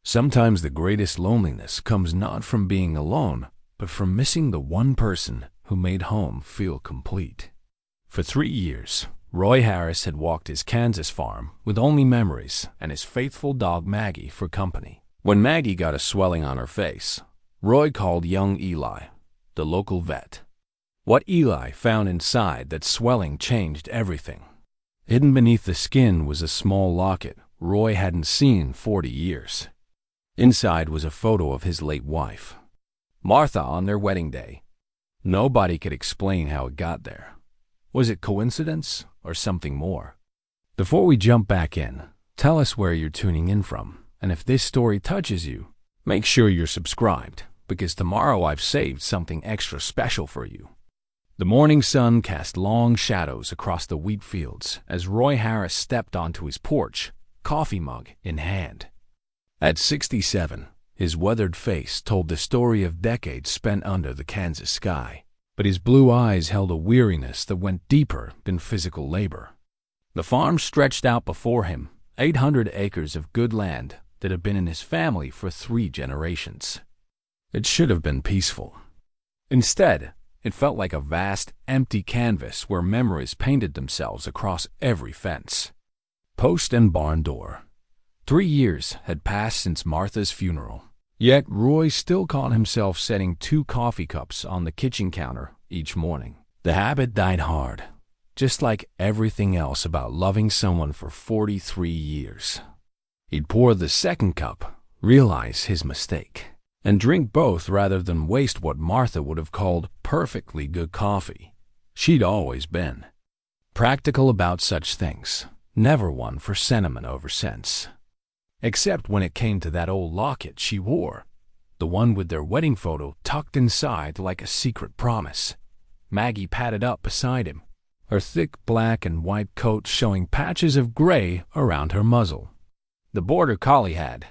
Sometimes the greatest loneliness comes not from being alone, but from missing the one person who made home feel complete. For 3 years, Roy Harris had walked his Kansas farm with only memories and his faithful dog Maggie for company. When Maggie got a swelling on her face, Roy called young Eli, the local vet. What Eli found inside that swelling changed everything. Hidden beneath the skin was a small locket Roy hadn't seen in 40 years. Inside was a photo of his late wife, Martha, on their wedding day. Nobody could explain how it got there. Was it coincidence or something more? Before we jump back in, tell us where you're tuning in from, and if this story touches you, make sure you're subscribed, because tomorrow I've saved something extra special for you. The morning sun cast long shadows across the wheat fields as Roy Harris stepped onto his porch, coffee mug in hand. At 67, his weathered face told the story of decades spent under the Kansas sky, but his blue eyes held a weariness that went deeper than physical labor. The farm stretched out before him, 800 acres of good land that had been in his family for 3 generations. It should have been peaceful. Instead, it felt like a vast, empty canvas where memories painted themselves across every fence, post and barn door. 3 years had passed since Martha's funeral, yet Roy still caught himself setting 2 coffee cups on the kitchen counter each morning. The habit died hard, just like everything else about loving someone for 43 years. He'd pour the second cup, realize his mistake, and drink both rather than waste what Martha would have called perfectly good coffee. She'd always been practical about such things, never one for sentiment over sense. Except when it came to that old locket she wore, the one with their wedding photo tucked inside like a secret promise. Maggie padded up beside him, her thick black and white coat showing patches of gray around her muzzle. The border collie had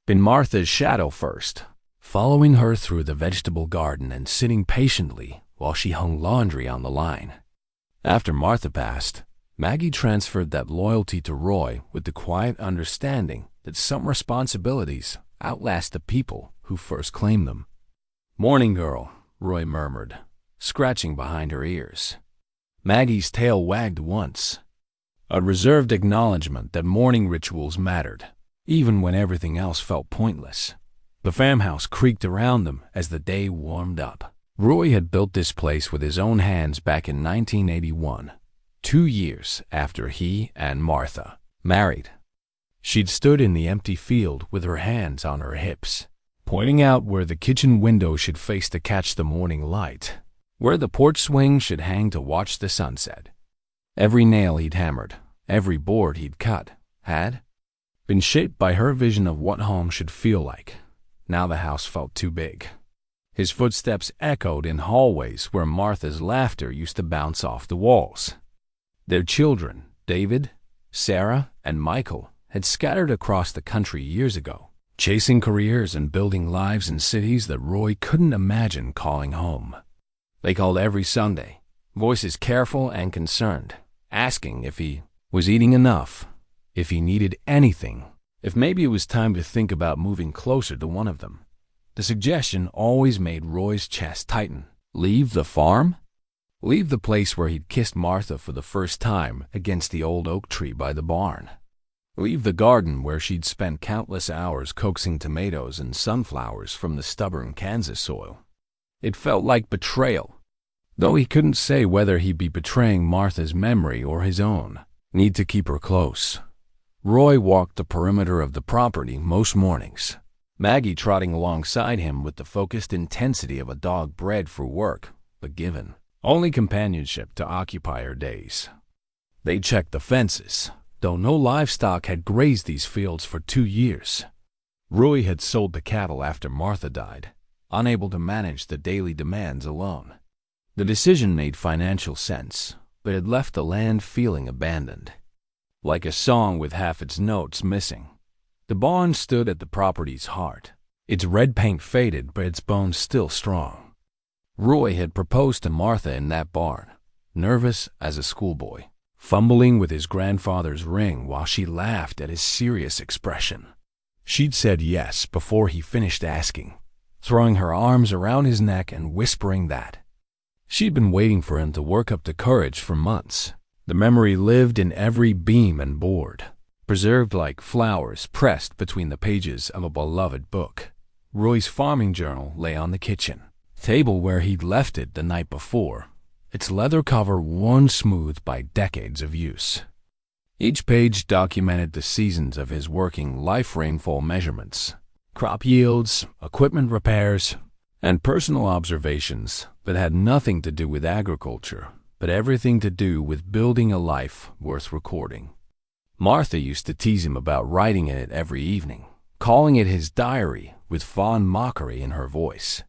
been Martha's shadow first, following her through the vegetable garden and sitting patiently while she hung laundry on the line. After Martha passed, Maggie transferred that loyalty to Roy with the quiet understanding that some responsibilities outlast the people who first claim them. "Morning, girl," Roy murmured, scratching behind her ears. Maggie's tail wagged once, a reserved acknowledgement that morning rituals mattered, even when everything else felt pointless. The farmhouse creaked around them as the day warmed up. Roy had built this place with his own hands back in 1981, 2 years after he and Martha married. She'd stood in the empty field with her hands on her hips, pointing out where the kitchen window should face to catch the morning light, where the porch swing should hang to watch the sunset. Every nail he'd hammered, every board he'd cut, had been shaped by her vision of what home should feel like. Now the house felt too big. His footsteps echoed in hallways where Martha's laughter used to bounce off the walls. Their children, David, Sarah, and Michael, had scattered across the country years ago, chasing careers and building lives in cities that Roy couldn't imagine calling home. They called every Sunday, voices careful and concerned, asking if he was eating enough, if he needed anything, if maybe it was time to think about moving closer to one of them. The suggestion always made Roy's chest tighten. Leave the farm? Leave the place where he'd kissed Martha for the first time against the old oak tree by the barn. Leave the garden where she'd spent countless hours coaxing tomatoes and sunflowers from the stubborn Kansas soil. It felt like betrayal, though he couldn't say whether he'd be betraying Martha's memory or his own need to keep her close. Roy walked the perimeter of the property most mornings, Maggie trotting alongside him with the focused intensity of a dog bred for work, but given only companionship to occupy her days. They checked the fences, though no livestock had grazed these fields for 2 years. Roy had sold the cattle after Martha died, unable to manage the daily demands alone. The decision made financial sense, but had left the land feeling abandoned, like a song with half its notes missing. The barn stood at the property's heart, its red paint faded but its bones still strong. Roy had proposed to Martha in that barn, nervous as a schoolboy, fumbling with his grandfather's ring while she laughed at his serious expression. She'd said yes before he finished asking, throwing her arms around his neck and whispering that. She'd been waiting for him to work up the courage for months. The memory lived in every beam and board, preserved like flowers pressed between the pages of a beloved book. Roy's farming journal lay on the kitchen table where he'd left it the night before, its leather cover worn smooth by decades of use. Each page documented the seasons of his working life, rainfall measurements, crop yields, equipment repairs, and personal observations that had nothing to do with agriculture, but everything to do with building a life worth recording. Martha used to tease him about writing in it every evening, calling it his diary with fond mockery in her voice.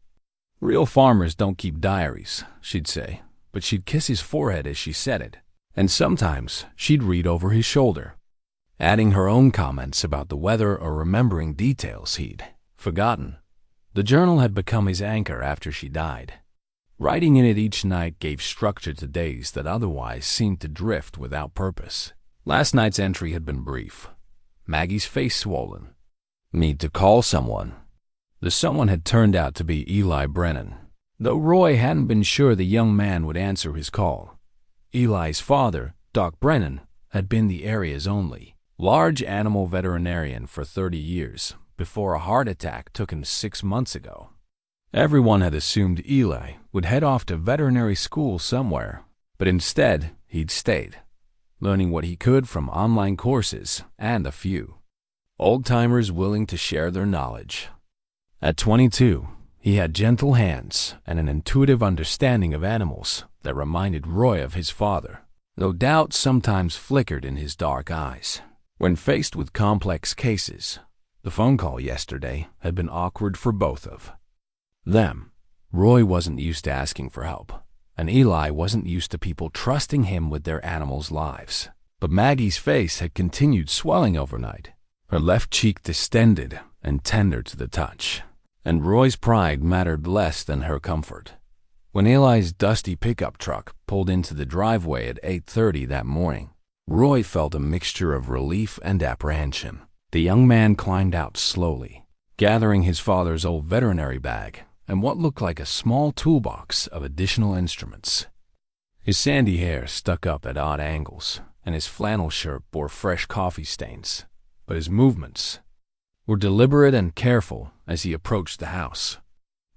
"Real farmers don't keep diaries," she'd say, but she'd kiss his forehead as she said it, and sometimes she'd read over his shoulder, adding her own comments about the weather or remembering details he'd forgotten. The journal had become his anchor after she died. Writing in it each night gave structure to days that otherwise seemed to drift without purpose. Last night's entry had been brief. Maggie's face swollen. Need to call someone. The someone had turned out to be Eli Brennan, though Roy hadn't been sure the young man would answer his call. Eli's father, Doc Brennan, had been the area's only large animal veterinarian for 30 years before a heart attack took him 6 months ago. Everyone had assumed Eli would head off to veterinary school somewhere, but instead he'd stayed, learning what he could from online courses and a few old-timers willing to share their knowledge. At 22, he had gentle hands and an intuitive understanding of animals that reminded Roy of his father, though doubt sometimes flickered in his dark eyes. When faced with complex cases, the phone call yesterday had been awkward for both of them. Roy wasn't used to asking for help, and Eli wasn't used to people trusting him with their animals' lives. But Maggie's face had continued swelling overnight, her left cheek distended and tender to the touch, and Roy's pride mattered less than her comfort. When Eli's dusty pickup truck pulled into the driveway at 8:30 that morning, Roy felt a mixture of relief and apprehension. The young man climbed out slowly, gathering his father's old veterinary bag and what looked like a small toolbox of additional instruments. His sandy hair stuck up at odd angles, and his flannel shirt bore fresh coffee stains, but his movements were deliberate and careful as he approached the house.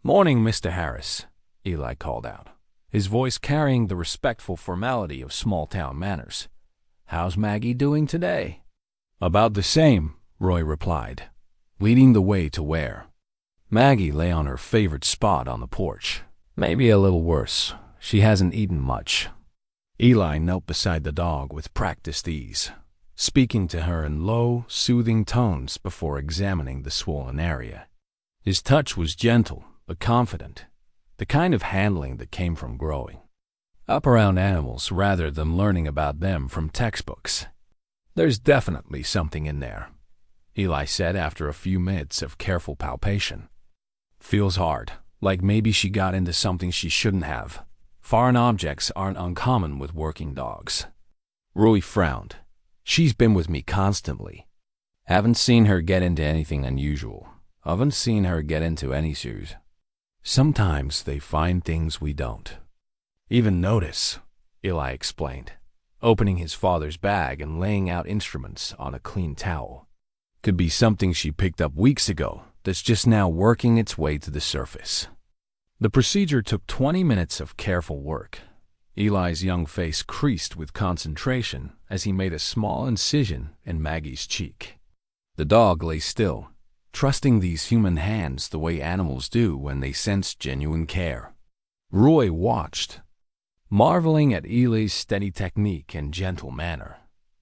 "Morning, Mr. Harris," Eli called out, his voice carrying the respectful formality of small-town manners. "How's Maggie doing today?" "About the same," Roy replied, leading the way to where Maggie lay on her favorite spot on the porch. "Maybe a little worse. She hasn't eaten much." Eli knelt beside the dog with practiced ease, speaking to her in low, soothing tones before examining the swollen area. His touch was gentle but confident, the kind of handling that came from growing up around animals rather than learning about them from textbooks. "There's definitely something in there," Eli said after a few minutes of careful palpation. "Feels hard, like maybe she got into something she shouldn't have. Foreign objects aren't uncommon with working dogs." Roy frowned. "She's been with me constantly. Haven't seen her get into anything unusual. Haven't seen her get into any issues. Sometimes they find things we don't even notice," Eli explained, opening his father's bag and laying out instruments on a clean towel. "Could be something she picked up weeks ago that's just now working its way to the surface." The procedure took 20 minutes of careful work. Eli's young face creased with concentration as he made a small incision in Maggie's cheek. The dog lay still, trusting these human hands the way animals do when they sense genuine care. Roy watched, marveling at Eli's steady technique and gentle manner.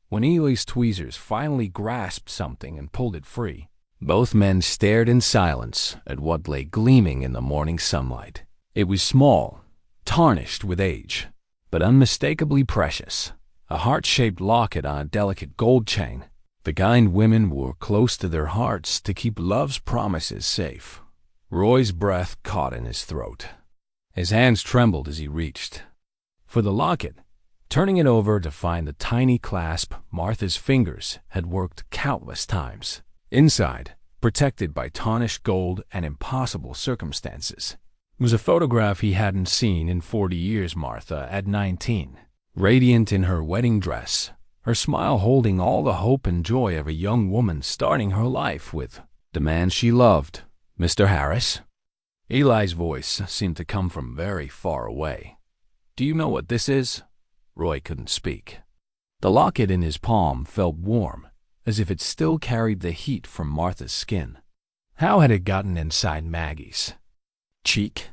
When Eli's tweezers finally grasped something and pulled it free, both men stared in silence at what lay gleaming in the morning sunlight. It was small, tarnished with age, but unmistakably precious. A heart-shaped locket on a delicate gold chain, the kind women wore close to their hearts to keep love's promises safe. Roy's breath caught in his throat. His hands trembled as he reached for the locket, turning it over to find the tiny clasp Martha's fingers had worked countless times. Inside, protected by tarnished gold and impossible circumstances. It was a photograph he hadn't seen in 40 years. Martha, at 19, radiant in her wedding dress, her smile holding all the hope and joy of a young woman starting her life with the man she loved. "Mr. Harris?" Eli's voice seemed to come from very far away. "Do you know what this is?" Roy couldn't speak. The locket in his palm felt warm, as if it still carried the heat from Martha's skin. How had it gotten inside Maggie's cheek?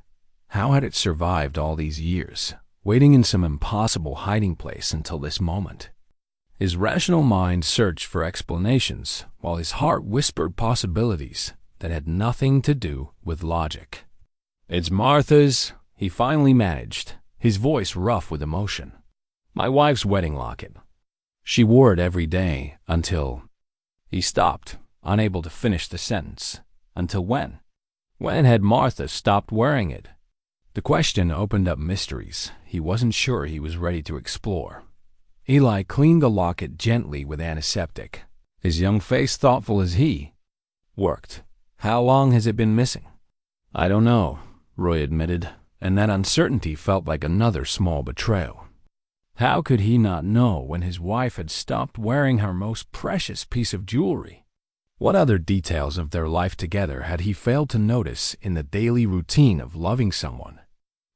How had it survived all these years, waiting in some impossible hiding place until this moment? His rational mind searched for explanations, while his heart whispered possibilities that had nothing to do with logic. "It's Martha's," he finally managed, his voice rough with emotion. "My wife's wedding locket. She wore it every day until—" He stopped, unable to finish the sentence. Until when? When had Martha stopped wearing it? The question opened up mysteries he wasn't sure he was ready to explore. Eli cleaned the locket gently with antiseptic, his young face thoughtful as he worked. "How long has it been missing?" "I don't know," Roy admitted, and that uncertainty felt like another small betrayal. How could he not know when his wife had stopped wearing her most precious piece of jewelry? What other details of their life together had he failed to notice in the daily routine of loving someone?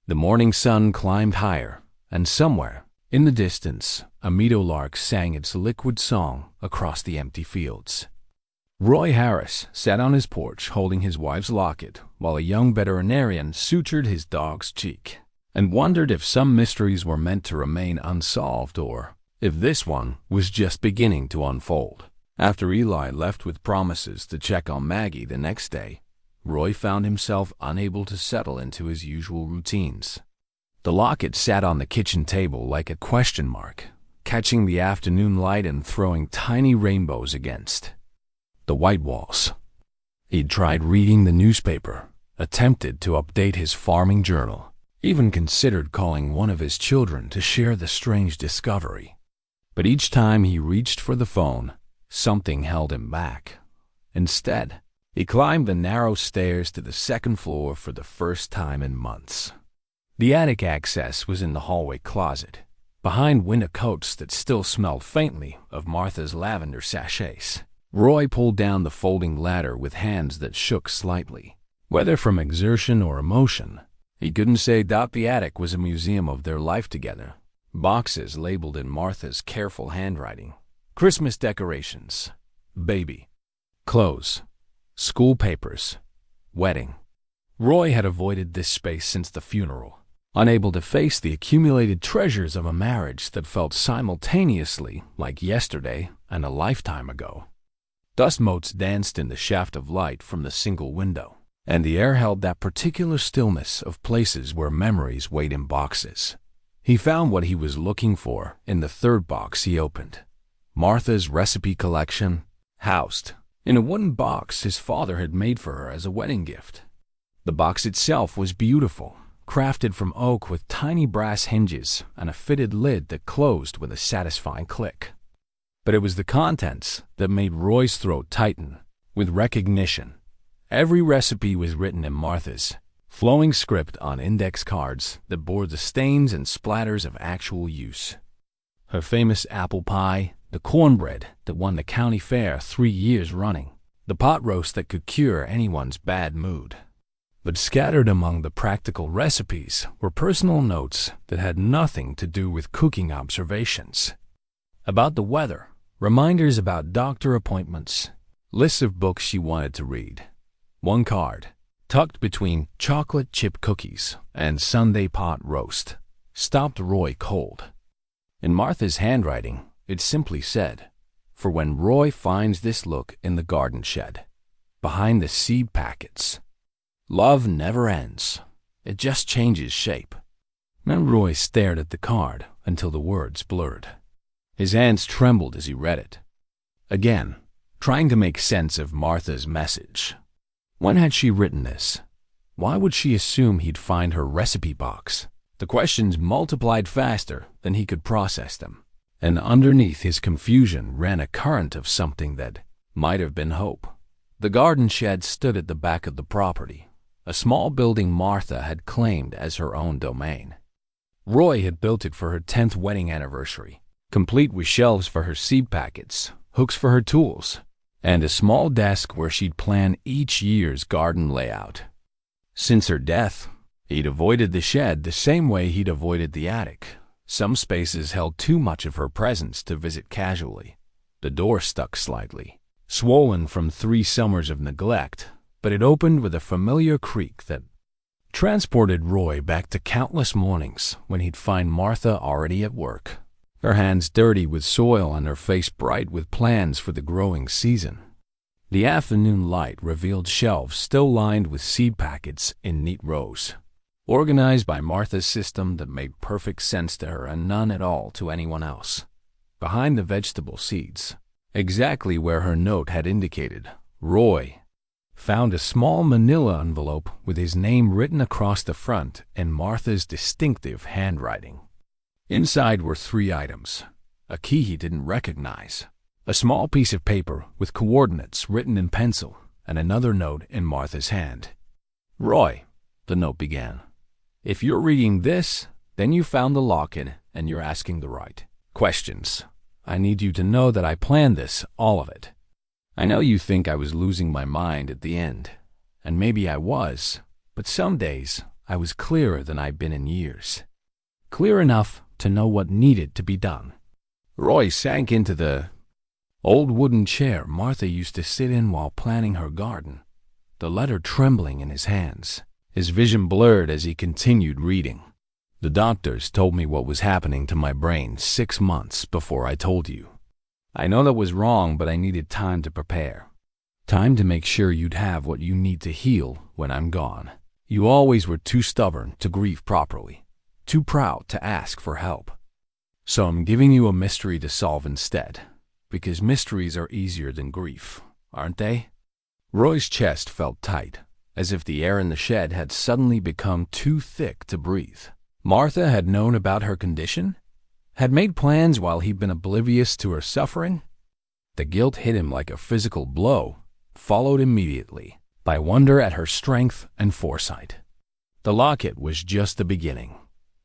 The morning sun climbed higher, and somewhere, in the distance, a meadowlark sang its liquid song across the empty fields. Roy Harris sat on his porch holding his wife's locket while a young veterinarian sutured his dog's cheek, and wondered if some mysteries were meant to remain unsolved or if this one was just beginning to unfold. After Eli left with promises to check on Maggie the next day, Roy found himself unable to settle into his usual routines. The locket sat on the kitchen table like a question mark, catching the afternoon light and throwing tiny rainbows against the white walls. He'd tried reading the newspaper, attempted to update his farming journal, even considered calling one of his children to share the strange discovery. But each time he reached for the phone, something held him back. Instead, he climbed the narrow stairs to the second floor for the first time in months. The attic access was in the hallway closet, behind winter coats that still smelled faintly of Martha's lavender sachets. Roy pulled down the folding ladder with hands that shook slightly. Whether from exertion or emotion, he couldn't say. The attic was a museum of their life together. Boxes labeled in Martha's careful handwriting. Christmas decorations, baby, clothes, school papers, wedding. Roy had avoided this space since the funeral, unable to face the accumulated treasures of a marriage that felt simultaneously like yesterday and a lifetime ago. Dust motes danced in the shaft of light from the single window, and the air held that particular stillness of places where memories wait in boxes. He found what he was looking for in the third box he opened. Martha's recipe collection, housed in a wooden box his father had made for her as a wedding gift. The box itself was beautiful, crafted from oak with tiny brass hinges and a fitted lid that closed with a satisfying click. But it was the contents that made Roy's throat tighten with recognition. Every recipe was written in Martha's flowing script on index cards that bore the stains and splatters of actual use. Her famous apple pie, the cornbread that won the county fair 3 years running, the pot roast that could cure anyone's bad mood. But scattered among the practical recipes were personal notes that had nothing to do with cooking observations. About the weather, reminders about doctor appointments, lists of books she wanted to read. One card, tucked between chocolate chip cookies and Sunday pot roast, stopped Roy cold. In Martha's handwriting, it simply said, "For when Roy finds this look in the garden shed, behind the seed packets. Love never ends. It just changes shape." Then Roy stared at the card until the words blurred. His hands trembled as he read it. Again, trying to make sense of Martha's message. When had she written this? Why would she assume he'd find her recipe box? The questions multiplied faster than he could process them, and underneath his confusion ran a current of something that might have been hope, The garden shed stood at the back of the property, a small building Martha had claimed as her own domain. Roy had built it for her 10th wedding anniversary, complete with shelves for her seed packets, hooks for her tools, and a small desk where she'd plan each year's garden layout. Since her death, he'd avoided the shed the same way he'd avoided the attic. Some spaces held too much of her presence to visit casually. The door stuck slightly, swollen from 3 summers of neglect, but it opened with a familiar creak that transported Roy back to countless mornings when he'd find Martha already at work, her hands dirty with soil and her face bright with plans for the growing season. The afternoon light revealed shelves still lined with seed packets in neat rows, organized by Martha's system that made perfect sense to her and none at all to anyone else. Behind the vegetable seeds, exactly where her note had indicated, Roy found a small manila envelope with his name written across the front in Martha's distinctive handwriting. Inside were 3 items: a key he didn't recognize, a small piece of paper with coordinates written in pencil, and another note in Martha's hand. "Roy," the note began, "if you're reading this, then you found the locket and you're asking the right questions. I need you to know that I planned this, all of it. I know you think I was losing my mind at the end, and maybe I was, but some days I was clearer than I've been in years. Clear enough to know what needed to be done." Roy sank into the old wooden chair Martha used to sit in while planning her garden, the letter trembling in his hands. His vision blurred as he continued reading. "The doctors told me what was happening to my brain 6 months before I told you. I know that was wrong, but I needed time to prepare. Time to make sure you'd have what you need to heal when I'm gone. You always were too stubborn to grieve properly, too proud to ask for help. So I'm giving you a mystery to solve instead, because mysteries are easier than grief, aren't they?" Roy's chest felt tight, as if the air in the shed had suddenly become too thick to breathe. Martha had known about her condition? Had made plans while he'd been oblivious to her suffering? The guilt hit him like a physical blow, followed immediately by wonder at her strength and foresight. "The locket was just the beginning,"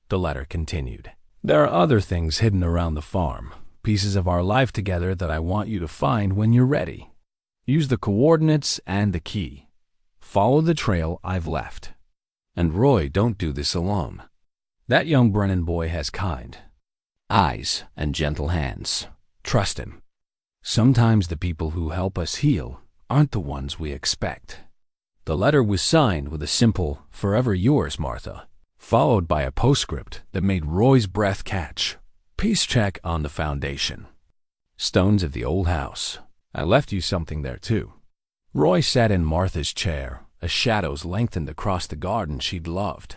the letter continued. "There are other things hidden around the farm, pieces of our life together that I want you to find when you're ready. Use the coordinates and the key. Follow the trail I've left. And Roy, don't do this alone. That young Brennan boy has kind eyes and gentle hands. Trust him. Sometimes the people who help us heal aren't the ones we expect." The letter was signed with a simple, "Forever yours, Martha," followed by a postscript that made Roy's breath catch. "Peace check on the foundation. Stones of the old house. I left you something there too." Roy sat in Martha's chair as shadows lengthened across the garden she'd loved,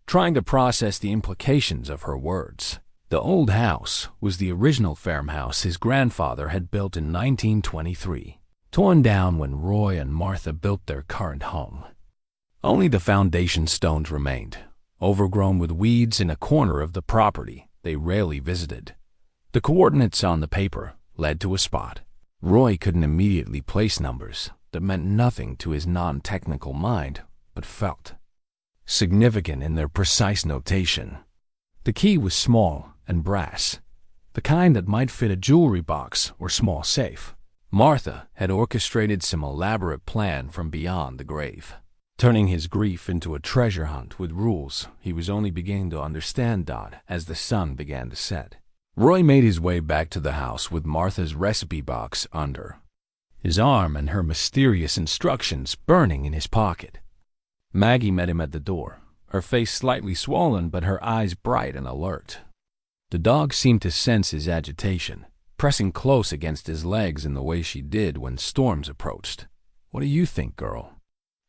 trying to process the implications of her words. The old house was the original farmhouse his grandfather had built in 1923, torn down when Roy and Martha built their current home. Only the foundation stones remained, overgrown with weeds in a corner of the property they rarely visited. The coordinates on the paper led to a spot. Roy couldn't immediately place numbers that meant nothing to his non-technical mind, but felt significant in their precise notation. The key was small and brass, the kind that might fit a jewelry box or small safe. Martha had orchestrated some elaborate plan from beyond the grave, turning his grief into a treasure hunt with rules he was only beginning to understand as the sun began to set. Roy made his way back to the house with Martha's recipe box under his arm and her mysterious instructions burning in his pocket. Maggie met him at the door, her face slightly swollen but her eyes bright and alert. The dog seemed to sense his agitation, pressing close against his legs in the way she did when storms approached. "What do you think, girl?"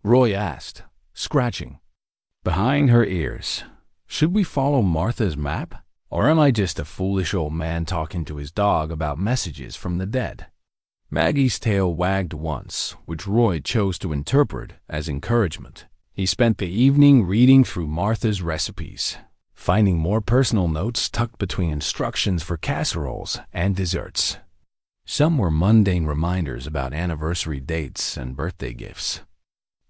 Roy asked, scratching behind her ears. "Should we follow Martha's map? Or am I just a foolish old man talking to his dog about messages from the dead?" Maggie's tail wagged once, which Roy chose to interpret as encouragement. He spent the evening reading through Martha's recipes, finding more personal notes tucked between instructions for casseroles and desserts. Some were mundane reminders about anniversary dates and birthday gifts.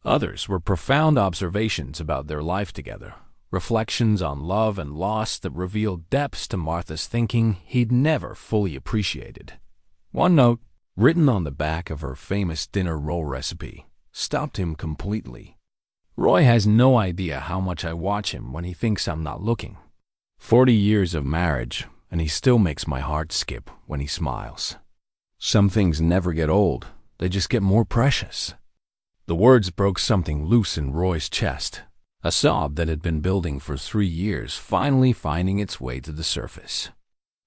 Others were profound observations about their life together, reflections on love and loss that revealed depths to Martha's thinking he'd never fully appreciated. One note, written on the back of her famous dinner roll recipe, stopped him completely. Roy has no idea how much I watch him when he thinks I'm not looking. 40 years of marriage, and he still makes my heart skip when he smiles. Some things never get old, they just get more precious. The words broke something loose in Roy's chest, a sob that had been building for 3 years finally finding its way to the surface.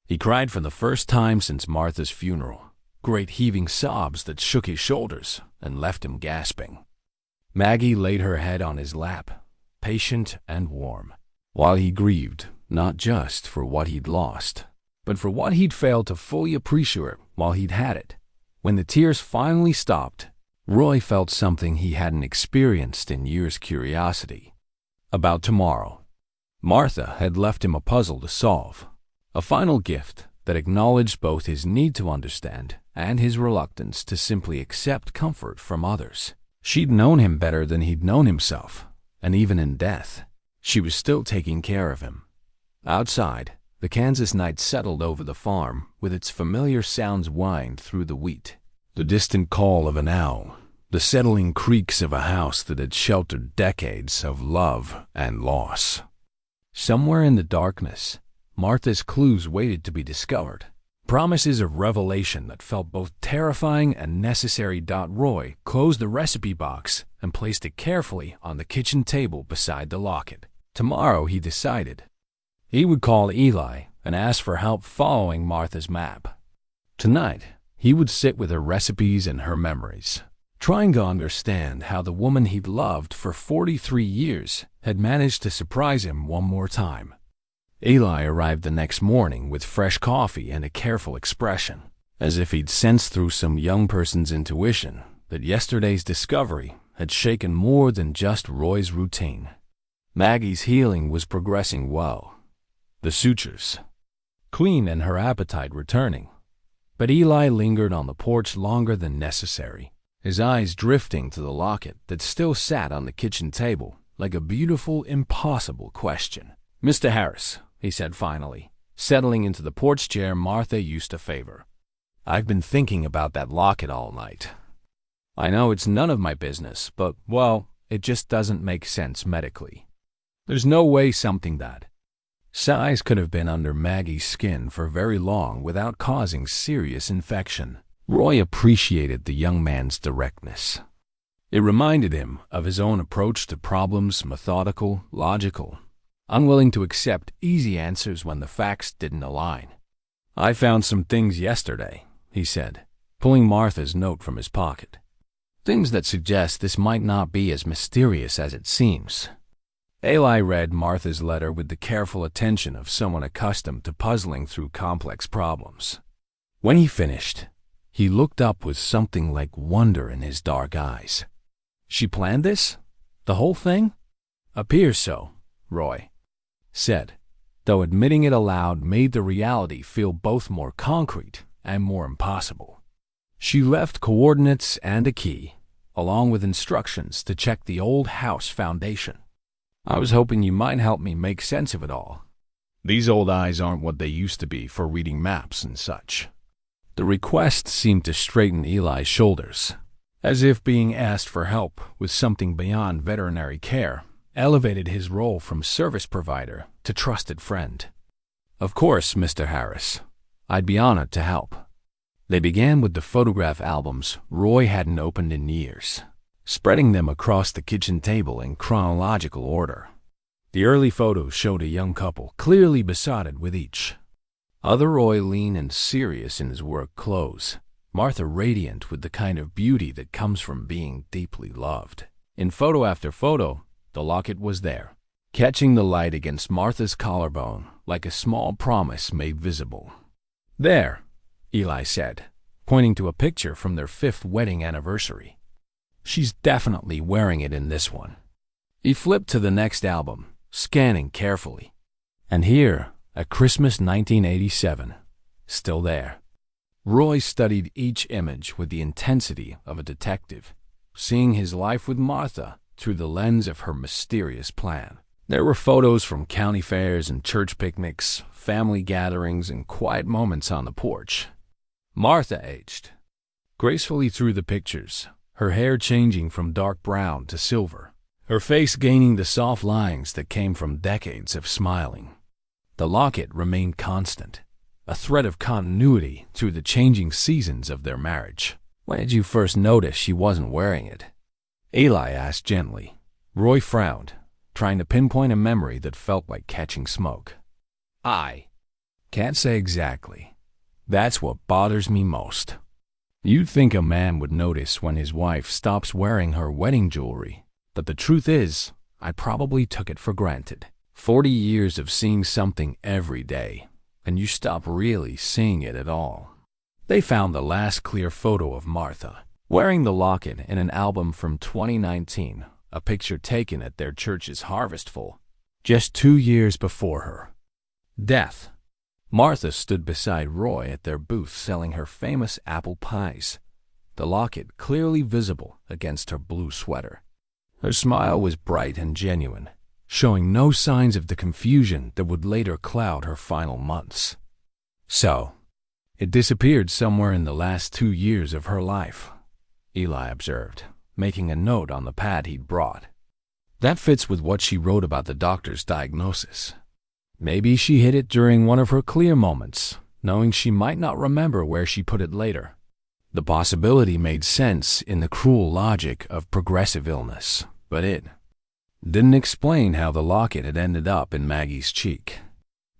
He cried for the first time since Martha's funeral, great heaving sobs that shook his shoulders and left him gasping. Maggie laid her head on his lap, patient and warm, while he grieved not just for what he'd lost, but for what he'd failed to fully appreciate while he'd had it. When the tears finally stopped, Roy felt something he hadn't experienced in years' curiosity. About tomorrow. Martha had left him a puzzle to solve, a final gift that acknowledged both his need to understand and his reluctance to simply accept comfort from others. She'd known him better than he'd known himself, and even in death, she was still taking care of him. Outside, the Kansas night settled over the farm with its familiar sounds whined through the wheat. The distant call of an owl, the settling creaks of a house that had sheltered decades of love and loss. Somewhere in the darkness, Martha's clues waited to be discovered, promises of revelation that felt both terrifying and necessary. Roy closed the recipe box and placed it carefully on the kitchen table beside the locket. Tomorrow, he decided, he would call Eli and ask for help following Martha's map. Tonight, he would sit with her recipes and her memories, trying to understand how the woman he'd loved for 43 years had managed to surprise him one more time. Eli arrived the next morning with fresh coffee and a careful expression, as if he'd sensed through some young person's intuition that yesterday's discovery had shaken more than just Roy's routine. Maggie's healing was progressing well, the sutures clean and her appetite returning. But Eli lingered on the porch longer than necessary, his eyes drifting to the locket that still sat on the kitchen table like a beautiful, impossible question. "Mr. Harris," he said finally, settling into the porch chair Martha used to favor. "I've been thinking about that locket all night. I know it's none of my business, but, well, it just doesn't make sense medically. There's no way something that size could have been under Maggie's skin for very long without causing serious infection." Roy appreciated the young man's directness. It reminded him of his own approach to problems, methodical, logical, unwilling to accept easy answers when the facts didn't align. "I found some things yesterday," he said, pulling Martha's note from his pocket. "Things that suggest this might not be as mysterious as it seems." Eli read Martha's letter with the careful attention of someone accustomed to puzzling through complex problems. When he finished, he looked up with something like wonder in his dark eyes. "She planned this? The whole thing?" "Appears so," Roy said, though admitting it aloud made the reality feel both more concrete and more impossible. "She left coordinates and a key, along with instructions to check the old house foundation. I was hoping you might help me make sense of it all. These old eyes aren't what they used to be for reading maps and such." The request seemed to straighten Eli's shoulders, as if being asked for help with something beyond veterinary care elevated his role from service provider to trusted friend. "Of course, Mr. Harris. I'd be honored to help." They began with the photograph albums Roy hadn't opened in years, spreading them across the kitchen table in chronological order. The early photos showed a young couple clearly besotted with each. Other Roy lean and serious in his work clothes, Martha radiant with the kind of beauty that comes from being deeply loved. In photo after photo, the locket was there, catching the light against Martha's collarbone like a small promise made visible. "There," Eli said, pointing to a picture from their 5th wedding anniversary. "She's definitely wearing it in this one." He flipped to the next album, scanning carefully. And here, at Christmas 1987, still there. Roy studied each image with the intensity of a detective, seeing his life with Martha through the lens of her mysterious plan. There were photos from county fairs and church picnics, family gatherings, and quiet moments on the porch. Martha aged gracefully through the pictures, her hair changing from dark brown to silver, her face gaining the soft lines that came from decades of smiling. The locket remained constant, a thread of continuity through the changing seasons of their marriage. "When did you first notice she wasn't wearing it?" Eli asked gently. Roy frowned, trying to pinpoint a memory that felt like catching smoke. "I can't say exactly. That's what bothers me most. You'd think a man would notice when his wife stops wearing her wedding jewelry, but the truth is, I probably took it for granted. 40 years of seeing something every day, and you stop really seeing it at all." They found the last clear photo of Martha, wearing the locket in an album from 2019, a picture taken at their church's harvestful, just 2 years before her death. Martha stood beside Roy at their booth selling her famous apple pies, the locket clearly visible against her blue sweater. Her smile was bright and genuine, showing no signs of the confusion that would later cloud her final months. "So, it disappeared somewhere in the last 2 years of her life," Eli observed, making a note on the pad he'd brought. "That fits with what she wrote about the doctor's diagnosis. Maybe she hid it during one of her clear moments, knowing she might not remember where she put it later." The possibility made sense in the cruel logic of progressive illness, but it didn't explain how the locket had ended up in Maggie's cheek.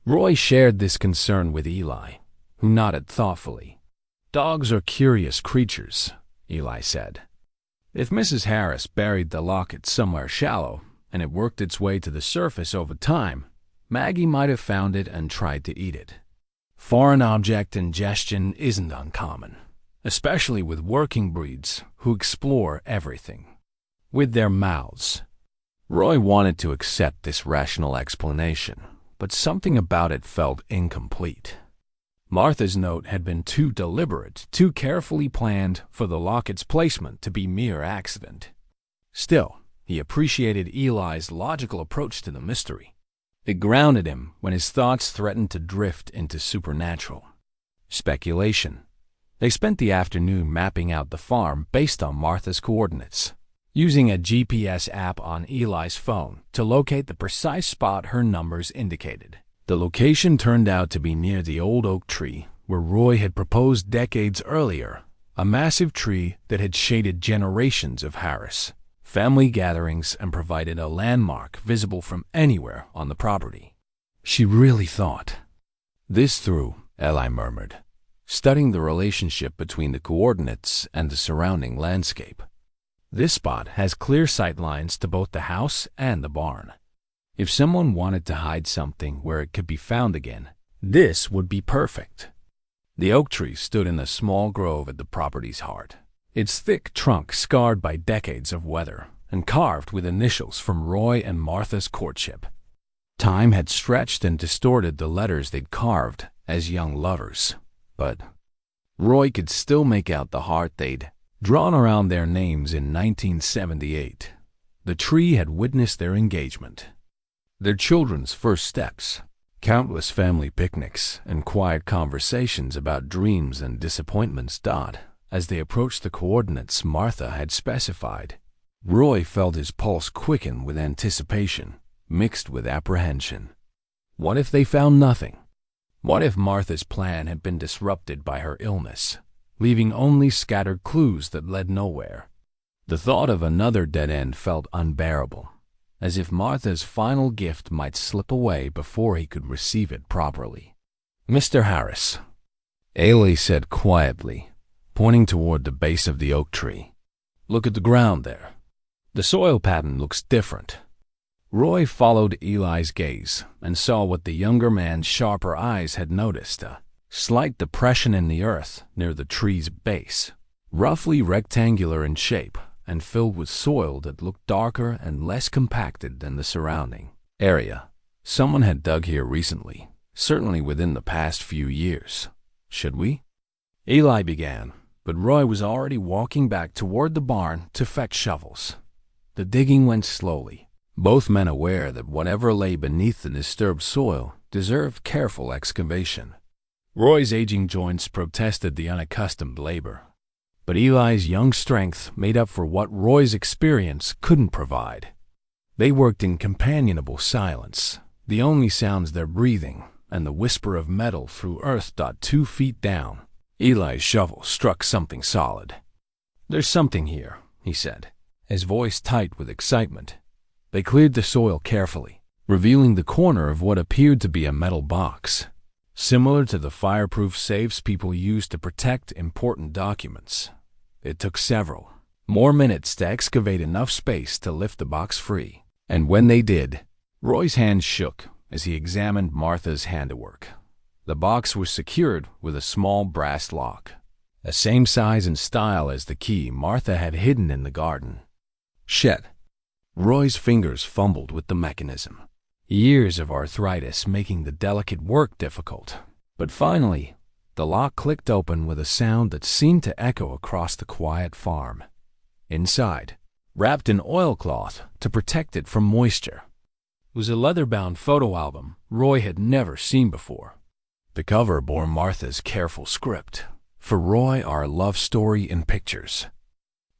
Roy shared this concern with Eli, who nodded thoughtfully. "Dogs are curious creatures," Eli said. "If Mrs. Harris buried the locket somewhere shallow and it worked its way to the surface over time, Maggie might have found it and tried to eat it. Foreign object ingestion isn't uncommon, especially with working breeds who explore everything with their mouths." Roy wanted to accept this rational explanation, but something about it felt incomplete. Martha's note had been too deliberate, too carefully planned for the locket's placement to be mere accident. Still, he appreciated Eli's logical approach to the mystery. It grounded him when his thoughts threatened to drift into supernatural speculation. They spent the afternoon mapping out the farm based on Martha's coordinates, using a GPS app on Eli's phone to locate the precise spot her numbers indicated. The location turned out to be near the old oak tree where Roy had proposed decades earlier, a massive tree that had shaded generations of Harris family gatherings and provided a landmark visible from anywhere on the property. "She really thought this through," Eli murmured, studying the relationship between the coordinates and the surrounding landscape. "This spot has clear sight lines to both the house and the barn. If someone wanted to hide something where it could be found again, this would be perfect." The oak tree stood in a small grove at the property's heart, its thick trunk scarred by decades of weather and carved with initials from Roy and Martha's courtship. Time had stretched and distorted the letters they'd carved as young lovers, but Roy could still make out the heart they'd drawn around their names in 1978. The tree had witnessed their engagement, their children's first steps, countless family picnics, and quiet conversations about dreams and disappointments. As they approached the coordinates Martha had specified, Roy felt his pulse quicken with anticipation, mixed with apprehension. What if they found nothing? What if Martha's plan had been disrupted by her illness, leaving only scattered clues that led nowhere? The thought of another dead end felt unbearable, as if Martha's final gift might slip away before he could receive it properly. "Mr. Harris," Ailey said quietly, pointing toward the base of the oak tree. "Look at the ground there. The soil pattern looks different." Roy followed Eli's gaze and saw what the younger man's sharper eyes had noticed, a slight depression in the earth near the tree's base, roughly rectangular in shape and filled with soil that looked darker and less compacted than the surrounding area. Someone had dug here recently, certainly within the past few years. "Should we?" Eli began, but Roy was already walking back toward the barn to fetch shovels. The digging went slowly, both men aware that whatever lay beneath the disturbed soil deserved careful excavation. Roy's aging joints protested the unaccustomed labor, but Eli's young strength made up for what Roy's experience couldn't provide. They worked in companionable silence, the only sounds their breathing and the whisper of metal through earth 2 feet down. Eli's shovel struck something solid. "There's something here," he said, his voice tight with excitement. They cleared the soil carefully, revealing the corner of what appeared to be a metal box, similar to the fireproof safes people use to protect important documents. It took several more minutes to excavate enough space to lift the box free, and when they did, Roy's hands shook as he examined Martha's handiwork. The box was secured with a small brass lock, the same size and style as the key Martha had hidden in the garden shed. Roy's fingers fumbled with the mechanism, years of arthritis making the delicate work difficult. But finally, the lock clicked open with a sound that seemed to echo across the quiet farm. Inside, wrapped in oilcloth to protect it from moisture, was a leather-bound photo album Roy had never seen before. The cover bore Martha's careful script, "For Roy, our love story in pictures."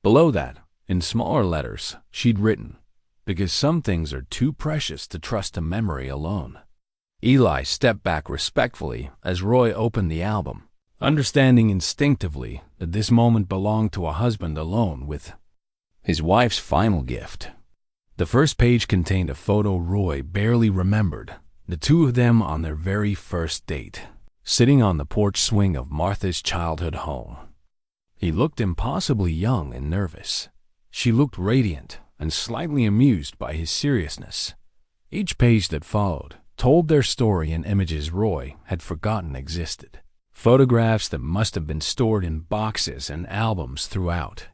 Below that, in smaller letters, she'd written, "Because some things are too precious to trust to memory alone." Eli stepped back respectfully as Roy opened the album, understanding instinctively that this moment belonged to a husband alone with his wife's final gift. The first page contained a photo Roy barely remembered, the two of them on their very first date, sitting on the porch swing of Martha's childhood home. He looked impossibly young and nervous. She looked radiant and slightly amused by his seriousness. Each page that followed told their story in images Roy had forgotten existed, photographs that must have been stored in boxes and albums throughout.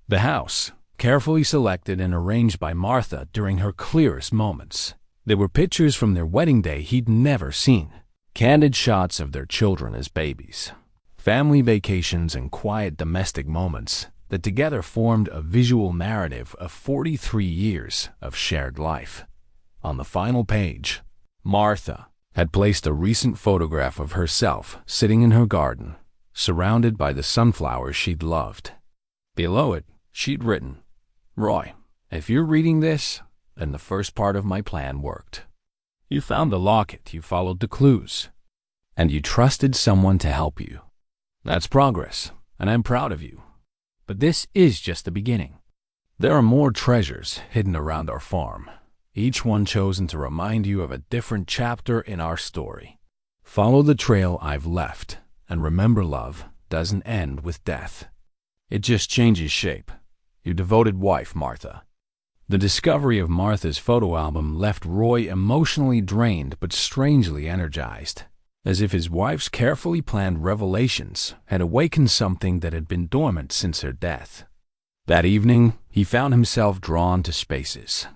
The house, carefully selected and arranged by Martha during her clearest moments. There were pictures from their wedding day he'd never seen, candid shots of their children as babies, family vacations and quiet domestic moments that together formed a visual narrative of 43 years of shared life. On the final page, Martha had placed a recent photograph of herself sitting in her garden, surrounded by the sunflowers she'd loved. Below it, she'd written, "Roy, if you're reading this, then the first part of my plan worked. You found the locket, you followed the clues, and you trusted someone to help you. That's progress, and I'm proud of you. But this is just the beginning. There are more treasures hidden around our farm, each one chosen to remind you of a different chapter in our story. Follow the trail I've left, and remember love doesn't end with death. It just changes shape. Your devoted wife, Martha." The discovery of Martha's photo album left Roy emotionally drained but strangely energized, as if his wife's carefully planned revelations had awakened something that had been dormant since her death. That evening, he found himself drawn to spaces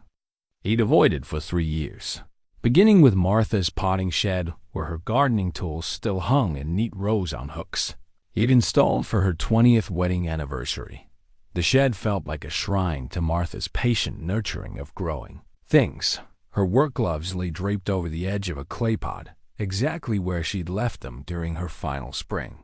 he'd avoided for 3 years, beginning with Martha's potting shed where her gardening tools still hung in neat rows on hooks. He'd installed for her 20th wedding anniversary. The shed felt like a shrine to Martha's patient nurturing of growing things. Her work gloves lay draped over the edge of a clay pot, exactly where she'd left them during her final spring.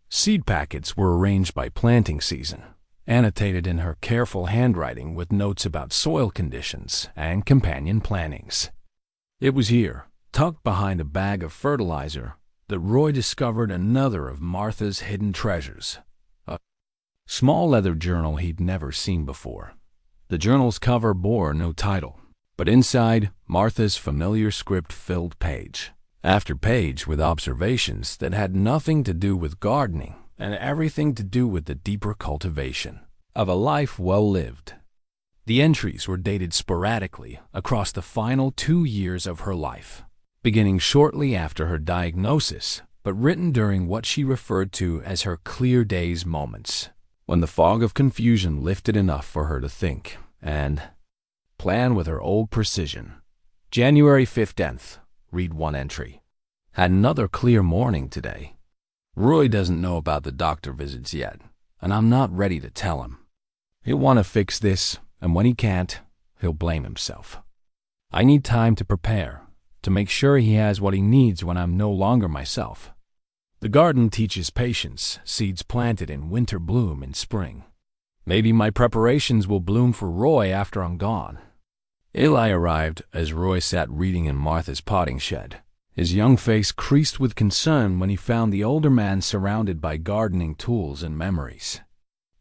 Seed packets were arranged by planting season, annotated in her careful handwriting with notes about soil conditions and companion plantings. It was here, tucked behind a bag of fertilizer, that Roy discovered another of Martha's hidden treasures, a small leather journal he'd never seen before. The journal's cover bore no title, but inside, Martha's familiar script-filled page after page with observations that had nothing to do with gardening and everything to do with the deeper cultivation of a life well lived. The entries were dated sporadically across the final 2 years of her life, beginning shortly after her diagnosis, but written during what she referred to as her clear days moments, when the fog of confusion lifted enough for her to think and plan with her old precision. January 15th, read one entry. Had another clear morning today. Roy doesn't know about the doctor visits yet, and I'm not ready to tell him. He'll want to fix this, and when he can't, he'll blame himself. I need time to prepare, to make sure he has what he needs when I'm no longer myself. The garden teaches patience, seeds planted in winter bloom in spring. Maybe my preparations will bloom for Roy after I'm gone. Eli arrived as Roy sat reading in Martha's potting shed. His young face creased with concern when he found the older man surrounded by gardening tools and memories.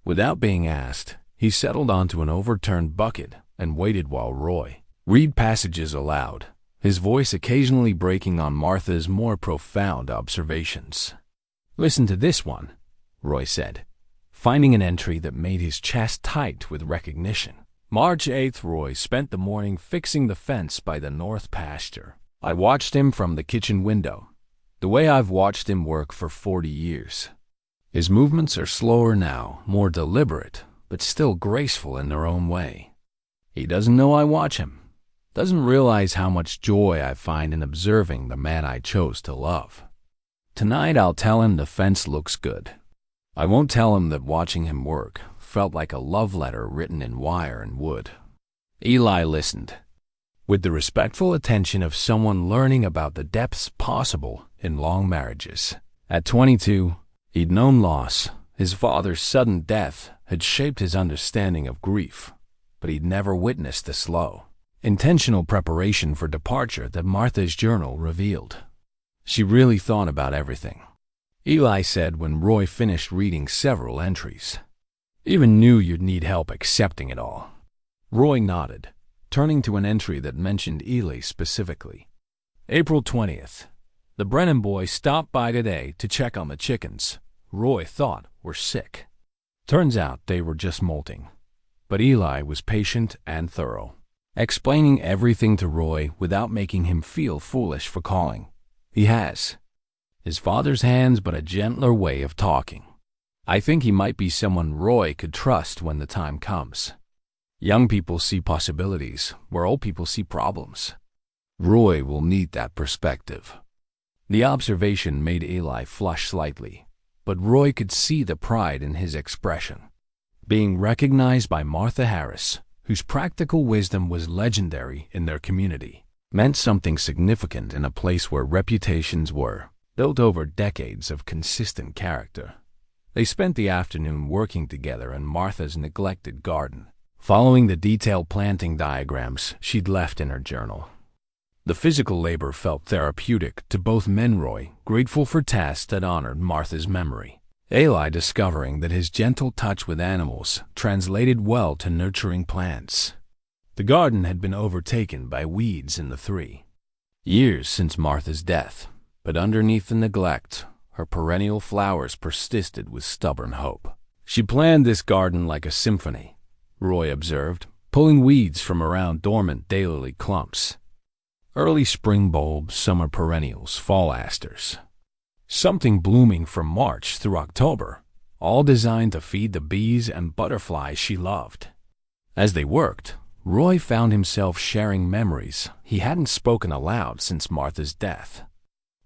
Without being asked, he settled onto an overturned bucket and waited while Roy read passages aloud, his voice occasionally breaking on Martha's more profound observations. "Listen to this one," Roy said, finding an entry that made his chest tight with recognition. March 8th, Roy spent the morning fixing the fence by the north pasture. I watched him from the kitchen window, the way I've watched him work for 40 years. His movements are slower now, more deliberate, but still graceful in their own way. He doesn't know I watch him, doesn't realize how much joy I find in observing the man I chose to love. Tonight I'll tell him the fence looks good. I won't tell him that watching him work felt like a love letter written in wire and wood. Eli listened, with the respectful attention of someone learning about the depths possible in long marriages. At 22, he'd known loss. His father's sudden death had shaped his understanding of grief, but he'd never witnessed the slow, intentional preparation for departure that Martha's journal revealed. She really thought about everything, Eli said when Roy finished reading several entries. "Even knew you'd need help accepting it all." Roy nodded, turning to an entry that mentioned Eli specifically. April 20th. The Brennan boys stopped by today to check on the chickens Roy thought were sick. Turns out they were just molting. But Eli was patient and thorough, explaining everything to Roy without making him feel foolish for calling. He has his father's hands, but a gentler way of talking. I think he might be someone Roy could trust when the time comes. Young people see possibilities where old people see problems. Roy will need that perspective. The observation made Eli flush slightly, but Roy could see the pride in his expression. Being recognized by Martha Harris, whose practical wisdom was legendary in their community, meant something significant in a place where reputations were built over decades of consistent character. They spent the afternoon working together in Martha's neglected garden, following the detailed planting diagrams she'd left in her journal. The physical labor felt therapeutic to both men. Roy grateful for tasks that honored Martha's memory. Eli discovering that his gentle touch with animals translated well to nurturing plants. The garden had been overtaken by weeds in the 3 years since Martha's death, but underneath the neglect, her perennial flowers persisted with stubborn hope. She planned this garden like a symphony, Roy observed, pulling weeds from around dormant daylily clumps. Early spring bulbs, summer perennials, fall asters. Something blooming from March through October, all designed to feed the bees and butterflies she loved. As they worked, Roy found himself sharing memories he hadn't spoken aloud since Martha's death.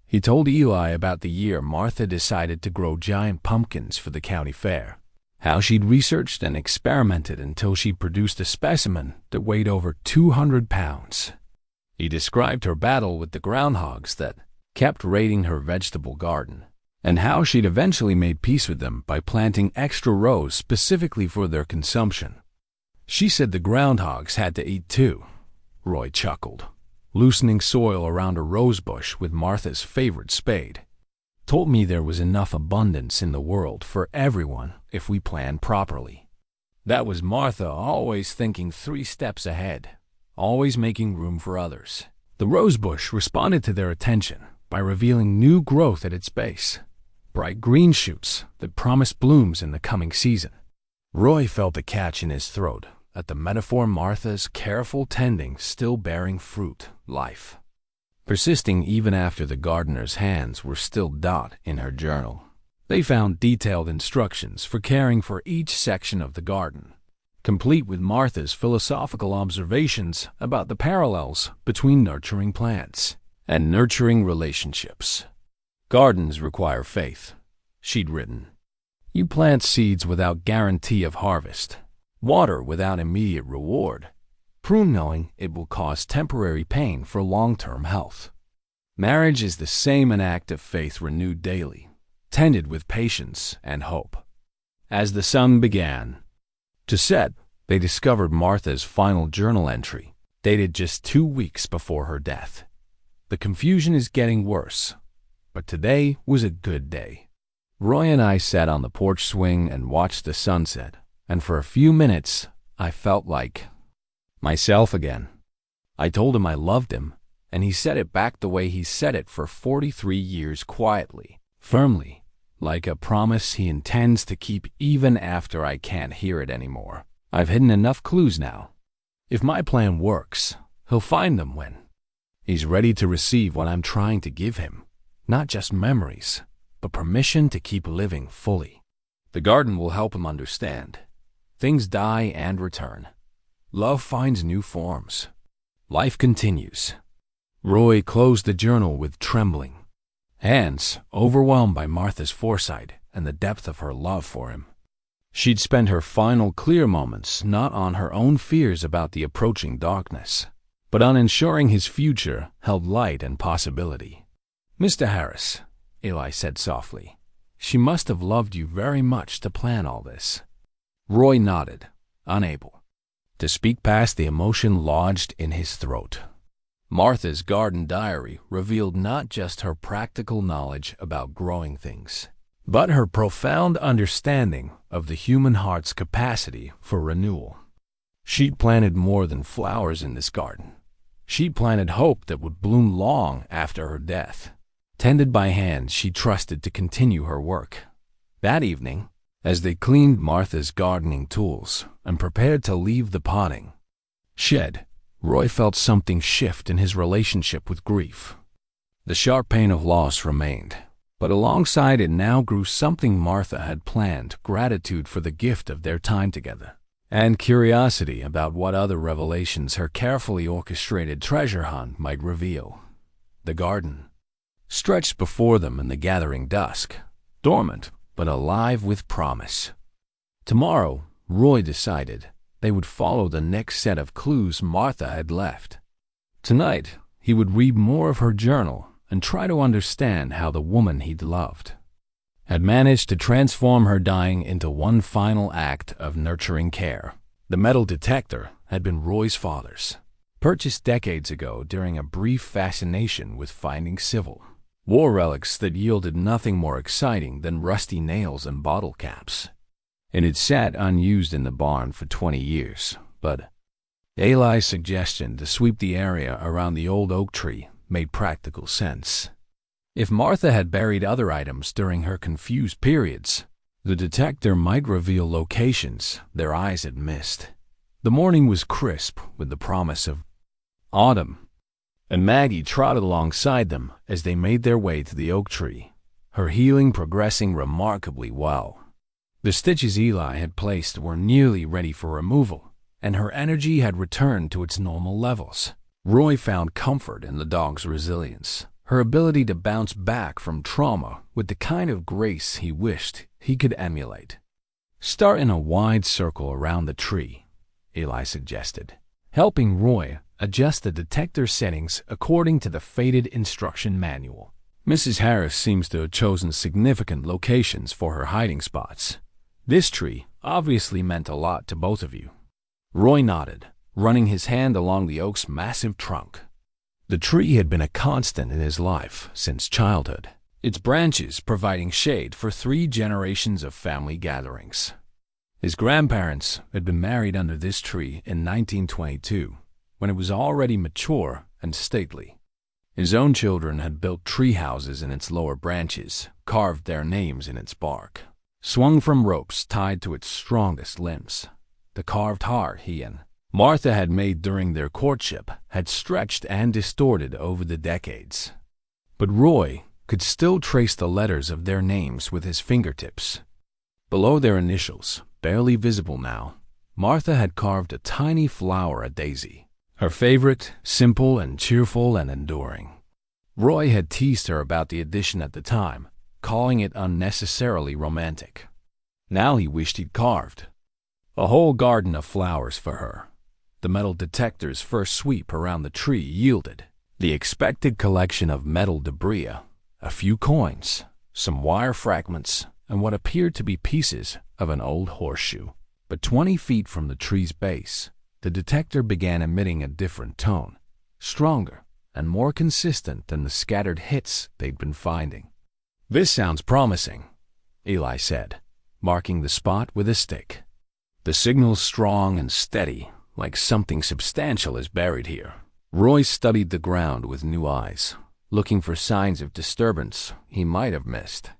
He told Eli about the year Martha decided to grow giant pumpkins for the county fair, how she'd researched and experimented until she produced a specimen that weighed over 200 pounds. He described her battle with the groundhogs that kept raiding her vegetable garden, and how she'd eventually made peace with them by planting extra rows specifically for their consumption. She said the groundhogs had to eat too, Roy chuckled, loosening soil around a rose bush with Martha's favorite spade. Told me there was enough abundance in the world for everyone if we planned properly. That was Martha, always thinking 3 steps ahead, always making room for others. The rosebush responded to their attention by revealing new growth at its base, bright green shoots that promised blooms in the coming season. Roy felt a catch in his throat at the metaphor Martha's careful tending still bearing fruit, life, persisting even after the gardener's hands were still in her journal. They found detailed instructions for caring for each section of the garden, complete with Martha's philosophical observations about the parallels between nurturing plants and nurturing relationships. Gardens require faith, she'd written. You plant seeds without guarantee of harvest, water without immediate reward, prune knowing it will cause temporary pain for long-term health. Marriage is the same, an act of faith renewed daily, tended with patience and hope. As the sun began to set, they discovered Martha's final journal entry, dated just 2 weeks before her death. The confusion is getting worse, but today was a good day. Roy and I sat on the porch swing and watched the sunset, and for a few minutes I felt like myself again. I told him I loved him, and he said it back the way he said it for 43 years, quietly, firmly, like a promise he intends to keep even after I can't hear it anymore. I've hidden enough clues now. If my plan works, he'll find them when he's ready to receive what I'm trying to give him. Not just memories, but permission to keep living fully. The garden will help him understand. Things die and return. Love finds new forms. Life continues. Roy closed the journal with trembling hands, overwhelmed by Martha's foresight and the depth of her love for him. She'd spent her final clear moments not on her own fears about the approaching darkness, but on ensuring his future held light and possibility. Mr. Harris, Eli said softly, she must have loved you very much to plan all this. Roy nodded, unable to speak past the emotion lodged in his throat. Martha's garden diary revealed not just her practical knowledge about growing things, but her profound understanding of the human heart's capacity for renewal. She'd planted more than flowers in this garden. She'd planted hope that would bloom long after her death, tended by hands she trusted to continue her work. That evening, as they cleaned Martha's gardening tools and prepared to leave the potting shed, Roy felt something shift in his relationship with grief. The sharp pain of loss remained, but alongside it now grew something Martha had planned: gratitude for the gift of their time together, and curiosity about what other revelations her carefully orchestrated treasure hunt might reveal. The garden stretched before them in the gathering dusk, dormant but alive with promise. Tomorrow, Roy decided, they would follow the next set of clues Martha had left. Tonight, he would read more of her journal and try to understand how the woman he'd loved had managed to transform her dying into one final act of nurturing care. The metal detector had been Roy's father's, purchased decades ago during a brief fascination with finding civil war relics that yielded nothing more exciting than rusty nails and bottle caps. It had sat unused in the barn for 20 years, but Eli's suggestion to sweep the area around the old oak tree made practical sense. If Martha had buried other items during her confused periods, the detector might reveal locations their eyes had missed. The morning was crisp with the promise of autumn, and Maggie trotted alongside them as they made their way to the oak tree, her healing progressing remarkably well. The stitches Eli had placed were nearly ready for removal, and her energy had returned to its normal levels. Roy found comfort in the dog's resilience, her ability to bounce back from trauma with the kind of grace he wished he could emulate. Start in a wide circle around the tree, Eli suggested, helping Roy adjust the detector settings according to the faded instruction manual. Mrs. Harris seems to have chosen significant locations for her hiding spots. This tree obviously meant a lot to both of you. Roy nodded, running his hand along the oak's massive trunk. The tree had been a constant in his life since childhood, its branches providing shade for 3 generations of family gatherings. His grandparents had been married under this tree in 1922, when it was already mature and stately. His own children had built tree houses in its lower branches, carved their names in its bark, swung from ropes tied to its strongest limbs. The carved heart he and Martha had made during their courtship had stretched and distorted over the decades. But Roy could still trace the letters of their names with his fingertips. Below their initials, barely visible now, Martha had carved a tiny flower, a daisy, her favorite, simple and cheerful and enduring. Roy had teased her about the addition at the time, calling it unnecessarily romantic. Now he wished he'd carved a whole garden of flowers for her. The metal detector's first sweep around the tree yielded the expected collection of metal debris, a few coins, some wire fragments, and what appeared to be pieces of an old horseshoe. But 20 feet from the tree's base, the detector began emitting a different tone, stronger and more consistent than the scattered hits they'd been finding. "This sounds promising," Eli said, marking the spot with a stick. "The signal's strong and steady, like something substantial is buried here." Roy studied the ground with new eyes, looking for signs of disturbance he might have missed.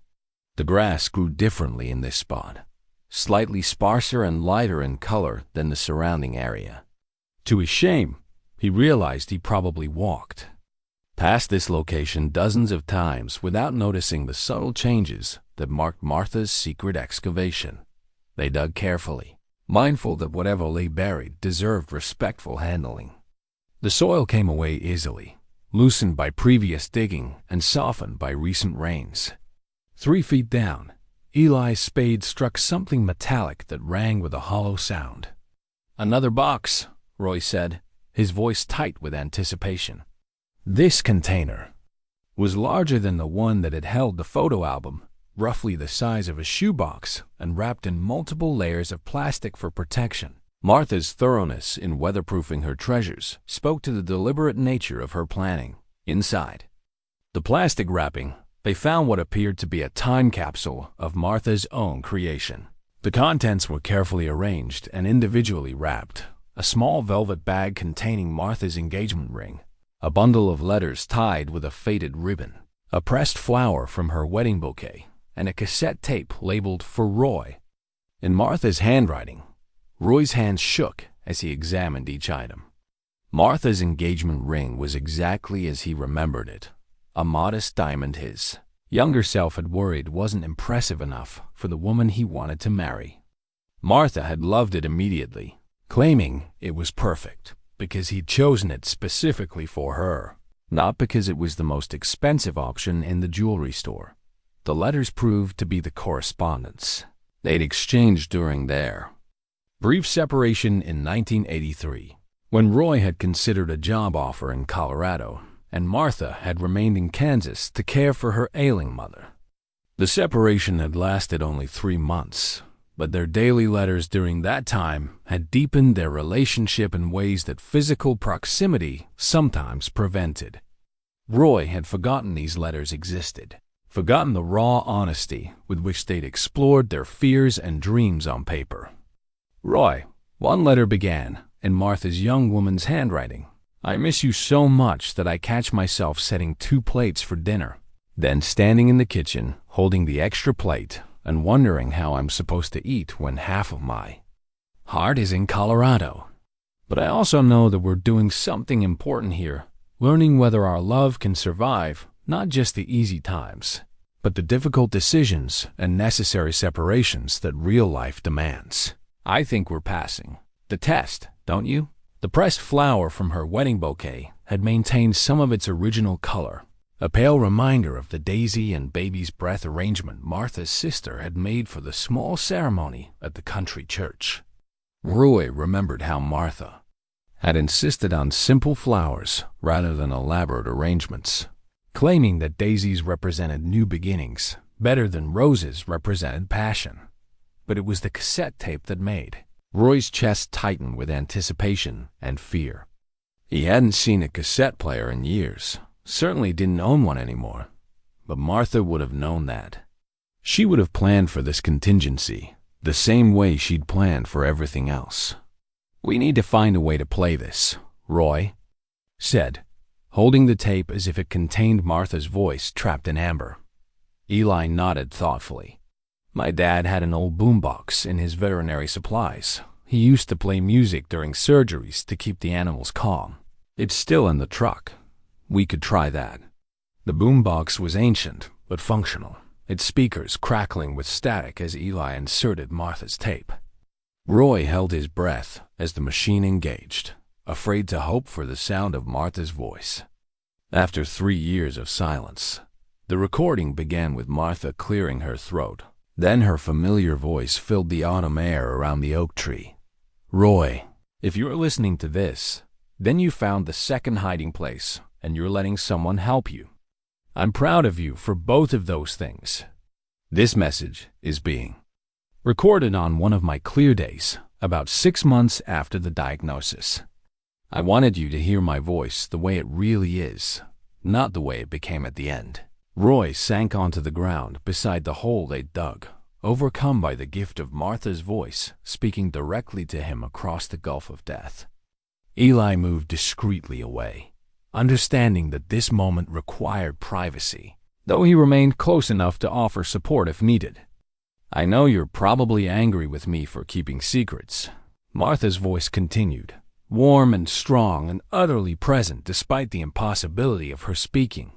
The grass grew differently in this spot, slightly sparser and lighter in color than the surrounding area. To his shame, he realized he probably walked past this location dozens of times without noticing the subtle changes that marked Martha's secret excavation. They dug carefully, mindful that whatever lay buried deserved respectful handling. The soil came away easily, loosened by previous digging and softened by recent rains. 3 feet down, Eli's spade struck something metallic that rang with a hollow sound. "Another box," Roy said, his voice tight with anticipation. This container was larger than the one that had held the photo album, roughly the size of a shoebox and wrapped in multiple layers of plastic for protection. Martha's thoroughness in weatherproofing her treasures spoke to the deliberate nature of her planning. Inside the plastic wrapping, they found what appeared to be a time capsule of Martha's own creation. The contents were carefully arranged and individually wrapped: a small velvet bag containing Martha's engagement ring, a bundle of letters tied with a faded ribbon, a pressed flower from her wedding bouquet, and a cassette tape labeled "For Roy." In Martha's handwriting, Roy's hands shook as he examined each item. Martha's engagement ring was exactly as he remembered it, a modest diamond his younger self had worried wasn't impressive enough for the woman he wanted to marry. Martha had loved it immediately, claiming it was perfect because he'd chosen it specifically for her, not because it was the most expensive option in the jewelry store. The letters proved to be the correspondence they'd exchanged during their brief separation in 1983, when Roy had considered a job offer in Colorado and Martha had remained in Kansas to care for her ailing mother. The separation had lasted only 3 months, but their daily letters during that time had deepened their relationship in ways that physical proximity sometimes prevented. Roy had forgotten these letters existed, forgotten the raw honesty with which they'd explored their fears and dreams on paper. "Roy," one letter began, in Martha's young woman's handwriting, "I miss you so much that I catch myself setting 2 plates for dinner, then standing in the kitchen holding the extra plate and wondering how I'm supposed to eat when half of my heart is in Colorado. But I also know that we're doing something important here, learning whether our love can survive not just the easy times, but the difficult decisions and necessary separations that real life demands. I think we're passing the test, don't you?" The pressed flower from her wedding bouquet had maintained some of its original color, a pale reminder of the daisy and baby's breath arrangement Martha's sister had made for the small ceremony at the country church. Roy remembered how Martha had insisted on simple flowers rather than elaborate arrangements, claiming that daisies represented new beginnings better than roses represented passion. But it was the cassette tape that made Roy's chest tighten with anticipation and fear. He hadn't seen a cassette player in years, certainly didn't own one anymore, but Martha would have known that. She would have planned for this contingency the same way she'd planned for everything else. "We need to find a way to play this," Roy said, holding the tape as if it contained Martha's voice trapped in amber. Eli nodded thoughtfully. "My dad had an old boombox in his veterinary supplies. He used to play music during surgeries to keep the animals calm. It's still in the truck. We could try that." The boombox was ancient but functional, its speakers crackling with static as Eli inserted Martha's tape. Roy held his breath as the machine engaged, afraid to hope for the sound of Martha's voice. After 3 years of silence, The recording began with Martha clearing her throat. Then her familiar voice filled the autumn air around the oak tree. Roy, if you're listening to this, then you found the second hiding place and you're letting someone help you. I'm proud of you for both of those things. This message is being recorded on one of my clear days, about 6 months after the diagnosis. I wanted you to hear my voice the way it really is, not the way it became at the end. Roy sank onto the ground beside the hole they'd dug, overcome by the gift of Martha's voice speaking directly to him across the gulf of death. Eli moved discreetly away, understanding that this moment required privacy, though he remained close enough to offer support if needed. I know you're probably angry with me for keeping secrets. Martha's voice continued, warm and strong and utterly present despite the impossibility of her speaking.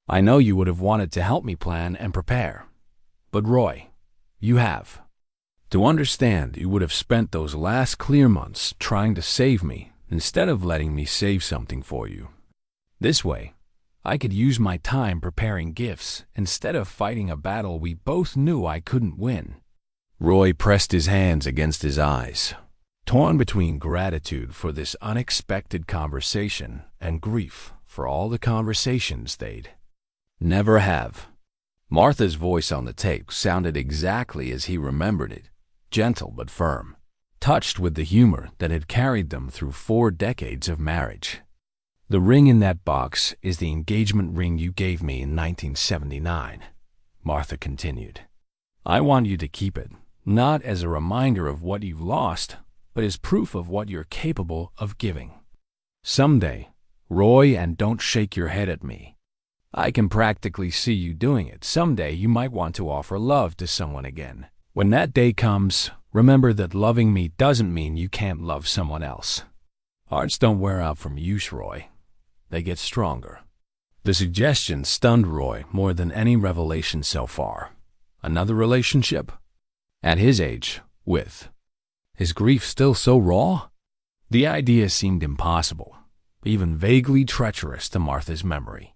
I know you would have wanted to help me plan and prepare. But Roy, you have. To understand, you would have spent those last clear months trying to save me instead of letting me save something for you. This way, I could use my time preparing gifts instead of fighting a battle we both knew I couldn't win. Roy pressed his hands against his eyes, torn between gratitude for this unexpected conversation and grief for all the conversations they'd never have. Martha's voice on the tape sounded exactly as he remembered it, gentle but firm, touched with the humor that had carried them through 4 decades of marriage. The ring in that box is the engagement ring you gave me in 1979, Martha continued. I want you to keep it, not as a reminder of what you've lost, but as proof of what you're capable of giving. Someday, Roy, and don't shake your head at me, I can practically see you doing it. Someday you might want to offer love to someone again. When that day comes, remember that loving me doesn't mean you can't love someone else. Hearts don't wear out from use, Roy. They get stronger. The suggestion stunned Roy more than any revelation so far. Another relationship? At his age, with his grief still so raw? The idea seemed impossible, even vaguely treacherous to Martha's memory.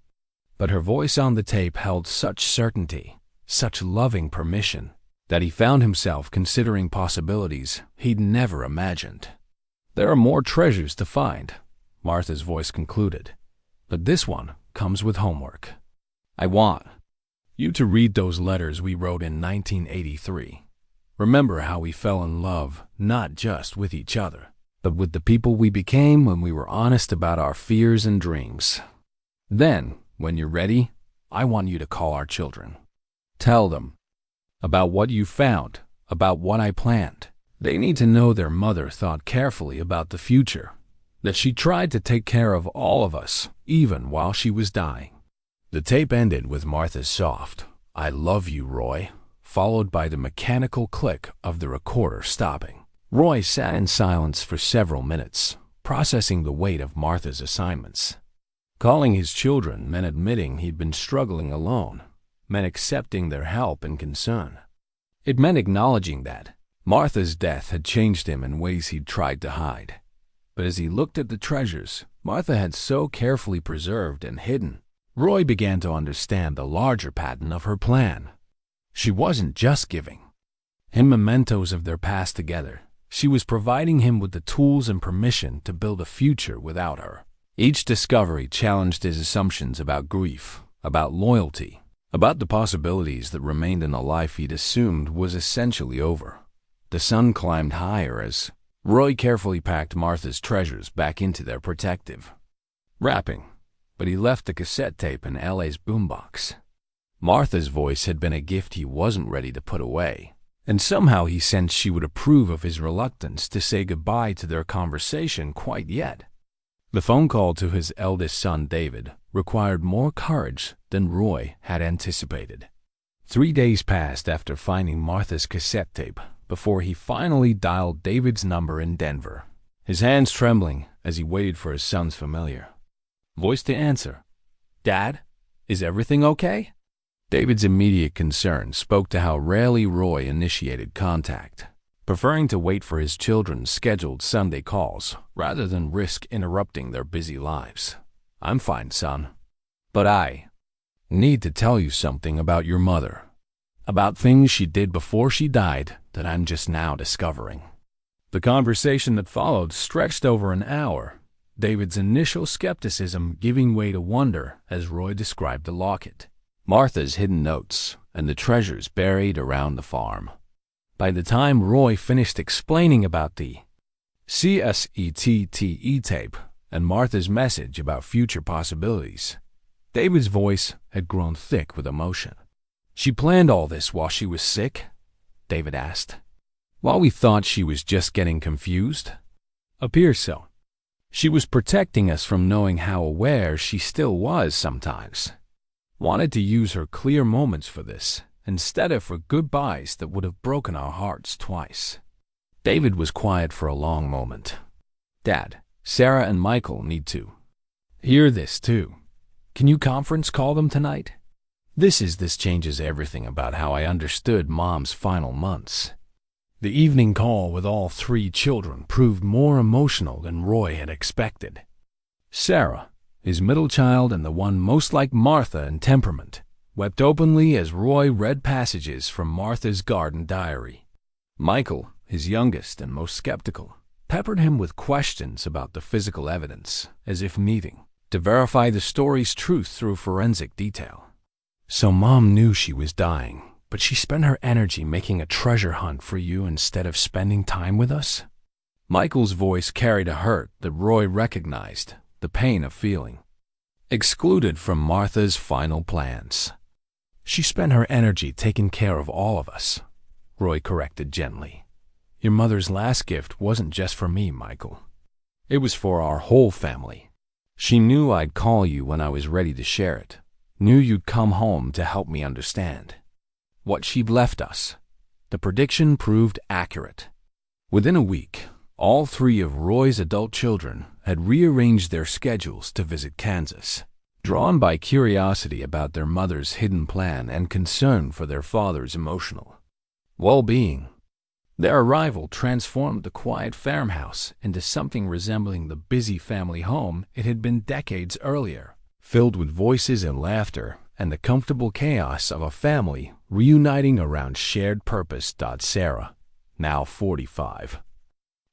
But her voice on the tape held such certainty, such loving permission, that he found himself considering possibilities he'd never imagined. There are more treasures to find, Martha's voice concluded, but this one comes with homework. I want you to read those letters we wrote in 1983. Remember how we fell in love not just with each other, but with the people we became when we were honest about our fears and dreams. Then, when you're ready, I want you to call our children. Tell them about what you found, about what I planned. They need to know their mother thought carefully about the future, that she tried to take care of all of us, even while she was dying. The tape ended with Martha's soft, I love you, Roy, followed by the mechanical click of the recorder stopping. Roy sat in silence for several minutes, processing the weight of Martha's assignments. Calling his children meant admitting he'd been struggling alone, meant accepting their help and concern. It meant acknowledging that Martha's death had changed him in ways he'd tried to hide. But as he looked at the treasures Martha had so carefully preserved and hidden, Roy began to understand the larger pattern of her plan. She wasn't just giving him mementos of their past together. She was providing him with the tools and permission to build a future without her. Each discovery challenged his assumptions about grief, about loyalty, about the possibilities that remained in a life he'd assumed was essentially over. The sun climbed higher as Roy carefully packed Martha's treasures back into their protective wrapping, but he left the cassette tape in LA's boombox. Martha's voice had been a gift he wasn't ready to put away, and somehow he sensed she would approve of his reluctance to say goodbye to their conversation quite yet. The phone call to his eldest son, David, required more courage than Roy had anticipated. 3 days passed after finding Martha's cassette tape before he finally dialed David's number in Denver, his hands trembling as he waited for his son's familiar voice to answer. Dad, is everything okay? David's immediate concern spoke to how rarely Roy initiated contact, preferring to wait for his children's scheduled Sunday calls rather than risk interrupting their busy lives. I'm fine, son. But Need to tell you something about your mother. About things she did before she died that I'm just now discovering." The conversation that followed stretched over an hour, David's initial skepticism giving way to wonder as Roy described the locket, Martha's hidden notes, and the treasures buried around the farm. By the time Roy finished explaining about the CSETTE tape and Martha's message about future possibilities, David's voice had grown thick with emotion. "She planned all this while she was sick?" David asked. "While we thought she was just getting confused?" "Appears so. She was protecting us from knowing how aware she still was sometimes. Wanted to use her clear moments for this, instead of for goodbyes that would have broken our hearts twice." David was quiet for a long moment. "Dad, Sarah and Michael need to hear this too. Can you conference call them tonight? This changes everything about how I understood Mom's final months." The evening call with all three children proved more emotional than Roy had expected. Sarah, his middle child and the one most like Martha in temperament, wept openly as Roy read passages from Martha's garden diary. Michael, his youngest and most skeptical, peppered him with questions about the physical evidence, as if needing to verify the story's truth through forensic detail. "So Mom knew she was dying, but she spent her energy making a treasure hunt for you instead of spending time with us?" Michael's voice carried a hurt that Roy recognized, the pain of feeling excluded from Martha's final plans. "She spent her energy taking care of all of us," Roy corrected gently. "Your mother's last gift wasn't just for me, Michael. It was for our whole family. She knew I'd call you when I was ready to share it, knew you'd come home to help me understand what she'd left us." The prediction proved accurate. Within a week, all three of Roy's adult children had rearranged their schedules to visit Kansas, drawn by curiosity about their mother's hidden plan and concern for their father's emotional well-being. Their arrival transformed the quiet farmhouse into something resembling the busy family home it had been decades earlier, filled with voices and laughter and the comfortable chaos of a family reuniting around shared purpose. Sarah, now 45,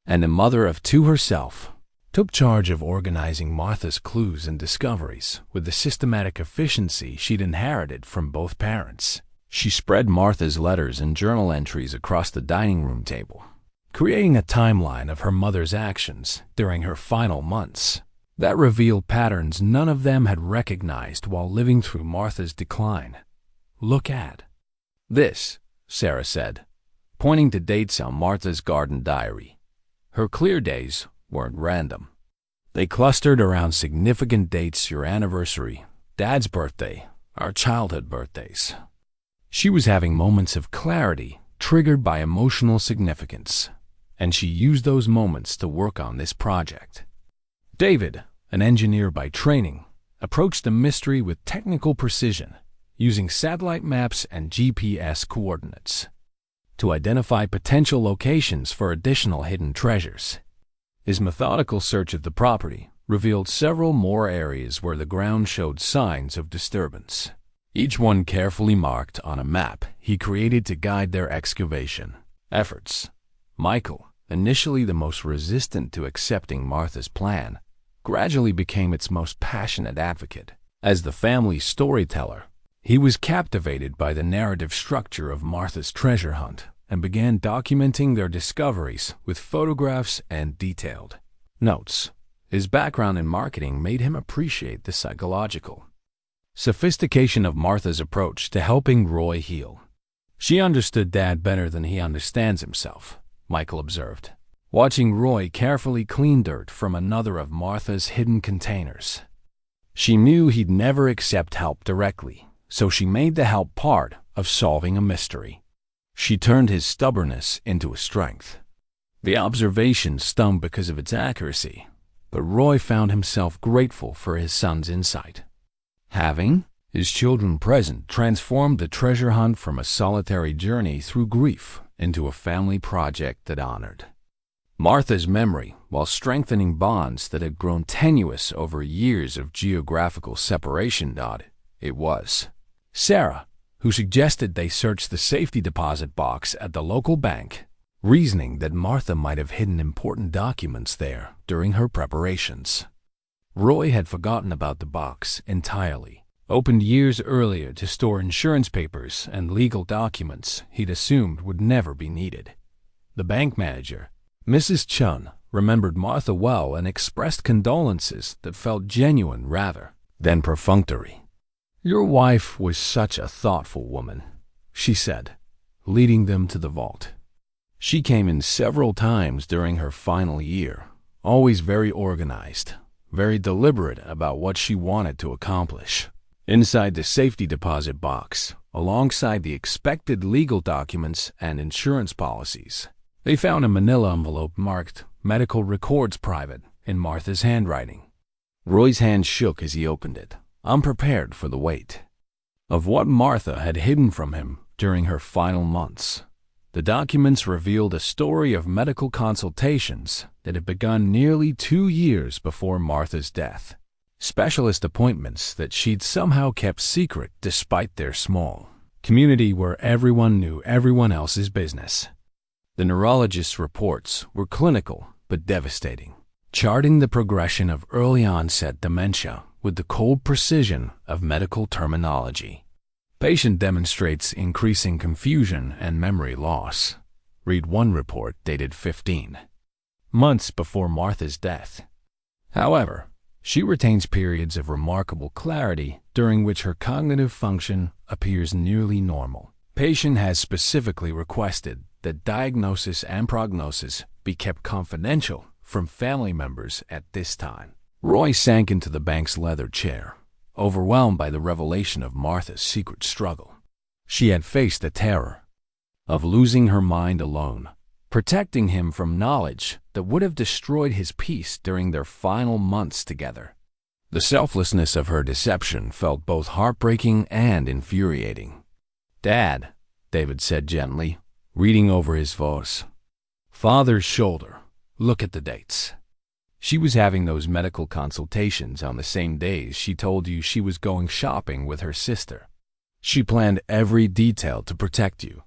and a mother of two herself, took charge of organizing Martha's clues and discoveries with the systematic efficiency she'd inherited from both parents. She spread Martha's letters and journal entries across the dining room table, creating a timeline of her mother's actions during her final months that revealed patterns none of them had recognized while living through Martha's decline. "Look at this," Sarah said, pointing to dates on Martha's garden diary. Her clear days weren't random. They clustered around significant dates: your anniversary, Dad's birthday, our childhood birthdays. She was having moments of clarity triggered by emotional significance, and she used those moments to work on this project. David, an engineer by training, approached the mystery with technical precision, using satellite maps and GPS coordinates to identify potential locations for additional hidden treasures. His methodical search of the property revealed several more areas where the ground showed signs of disturbance, each one carefully marked on a map he created to guide their excavation efforts. Michael, initially the most resistant to accepting Martha's plan, gradually became its most passionate advocate. As the family's storyteller, he was captivated by the narrative structure of Martha's treasure hunt and began documenting their discoveries with photographs and detailed notes. His background in marketing made him appreciate the psychological sophistication of Martha's approach to helping Roy heal. "She understood Dad better than he understands himself," Michael observed, watching Roy carefully clean dirt from another of Martha's hidden containers. "She knew he'd never accept help directly, so she made the help part of solving a mystery. She turned his stubbornness into a strength." The observation stung because of its accuracy, but Roy found himself grateful for his son's insight. Having his children present transformed the treasure hunt from a solitary journey through grief into a family project that honored Martha's memory while strengthening bonds that had grown tenuous over years of geographical separation. It was Sarah who suggested they search the safety deposit box at the local bank, reasoning that Martha might have hidden important documents there during her preparations. Roy had forgotten about the box entirely, opened years earlier to store insurance papers and legal documents he'd assumed would never be needed. The bank manager, Mrs. Chun, remembered Martha well and expressed condolences that felt genuine rather than perfunctory. "Your wife was such a thoughtful woman," she said, leading them to the vault. She came in several times during her final year, always very organized, very deliberate about what she wanted to accomplish. Inside the safety deposit box, alongside the expected legal documents and insurance policies, they found a manila envelope marked "Medical Records Private" in Martha's handwriting. Roy's hand shook as he opened it, unprepared for the weight of what Martha had hidden from him during her final months. The documents revealed a story of medical consultations that had begun nearly 2 years before Martha's death. Specialist appointments that she'd somehow kept secret despite their small community where everyone knew everyone else's business. The neurologist's reports were clinical but devastating, charting the progression of early-onset dementia with the cold precision of medical terminology. Patient demonstrates increasing confusion and memory loss. Read one report dated 15 months before Martha's death. However, she retains periods of remarkable clarity during which her cognitive function appears nearly normal. Patient has specifically requested that diagnosis and prognosis be kept confidential from family members at this time. Roy sank into the bank's leather chair, overwhelmed by the revelation of Martha's secret struggle. She had faced the terror of losing her mind alone, protecting him from knowledge that would have destroyed his peace during their final months together. The selflessness of her deception felt both heartbreaking and infuriating. "Dad," David said gently, reading over his voice. Father's shoulder. "Look at the dates." She was having those medical consultations on the same days she told you she was going shopping with her sister. She planned every detail to protect you.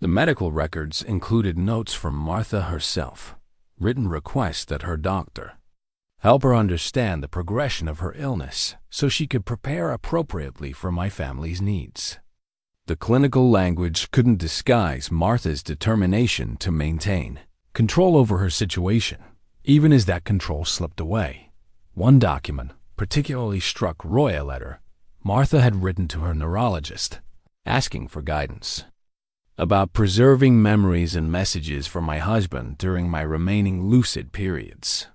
The medical records included notes from Martha herself, written requests that her doctor help her understand the progression of her illness so she could prepare appropriately for my family's needs. The clinical language couldn't disguise Martha's determination to maintain control over her situation, even as that control slipped away. One document particularly struck Roy a letter Martha had written to her neurologist, asking for guidance about preserving memories and messages from my husband during my remaining lucid periods.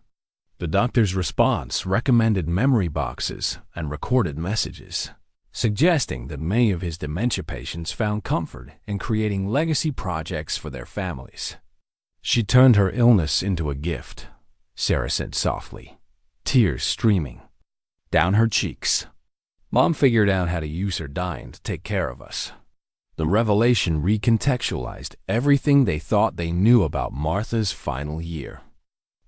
The doctor's response recommended memory boxes and recorded messages, suggesting that many of his dementia patients found comfort in creating legacy projects for their families. "She turned her illness into a gift," Sarah said softly, tears streaming down her cheeks. "Mom figured out how to use her dying to take care of us." The revelation recontextualized everything they thought they knew about Martha's final year.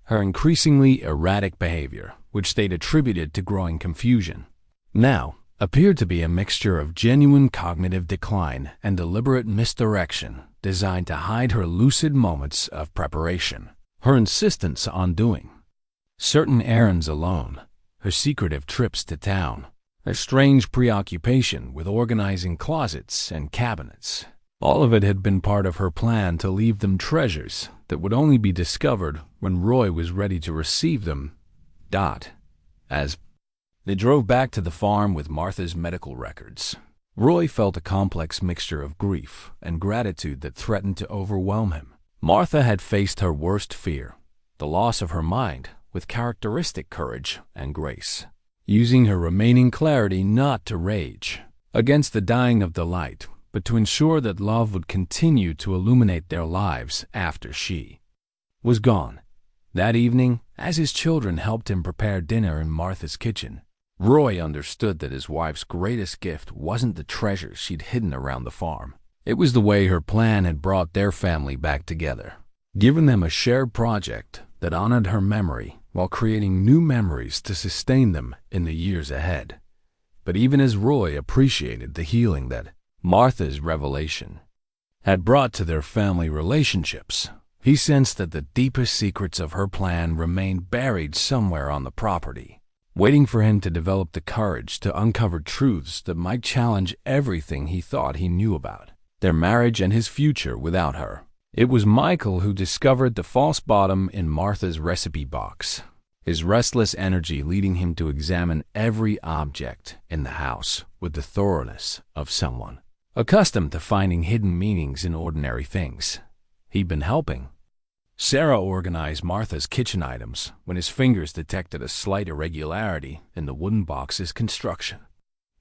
Her increasingly erratic behavior, which they'd attributed to growing confusion, now appeared to be a mixture of genuine cognitive decline and deliberate misdirection designed to hide her lucid moments of preparation. Her insistence on doing certain errands alone, her secretive trips to town, her strange preoccupation with organizing closets and cabinets. All of it had been part of her plan to leave them treasures that would only be discovered when Roy was ready to receive them. As they drove back to the farm with Martha's medical records, Roy felt a complex mixture of grief and gratitude that threatened to overwhelm him. Martha had faced her worst fear, the loss of her mind, with characteristic courage and grace, using her remaining clarity not to rage against the dying of delight, but to ensure that love would continue to illuminate their lives after she was gone. That evening, as his children helped him prepare dinner in Martha's kitchen, Roy understood that his wife's greatest gift wasn't the treasures she'd hidden around the farm. It was the way her plan had brought their family back together, given them a shared project that honored her memory while creating new memories to sustain them in the years ahead. But even as Roy appreciated the healing that Martha's revelation had brought to their family relationships, he sensed that the deepest secrets of her plan remained buried somewhere on the property, waiting for him to develop the courage to uncover truths that might challenge everything he thought he knew about their marriage and his future without her. It was Michael who discovered the false bottom in Martha's recipe box, his restless energy leading him to examine every object in the house with the thoroughness of someone accustomed to finding hidden meanings in ordinary things. He'd been helping Sarah organize Martha's kitchen items when his fingers detected a slight irregularity in the wooden box's construction.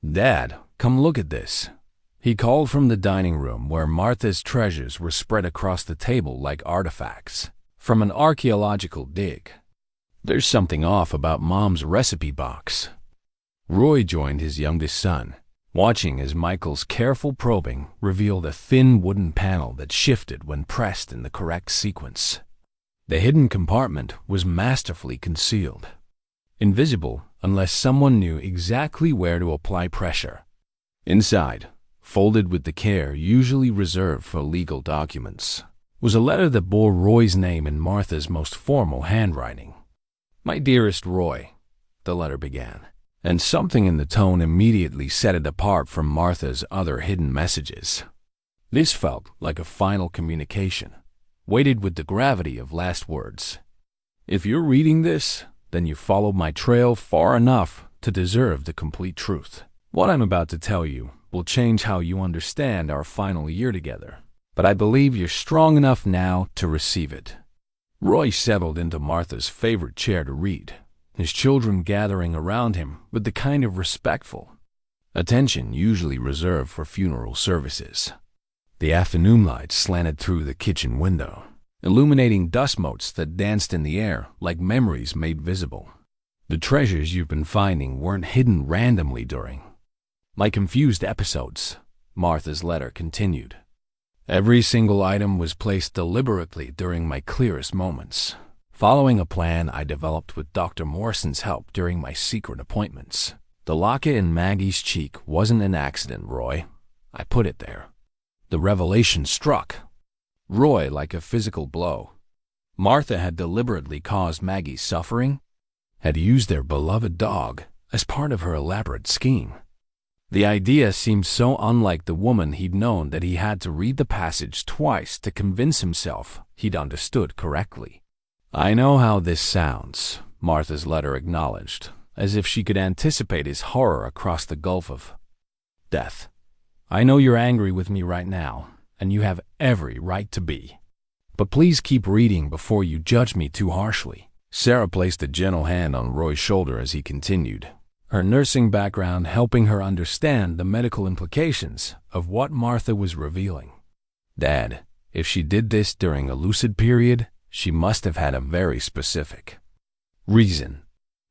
"Dad, come look at this," he called from the dining room where Martha's treasures were spread across the table like artifacts from an archaeological dig. "There's something off about Mom's recipe box." Roy joined his youngest son, watching as Michael's careful probing revealed a thin wooden panel that shifted when pressed in the correct sequence. The hidden compartment was masterfully concealed, invisible unless someone knew exactly where to apply pressure. Inside, folded with the care usually reserved for legal documents, was a letter that bore Roy's name in Martha's most formal handwriting. "My dearest Roy," the letter began, and something in the tone immediately set it apart from Martha's other hidden messages. This felt like a final communication, weighted with the gravity of last words. "If you're reading this, then you followed my trail far enough to deserve the complete truth. What I'm about to tell you will change how you understand our final year together, but I believe you're strong enough now to receive it." Roy settled into Martha's favorite chair to read, his children gathering around him with the kind of respectful attention usually reserved for funeral services. The afternoon light slanted through the kitchen window, illuminating dust motes that danced in the air like memories made visible. "The treasures you've been finding weren't hidden randomly during my confused episodes," Martha's letter continued. "Every single item was placed deliberately during my clearest moments, following a plan I developed with Dr. Morrison's help during my secret appointments. The locket in Maggie's cheek wasn't an accident, Roy. I put it there." The revelation struck Roy like a physical blow. Martha had deliberately caused Maggie's suffering, had used their beloved dog as part of her elaborate scheme. The idea seemed so unlike the woman he'd known that he had to read the passage twice to convince himself he'd understood correctly. "I know how this sounds," Martha's letter acknowledged, as if she could anticipate his horror across the gulf of death. "I know you're angry with me right now, and you have every right to be. But please keep reading before you judge me too harshly." Sarah placed a gentle hand on Roy's shoulder as he continued, her nursing background helping her understand the medical implications of what Martha was revealing. "Dad, if she did this during a lucid period, she must have had a very specific reason."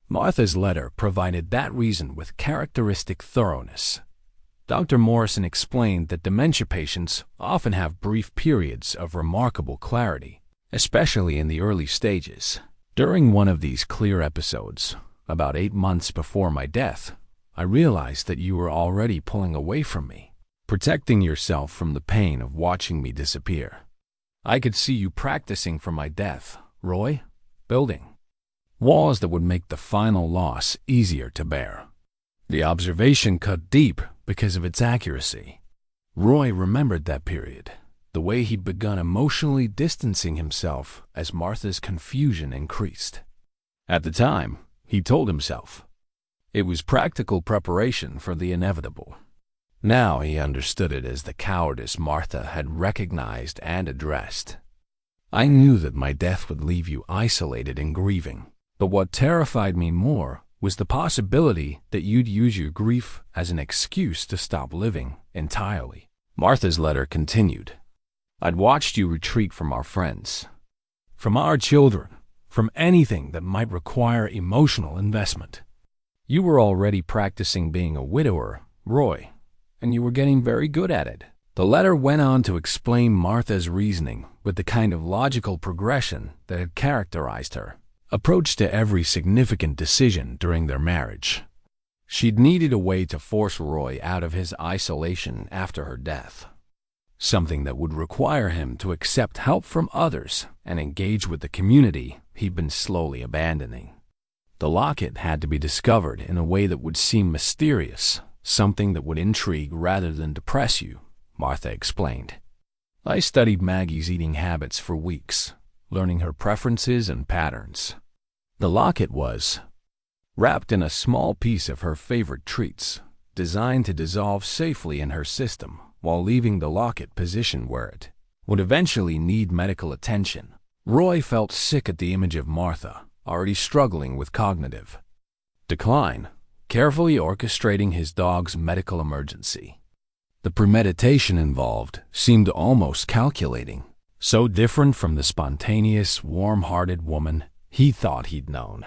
Martha's letter provided that reason with characteristic thoroughness. Dr. Morrison explained that dementia patients often have brief periods of remarkable clarity, especially in the early stages. "During one of these clear episodes, about 8 months before my death, I realized that you were already pulling away from me, protecting yourself from the pain of watching me disappear. I could see you practicing for my death, Roy, building walls that would make the final loss easier to bear." The observation cut deep because of its accuracy. Roy remembered that period, the way he'd begun emotionally distancing himself as Martha's confusion increased. At the time, he told himself, it was practical preparation for the inevitable. Now he understood it as the cowardice Martha had recognized and addressed. "I knew that my death would leave you isolated and grieving, but what terrified me more was the possibility that you'd use your grief as an excuse to stop living entirely." Martha's letter continued, "I'd watched you retreat from our friends, from our children, from anything that might require emotional investment. You were already practicing being a widower, Roy, and you were getting very good at it." The letter went on to explain Martha's reasoning with the kind of logical progression that had characterized her approach to every significant decision during their marriage. She'd needed a way to force Roy out of his isolation after her death. Something that would require him to accept help from others and engage with the community he'd been slowly abandoning. The locket had to be discovered in a way that would seem mysterious, something that would intrigue rather than depress you, Martha explained. I studied Maggie's eating habits for weeks, learning her preferences and patterns. The locket was wrapped in a small piece of her favorite treats, designed to dissolve safely in her system while leaving the locket positioned where it would eventually need medical attention. Roy felt sick at the image of Martha, already struggling with cognitive decline, carefully orchestrating his dog's medical emergency. The premeditation involved seemed almost calculating, so different from the spontaneous, warm-hearted woman he thought he'd known.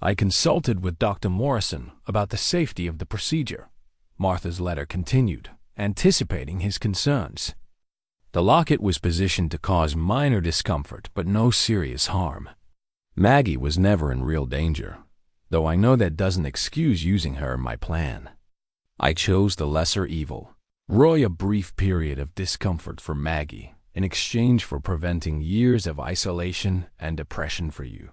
I consulted with Dr. Morrison about the safety of the procedure, Martha's letter continued, anticipating his concerns. The locket was positioned to cause minor discomfort but no serious harm. Maggie was never in real danger, though I know that doesn't excuse using her in my plan. I chose the lesser evil. Roy a brief period of discomfort for Maggie in exchange for preventing years of isolation and depression for you.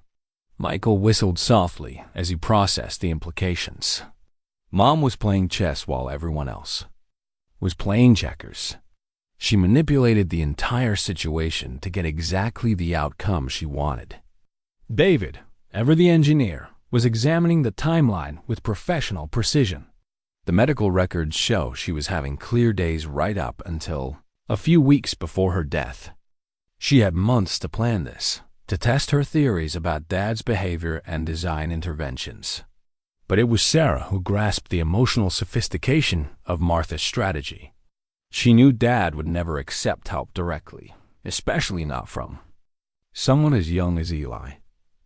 Michael whistled softly as he processed the implications. Mom was playing chess while everyone else was playing checkers. She manipulated the entire situation to get exactly the outcome she wanted. David, ever the engineer, was examining the timeline with professional precision. The medical records show she was having clear days right up until a few weeks before her death. She had months to plan this, to test her theories about Dad's behavior and design interventions. But it was Sarah who grasped the emotional sophistication of Martha's strategy. She knew Dad would never accept help directly, especially not from someone as young as Eli.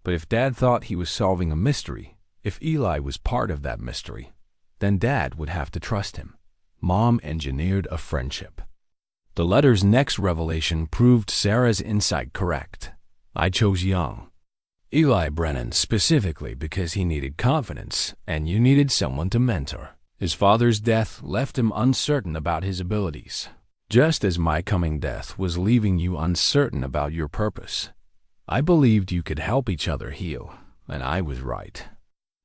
But if Dad thought he was solving a mystery, if Eli was part of that mystery, then Dad would have to trust him. Mom engineered a friendship. The letter's next revelation proved Sarah's insight correct. I chose young. Eli Brennan specifically because he needed confidence and you needed someone to mentor. His father's death left him uncertain about his abilities, just as my coming death was leaving you uncertain about your purpose. I believed you could help each other heal, and I was right.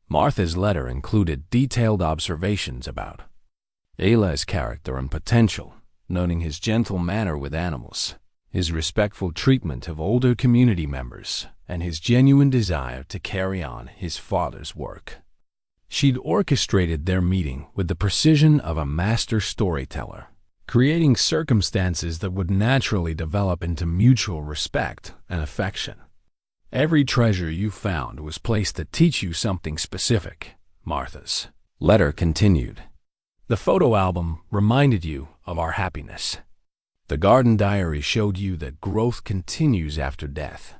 Martha's letter included detailed observations about Eli's character and potential, noting his gentle manner with animals, his respectful treatment of older community members, and his genuine desire to carry on his father's work. She'd orchestrated their meeting with the precision of a master storyteller, creating circumstances that would naturally develop into mutual respect and affection. Every treasure you found was placed to teach you something specific, Martha's letter continued. The photo album reminded you of our happiness. The garden diary showed you that growth continues after death.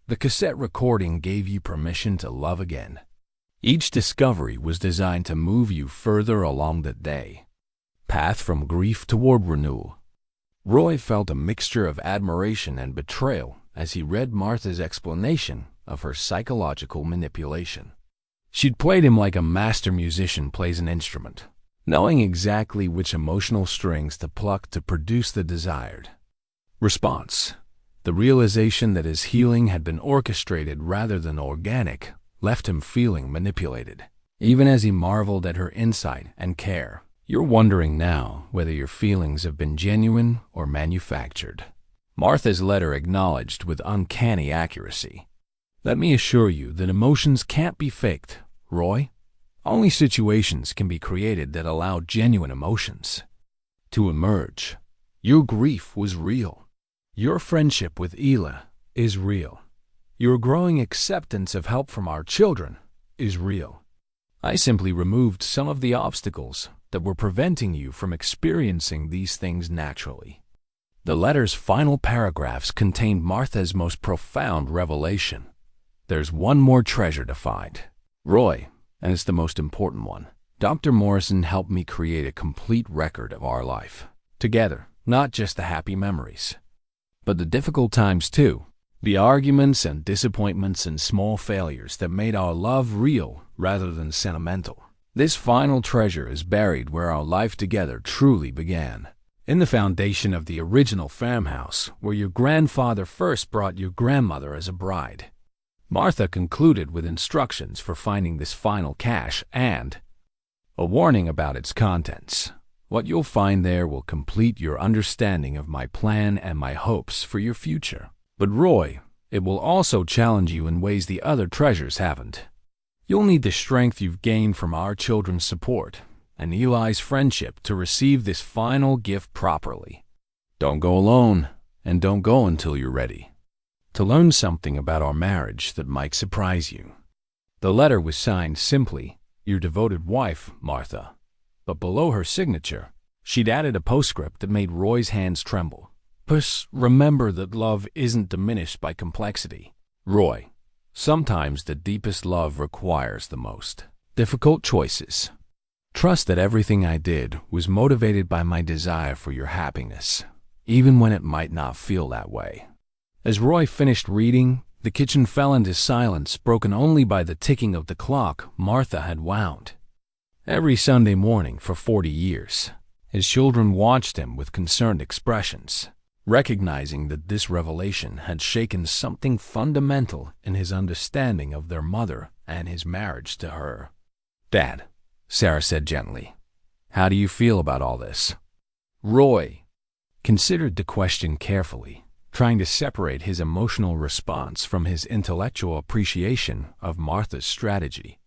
The cassette recording gave you permission to love again. Each discovery was designed to move you further along the path from grief toward renewal. Roy felt a mixture of admiration and betrayal as he read Martha's explanation of her psychological manipulation. She'd played him like a master musician plays an instrument, knowing exactly which emotional strings to pluck to produce the desired response. The realization that his healing had been orchestrated rather than organic left him feeling manipulated, even as he marveled at her insight and care. You're wondering now whether your feelings have been genuine or manufactured. Martha's letter acknowledged with uncanny accuracy. Let me assure you that emotions can't be faked, Roy. Only situations can be created that allow genuine emotions to emerge. Your grief was real. Your friendship with Eli is real. Your growing acceptance of help from our children is real. I simply removed some of the obstacles that were preventing you from experiencing these things naturally. The letter's final paragraphs contained Martha's most profound revelation. There's one more treasure to find, Roy, and it's the most important one. Dr. Morrison helped me create a complete record of our life together, not just the happy memories, but the difficult times too. The arguments and disappointments and small failures that made our love real rather than sentimental. This final treasure is buried where our life together truly began, in the foundation of the original farmhouse where your grandfather first brought your grandmother as a bride. Martha concluded with instructions for finding this final cache and a warning about its contents. What you'll find there will complete your understanding of my plan and my hopes for your future. But Roy, it will also challenge you in ways the other treasures haven't. You'll need the strength you've gained from our children's support and Eli's friendship to receive this final gift properly. Don't go alone, and don't go until you're ready to learn something about our marriage that might surprise you. The letter was signed simply, "Your devoted wife, Martha," but below her signature, she'd added a postscript that made Roy's hands tremble. "Plus, remember that love isn't diminished by complexity. Roy, sometimes the deepest love requires the most difficult choices. Trust that everything I did was motivated by my desire for your happiness, even when it might not feel that way." As Roy finished reading, the kitchen fell into silence, broken only by the ticking of the clock Martha had wound. Every Sunday morning for 40 years, his children watched him with concerned expressions, recognizing that this revelation had shaken something fundamental in his understanding of their mother and his marriage to her. "Dad," Sarah said gently, "how do you feel about all this?" Roy considered the question carefully, trying to separate his emotional response from his intellectual appreciation of Martha's strategy.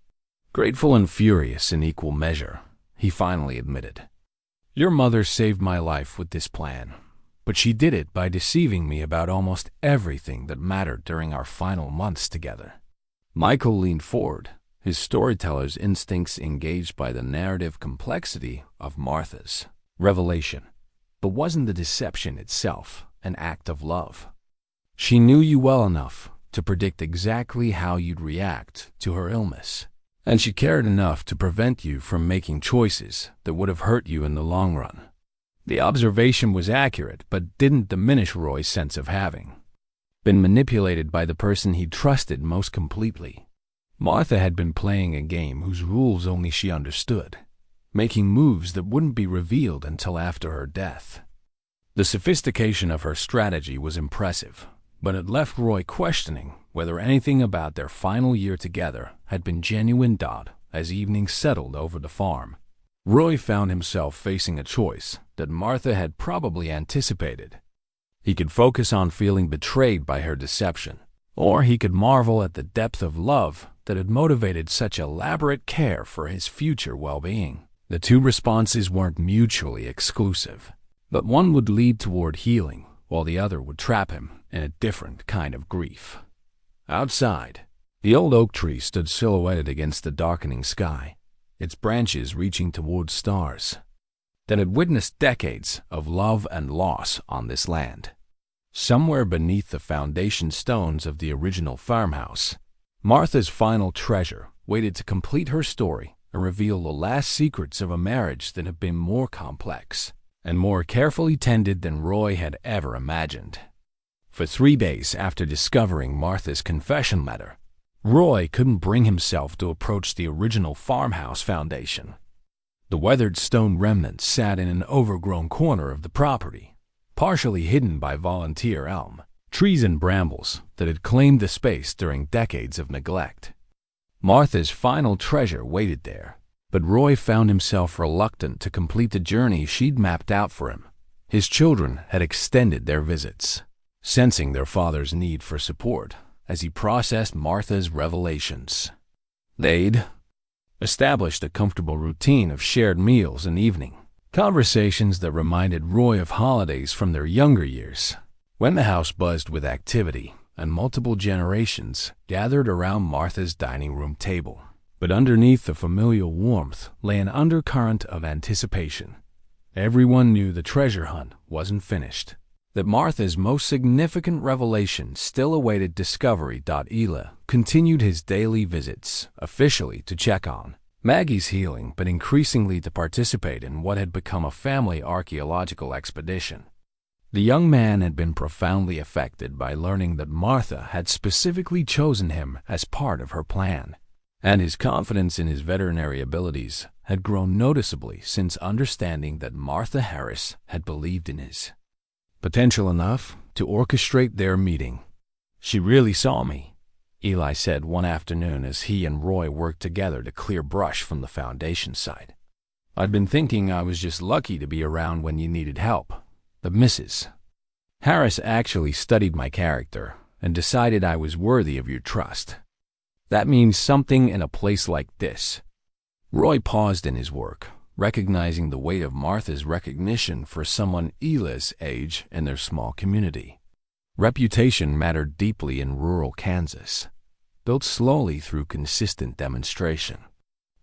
"Grateful and furious in equal measure," he finally admitted. "Your mother saved my life with this plan, but she did it by deceiving me about almost everything that mattered during our final months together." Michael leaned forward, his storyteller's instincts engaged by the narrative complexity of Martha's revelation. But wasn't the deception itself an act of love? She knew you well enough to predict exactly how you'd react to her illness, and she cared enough to prevent you from making choices that would have hurt you in the long run. The observation was accurate, but didn't diminish Roy's sense of having been manipulated by the person he trusted most completely. Martha had been playing a game whose rules only she understood, making moves that wouldn't be revealed until after her death. The sophistication of her strategy was impressive, but it left Roy questioning whether anything about their final year together had been genuine. As evening settled over the farm, Roy found himself facing a choice that Martha had probably anticipated. He could focus on feeling betrayed by her deception, or he could marvel at the depth of love that had motivated such elaborate care for his future well-being. The two responses weren't mutually exclusive, but one would lead toward healing, while the other would trap him in a different kind of grief. Outside, the old oak tree stood silhouetted against the darkening sky, its branches reaching toward stars that had witnessed decades of love and loss on this land. Somewhere beneath the foundation stones of the original farmhouse, Martha's final treasure waited to complete her story and reveal the last secrets of a marriage that had been more complex and more carefully tended than Roy had ever imagined. For 3 days after discovering Martha's confession letter, Roy couldn't bring himself to approach the original farmhouse foundation. The weathered stone remnants sat in an overgrown corner of the property, partially hidden by volunteer elm trees and brambles that had claimed the space during decades of neglect. Martha's final treasure waited there, but Roy found himself reluctant to complete the journey she'd mapped out for him. His children had extended their visits, sensing their father's need for support as he processed Martha's revelations. They'd established a comfortable routine of shared meals and evening conversations that reminded Roy of holidays from their younger years, when the house buzzed with activity and multiple generations gathered around Martha's dining room table. But underneath the familial warmth lay an undercurrent of anticipation. Everyone knew the treasure hunt wasn't finished, that Martha's most significant revelation still awaited discovery. Eli continued his daily visits, officially to check on Maggie's healing, but increasingly to participate in what had become a family archaeological expedition. The young man had been profoundly affected by learning that Martha had specifically chosen him as part of her plan. and his confidence in his veterinary abilities had grown noticeably since understanding that Martha Harris had believed in his potential enough to orchestrate their meeting. "She really saw me," Eli said one afternoon as he and Roy worked together to clear brush from the foundation site. "I'd been thinking I was just lucky to be around when you needed help. The Mrs. Harris actually studied my character and decided I was worthy of your trust. That means something in a place like this." Roy paused in his work, recognizing the weight of Martha's recognition for someone Eli's age in their small community. Reputation mattered deeply in rural Kansas, built slowly through consistent demonstration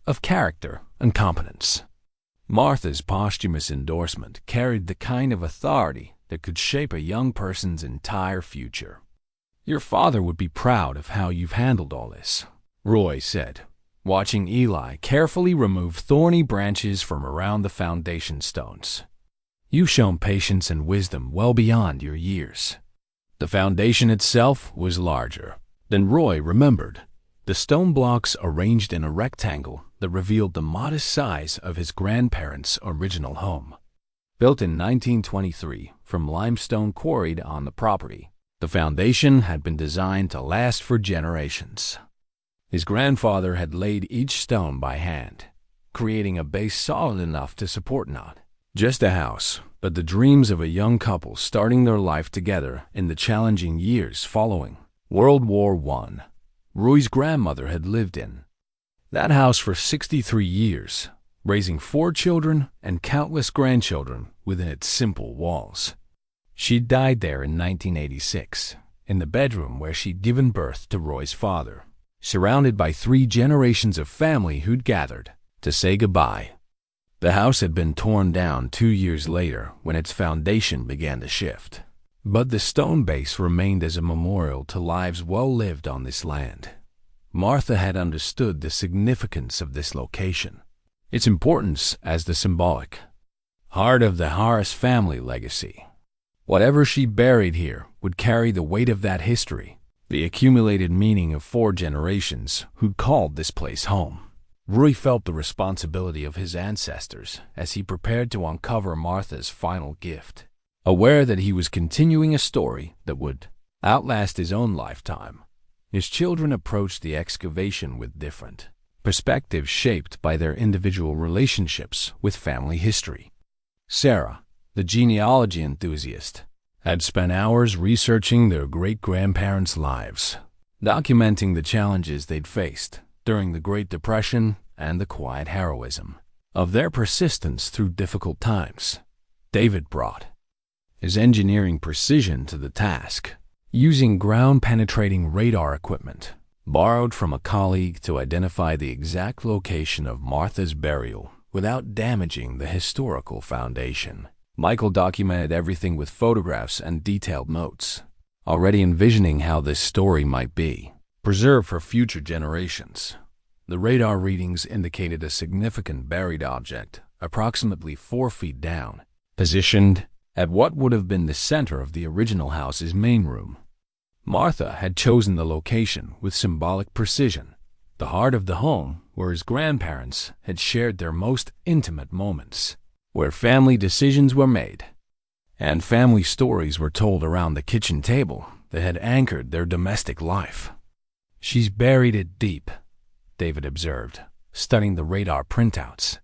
of character and competence. Martha's posthumous endorsement carried the kind of authority that could shape a young person's entire future. "Your father would be proud of how you've handled all this," Roy said, watching Eli carefully remove thorny branches from around the foundation stones. "You've shown patience and wisdom well beyond your years." The foundation itself was larger than Roy remembered, the stone blocks arranged in a rectangle that revealed the modest size of his grandparents' original home. Built in 1923 from limestone quarried on the property, the foundation had been designed to last for generations. His grandfather had laid each stone by hand, creating a base solid enough to support not just a house, but the dreams of a young couple starting their life together in the challenging years following World War I. Roy's grandmother had lived in that house for 63 years, raising 4 children and countless grandchildren within its simple walls. She died there in 1986, in the bedroom where she'd given birth to Roy's father, surrounded by 3 generations of family who'd gathered to say goodbye. The house had been torn down 2 years later when its foundation began to shift, but the stone base remained as a memorial to lives well lived on this land. Martha had understood the significance of this location, its importance as the symbolic heart of the Harris family legacy. Whatever she buried here would carry the weight of that history, the accumulated meaning of 4 generations who'd called this place home. Roy felt the responsibility of his ancestors as he prepared to uncover Martha's final gift, aware that he was continuing a story that would outlast his own lifetime. His children approached the excavation with different perspectives shaped by their individual relationships with family history. Sarah, the genealogy enthusiast, had spent hours researching their great-grandparents' lives, documenting the challenges they'd faced during the Great Depression and the quiet heroism of their persistence through difficult times. David brought his engineering precision to the task, using ground-penetrating radar equipment borrowed from a colleague to identify the exact location of Martha's burial without damaging the historical foundation. Michael documented everything with photographs and detailed notes, already envisioning how this story might be preserved for future generations. The radar readings indicated a significant buried object, approximately 4 feet down, positioned at what would have been the center of the original house's main room. Martha had chosen the location with symbolic precision, the heart of the home where his grandparents had shared their most intimate moments, where family decisions were made, and family stories were told around the kitchen table that had anchored their domestic life. "She's buried it deep," David observed, studying the radar printouts.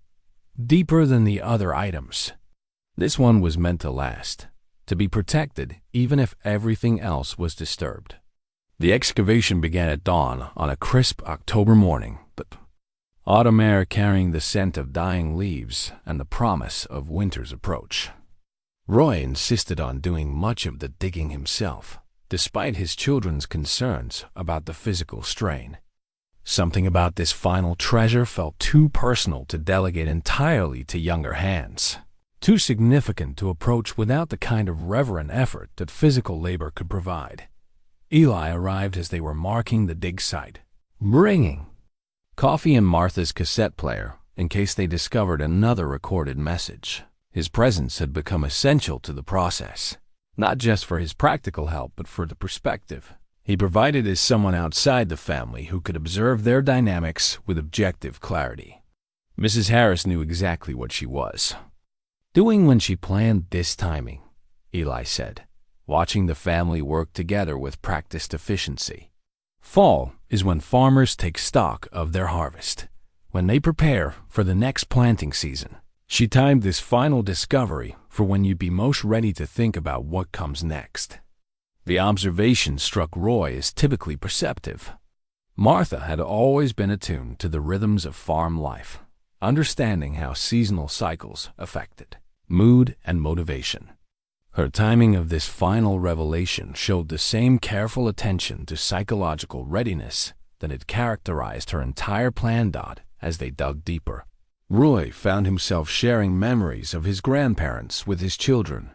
"Deeper than the other items. This one was meant to last, to be protected even if everything else was disturbed." The excavation began at dawn on a crisp October morning, the autumn air carrying the scent of dying leaves and the promise of winter's approach. Roy insisted on doing much of the digging himself, despite his children's concerns about the physical strain. Something about this final treasure felt too personal to delegate entirely to younger hands, too significant to approach without the kind of reverent effort that physical labor could provide. Eli arrived as they were marking the dig site, bringing coffee and Martha's cassette player in case they discovered another recorded message. His presence had become essential to the process, not just for his practical help but for the perspective He provided as someone outside the family who could observe their dynamics with objective clarity. Mrs. Harris knew exactly what she was doing when she planned this timing, Eli said, watching the family work together with practiced efficiency. Fall is when farmers take stock of their harvest, when they prepare for the next planting season. She timed this final discovery for when you'd be most ready to think about what comes next. The observation struck Roy as typically perceptive. Martha had always been attuned to the rhythms of farm life, understanding how seasonal cycles affected mood and motivation. Her timing of this final revelation showed the same careful attention to psychological readiness that had characterized her entire plan. As they dug deeper, Roy found himself sharing memories of his grandparents with his children.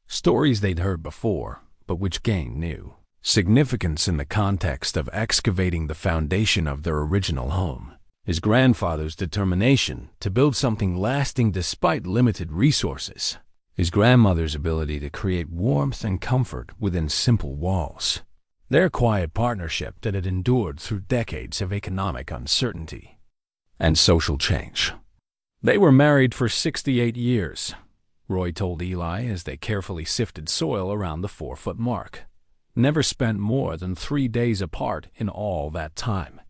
Stories they'd heard before, but which gained new significance in the context of excavating the foundation of their original home. His grandfather's determination to build something lasting despite limited resources. His grandmother's ability to create warmth and comfort within simple walls. Their quiet partnership that had endured through decades of economic uncertainty and social change. They were married for 68 years, Roy told Eli as they carefully sifted soil around the 4-foot mark. Never spent more than 3 days apart in all that time.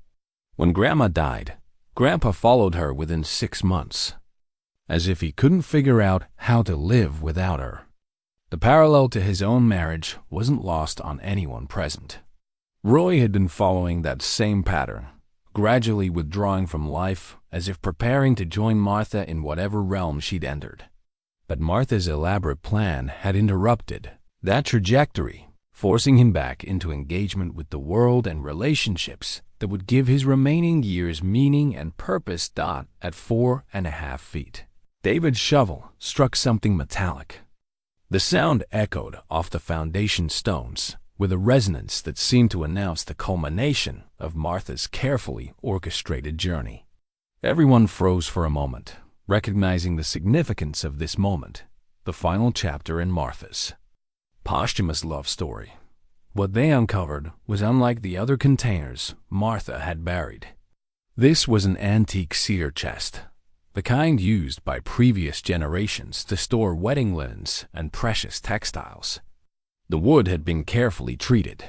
When Grandma died, Grandpa followed her within 6 months, as if he couldn't figure out how to live without her. The parallel to his own marriage wasn't lost on anyone present. Roy had been following that same pattern, gradually withdrawing from life as if preparing to join Martha in whatever realm she'd entered. But Martha's elaborate plan had interrupted that trajectory, forcing him back into engagement with the world and relationships that would give his remaining years meaning and purpose. At 4.5 feet, David's shovel struck something metallic. The sound echoed off the foundation stones with a resonance that seemed to announce the culmination of Martha's carefully orchestrated journey. Everyone froze for a moment, recognizing the significance of this moment, the final chapter in Martha's posthumous love story. What they uncovered was unlike the other containers Martha had buried. This was an antique cedar chest, the kind used by previous generations to store wedding linens and precious textiles. The wood had been carefully treated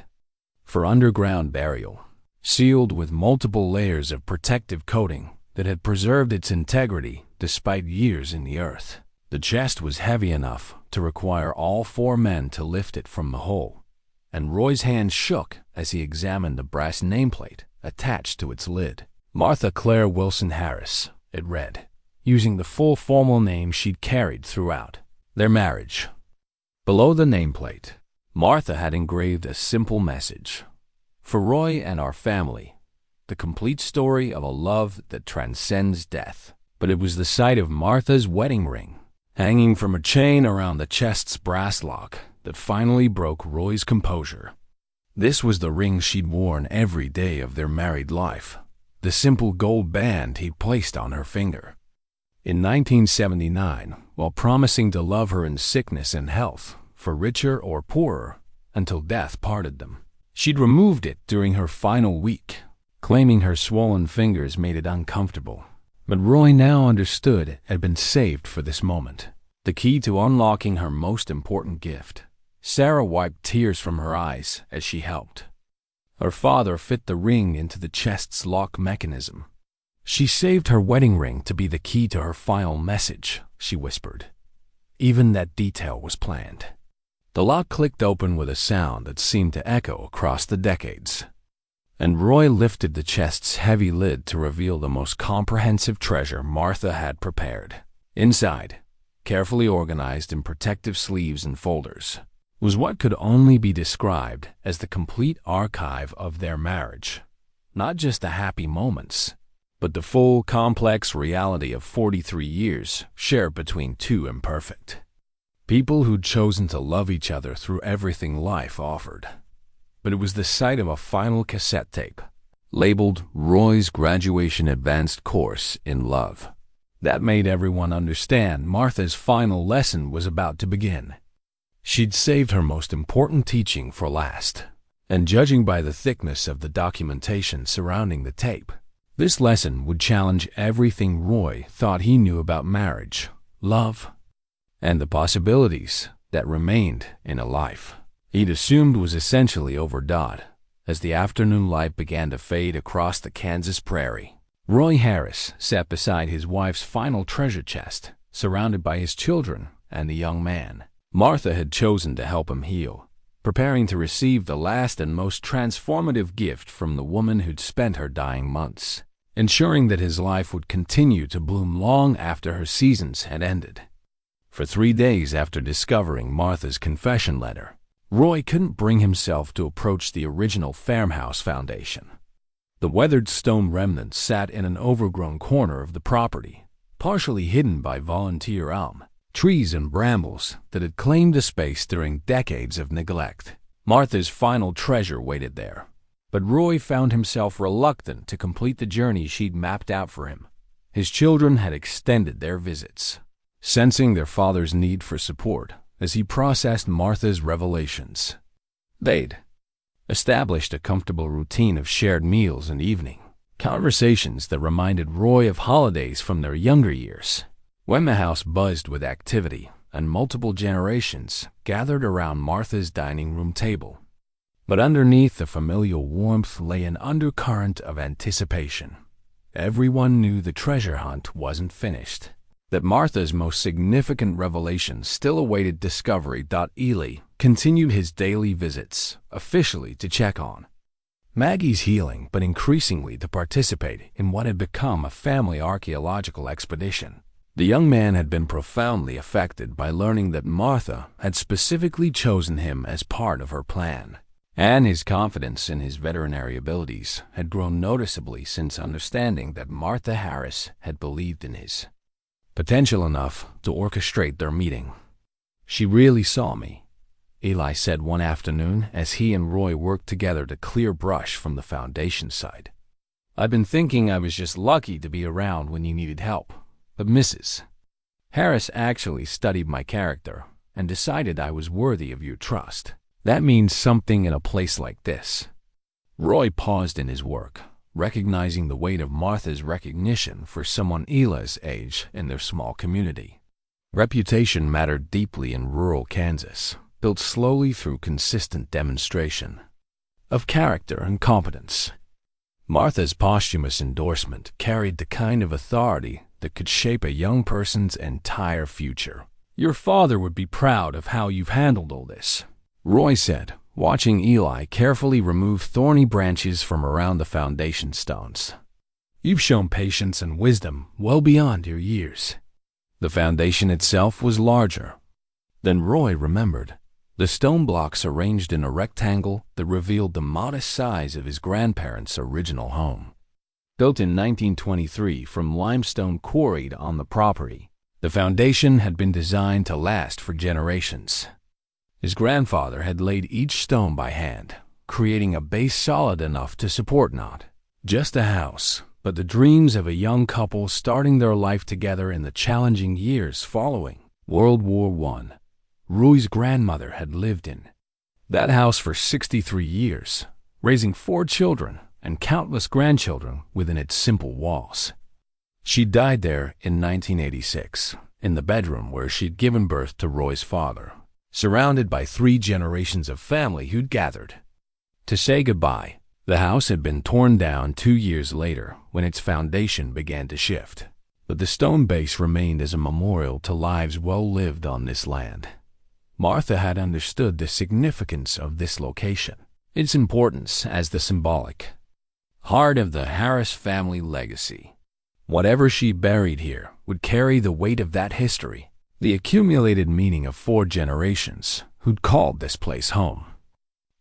for underground burial, sealed with multiple layers of protective coating that had preserved its integrity despite years in the earth. The chest was heavy enough to require all 4 men to lift it from the hole, and Roy's hand shook as he examined the brass nameplate attached to its lid. Martha Claire Wilson Harris, it read, using the full formal name she'd carried throughout their marriage. Below the nameplate, Martha had engraved a simple message: "For Roy and our family, the complete story of a love that transcends death." But it was the sight of Martha's wedding ring, hanging from a chain around the chest's brass lock, that finally broke Roy's composure. This was the ring she'd worn every day of their married life, the simple gold band he'd placed on her finger. In 1979, while promising to love her in sickness and health, for richer or poorer, until death parted them, she'd removed it during her final week, claiming her swollen fingers made it uncomfortable. But Roy now understood it had been saved for this moment, the key to unlocking her most important gift. Sarah wiped tears from her eyes as she helped. Her father fit the ring into the chest's lock mechanism. "She saved her wedding ring to be the key to her final message," she whispered. Even that detail was planned. The lock clicked open with a sound that seemed to echo across the decades, and Roy lifted the chest's heavy lid to reveal the most comprehensive treasure Martha had prepared. Inside, carefully organized in protective sleeves and folders, was what could only be described as the complete archive of their marriage. Not just the happy moments, but the full, complex reality of 43 years shared between 2 imperfect people who'd chosen to love each other through everything life offered. But it was the sight of a final cassette tape, labeled Roy's Graduation Advanced Course in Love, that made everyone understand Martha's final lesson was about to begin. She'd saved her most important teaching for last, And judging by the thickness of the documentation surrounding the tape, this lesson would challenge everything Roy thought he knew about marriage, love, and the possibilities that remained in a life he'd assumed was essentially overdone. As the afternoon light began to fade across the Kansas prairie, Roy Harris sat beside his wife's final treasure chest, surrounded by his children and the young man Martha had chosen to help him heal, preparing to receive the last and most transformative gift from the woman who'd spent her dying months, ensuring that his life would continue to bloom long after her seasons had ended. For 3 days after discovering Martha's confession letter, Roy couldn't bring himself to approach the original farmhouse foundation. The weathered stone remnants sat in an overgrown corner of the property, partially hidden by volunteer elm, trees and brambles that had claimed the space during decades of neglect. Martha's final treasure waited there, but Roy found himself reluctant to complete the journey she'd mapped out for him. His children had extended their visits, sensing their father's need for support as he processed Martha's revelations. They'd established a comfortable routine of shared meals and evening conversations that reminded Roy of holidays from their younger years, when the house buzzed with activity and multiple generations gathered around Martha's dining room table. But underneath the familial warmth lay an undercurrent of anticipation. Everyone knew the treasure hunt wasn't finished, that Martha's most significant revelation still awaited discovery. Ely continued his daily visits, officially to check on Maggie's healing, but increasingly to participate in what had become a family archaeological expedition. The young man had been profoundly affected by learning that Martha had specifically chosen him as part of her plan, and his confidence in his veterinary abilities had grown noticeably since understanding that Martha Harris had believed in his potential enough to orchestrate their meeting. "She really saw me," Eli said one afternoon as he and Roy worked together to clear brush from the foundation site. "I've been thinking I was just lucky to be around when you needed help, but Mrs. Harris actually studied my character and decided I was worthy of your trust. That means something in a place like this." Roy paused in his work, recognizing the weight of Martha's recognition for someone Eli's age in their small community. Reputation mattered deeply in rural Kansas, built slowly through consistent demonstration of character and competence. Martha's posthumous endorsement carried the kind of authority that could shape a young person's entire future. "Your father would be proud of how you've handled all this," Roy said, watching Eli carefully remove thorny branches from around the foundation stones. "You've shown patience and wisdom well beyond your years." The foundation itself was larger than Roy remembered, the stone blocks arranged in a rectangle that revealed the modest size of his grandparents' original home. Built in 1923 from limestone quarried on the property, the foundation had been designed to last for generations. His grandfather had laid each stone by hand, creating a base solid enough to support not just a house, but the dreams of a young couple starting their life together in the challenging years following World War I. Roy's grandmother had lived in that house for 63 years, raising 4 children and countless grandchildren within its simple walls. She died there in 1986, in the bedroom where she'd given birth to Roy's father, surrounded by 3 generations of family who'd gathered to say goodbye. The house had been torn down 2 years later when its foundation began to shift, but the stone base remained as a memorial to lives well lived on this land. Martha had understood the significance of this location, its importance as the symbolic heart of the Harris family legacy. Whatever she buried here would carry the weight of that history, the accumulated meaning of 4 generations who'd called this place home.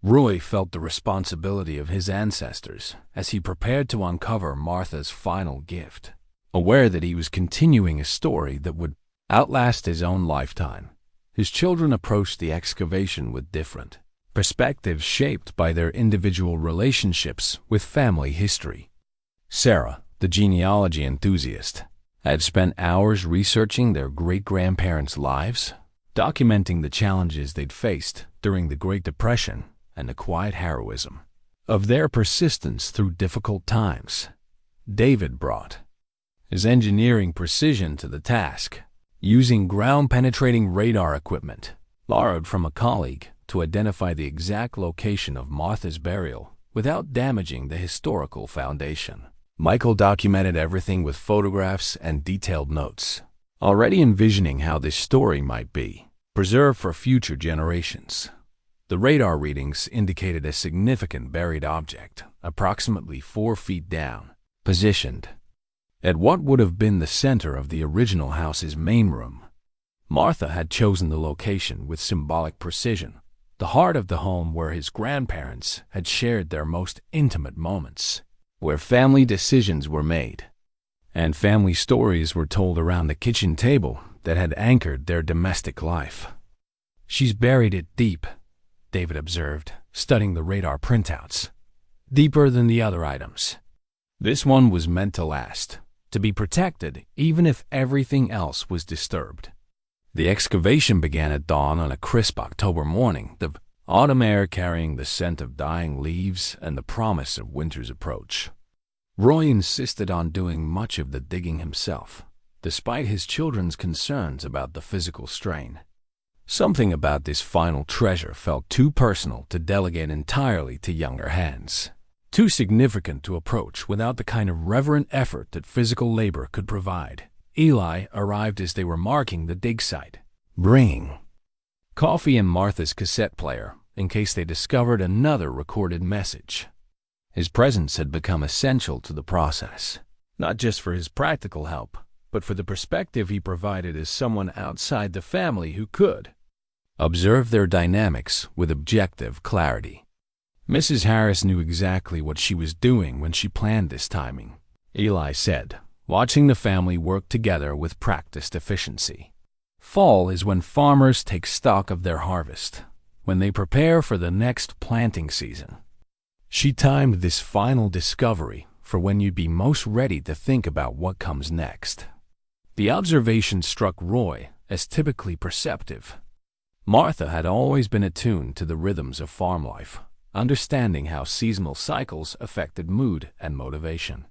Roy felt the responsibility of his ancestors as he prepared to uncover Martha's final gift, aware that he was continuing a story that would outlast his own lifetime. His children approached the excavation with different perspectives shaped by their individual relationships with family history. Sarah, the genealogy enthusiast, had spent hours researching their great-grandparents' lives, documenting the challenges they'd faced during the Great Depression and the quiet heroism of their persistence through difficult times. David brought his engineering precision to the task, using ground-penetrating radar equipment borrowed from a colleague to identify the exact location of Martha's burial without damaging the historical foundation. Michael documented everything with photographs and detailed notes, already envisioning how this story might be preserved for future generations. The radar readings indicated a significant buried object, approximately 4 feet down, positioned at what would have been the center of the original house's main room. Martha had chosen the location with symbolic precision, the heart of the home where his grandparents had shared their most intimate moments, where family decisions were made, and family stories were told around the kitchen table that had anchored their domestic life. "She's buried it deep," David observed, studying the radar printouts. "Deeper than the other items. This one was meant to last, to be protected even if everything else was disturbed." The excavation began at dawn on a crisp October morning, the autumn air carrying the scent of dying leaves and the promise of winter's approach. Roy insisted on doing much of the digging himself, despite his children's concerns about the physical strain. Something about this final treasure felt too personal to delegate entirely to younger hands, too significant to approach without the kind of reverent effort that physical labor could provide. Eli arrived as they were marking the dig site, bringing coffee and Martha's cassette player in case they discovered another recorded message. His presence had become essential to the process, not just for his practical help, but for the perspective he provided as someone outside the family who could observe their dynamics with objective clarity. Mrs. Harris knew exactly what she was doing when she planned this timing, Eli said, watching the family work together with practiced efficiency. Fall is when farmers take stock of their harvest, when they prepare for the next planting season. She timed this final discovery for when you'd be most ready to think about what comes next. The observation struck Roy as typically perceptive. Martha had always been attuned to the rhythms of farm life, understanding how seasonal cycles affected mood and motivation.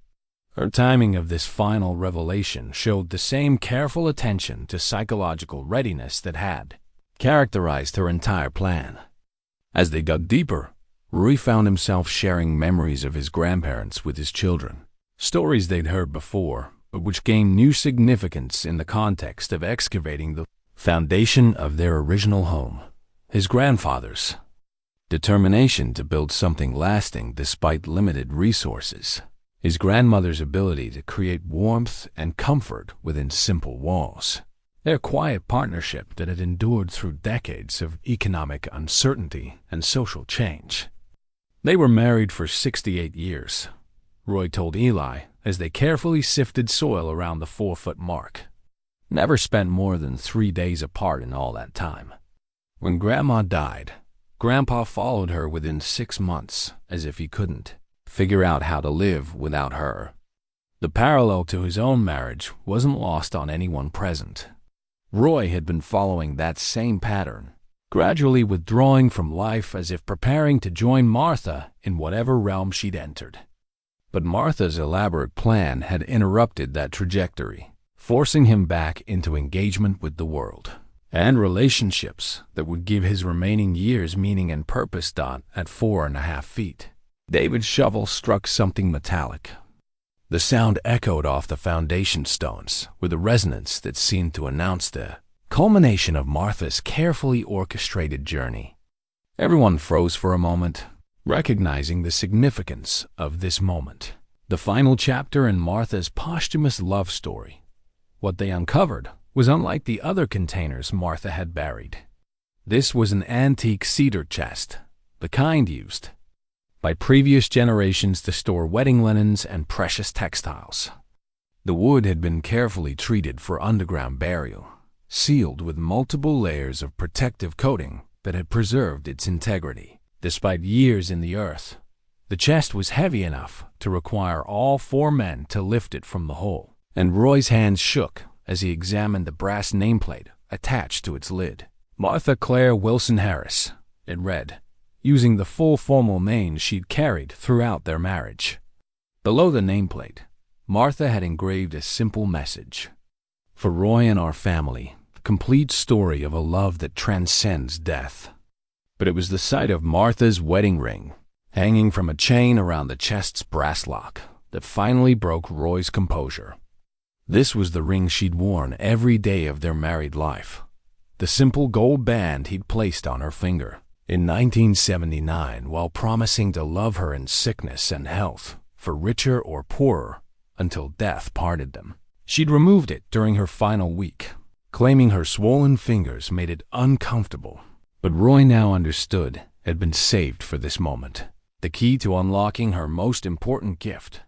Her timing of this final revelation showed the same careful attention to psychological readiness that had characterized her entire plan. As they dug deeper, Roy found himself sharing memories of his grandparents with his children, stories they'd heard before, but which gained new significance in the context of excavating the foundation of their original home. His grandfather's determination to build something lasting despite limited resources. His grandmother's ability to create warmth and comfort within simple walls. Their quiet partnership that had endured through decades of economic uncertainty and social change. They were married for 68 years, Roy told Eli as they carefully sifted soil around the 4-foot mark. Never spent more than 3 days apart in all that time. When Grandma died, Grandpa followed her within 6 months, as if he couldn't figure out how to live without her. The parallel to his own marriage wasn't lost on anyone present. Roy had been following that same pattern, gradually withdrawing from life as if preparing to join Martha in whatever realm she'd entered. But Martha's elaborate plan had interrupted that trajectory, forcing him back into engagement with the world and relationships that would give his remaining years meaning and purpose. At 4.5 feet. David's shovel struck something metallic. The sound echoed off the foundation stones with a resonance that seemed to announce the culmination of Martha's carefully orchestrated journey. Everyone froze for a moment, recognizing the significance of this moment. The final chapter in Martha's posthumous love story. What they uncovered was unlike the other containers Martha had buried. This was an antique cedar chest, the kind used by previous generations to store wedding linens and precious textiles. The wood had been carefully treated for underground burial, sealed with multiple layers of protective coating that had preserved its integrity. Despite years in the earth, the chest was heavy enough to require all 4 men to lift it from the hole, and Roy's hands shook as he examined the brass nameplate attached to its lid. Martha Claire Wilson Harris, it read, using the full formal name she'd carried throughout their marriage. Below the nameplate, Martha had engraved a simple message: "For Roy and our family, the complete story of a love that transcends death." But it was the sight of Martha's wedding ring, hanging from a chain around the chest's brass lock, that finally broke Roy's composure. This was the ring she'd worn every day of their married life, the simple gold band he'd placed on her finger in 1979 while promising to love her in sickness and health, for richer or poorer, until death parted them. She'd removed it during her final week, claiming her swollen fingers made it uncomfortable. But Roy now understood it had been saved for this moment, the key to unlocking her most important gift.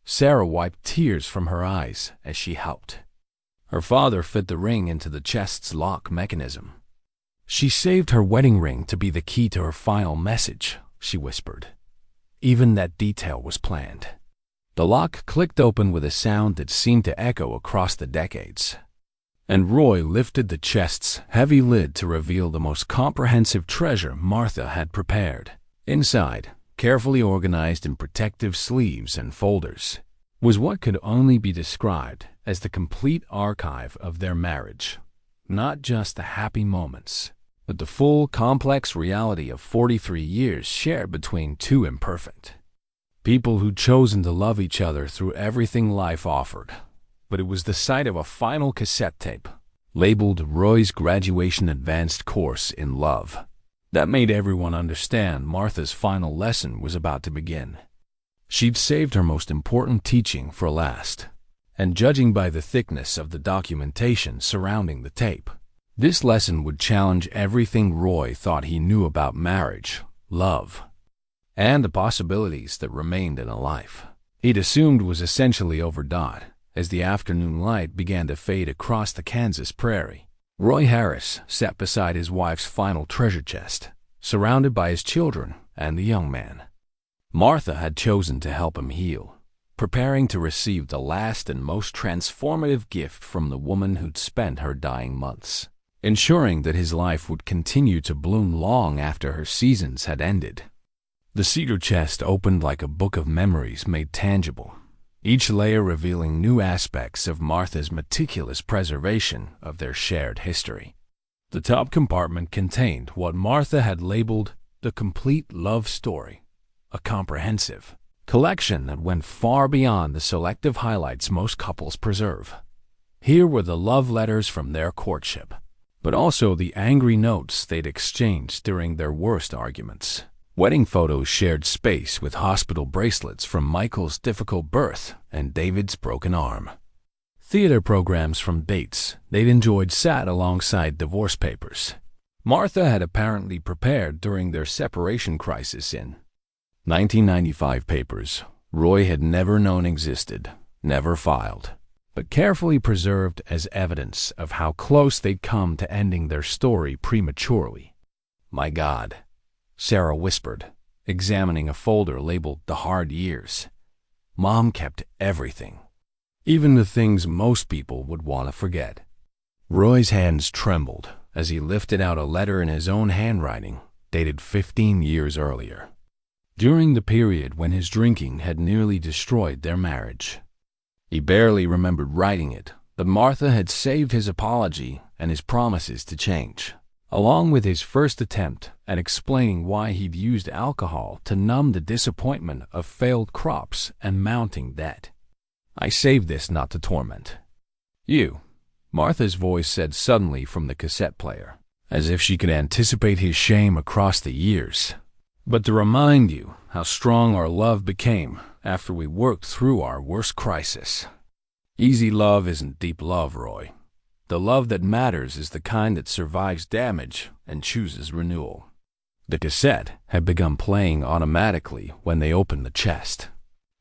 Sarah wiped tears from her eyes as she helped. Her father fit the ring into the chest's lock mechanism. "She saved her wedding ring to be the key to her final message," she whispered. Even that detail was planned. The lock clicked open with a sound that seemed to echo across the decades, and Roy lifted the chest's heavy lid to reveal the most comprehensive treasure Martha had prepared. Inside, carefully organized in protective sleeves and folders, was what could only be described as the complete archive of their marriage. Not just the happy moments, but the full, complex reality of 43 years shared between two imperfect people who'd chosen to love each other through everything life offered. But it was the sight of a final cassette tape, labeled Roy's Graduation Advanced Course in Love, that made everyone understand Martha's final lesson was about to begin. She'd saved her most important teaching for last, and judging by the thickness of the documentation surrounding the tape, this lesson would challenge everything Roy thought he knew about marriage, love, and the possibilities that remained in a life he'd assumed was essentially overdone. As the afternoon light began to fade across the Kansas prairie, Roy Harris sat beside his wife's final treasure chest, surrounded by his children and the young man. Martha had chosen to help him heal, preparing to receive the last and most transformative gift from the woman who'd spent her dying months, ensuring that his life would continue to bloom long after her seasons had ended. The cedar chest opened like a book of memories made tangible, each layer revealing new aspects of Martha's meticulous preservation of their shared history. The top compartment contained what Martha had labeled the complete love story, a comprehensive collection that went far beyond the selective highlights most couples preserve. Here were the love letters from their courtship, but also the angry notes they'd exchanged during their worst arguments. Wedding photos shared space with hospital bracelets from Michael's difficult birth and David's broken arm. Theater programs from dates they'd enjoyed sat alongside divorce papers Martha had apparently prepared during their separation crisis in 1995 papers Roy had never known existed, never filed, but carefully preserved as evidence of how close they'd come to ending their story prematurely. "My God," Sarah whispered, examining a folder labeled The Hard Years. "Mom kept everything, even the things most people would want to forget." Roy's hands trembled as he lifted out a letter in his own handwriting, dated 15 years earlier, during the period when his drinking had nearly destroyed their marriage. He barely remembered writing it, but Martha had saved his apology and his promises to change, along with his first attempt at explaining why he'd used alcohol to numb the disappointment of failed crops and mounting debt. "I saved this not to torment you," Martha's voice said suddenly from the cassette player, as if she could anticipate his shame across the years, "but to remind you how strong our love became after we worked through our worst crisis. Easy love isn't deep love, Roy. The love that matters is the kind that survives damage and chooses renewal." The cassette had begun playing automatically when they opened the chest,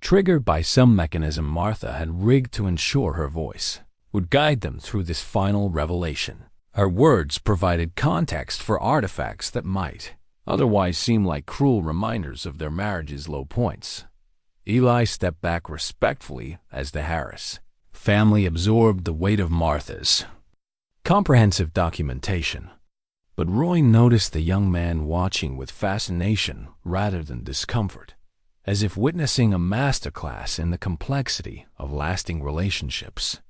triggered by some mechanism Martha had rigged to ensure her voice would guide them through this final revelation. Her words provided context for artifacts that might otherwise seem like cruel reminders of their marriage's low points. Eli stepped back respectfully as the Harris family absorbed the weight of Martha's comprehensive documentation. But Roy noticed the young man watching with fascination rather than discomfort, as if witnessing a masterclass in the complexity of lasting relationships.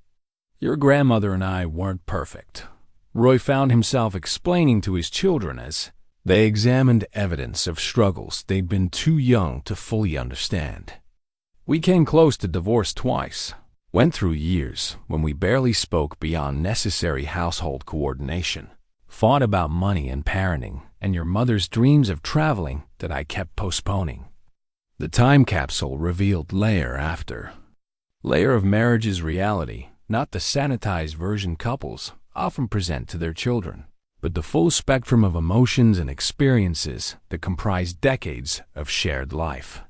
"Your grandmother and I weren't perfect," Roy found himself explaining to his children as they examined evidence of struggles they'd been too young to fully understand. "We came close to divorce twice, went through years when we barely spoke beyond necessary household coordination, fought about money and parenting, and your mother's dreams of traveling that I kept postponing." The time capsule revealed layer after layer of marriage's reality, not the sanitized version couples often present to their children, but the full spectrum of emotions and experiences that comprise decades of shared life.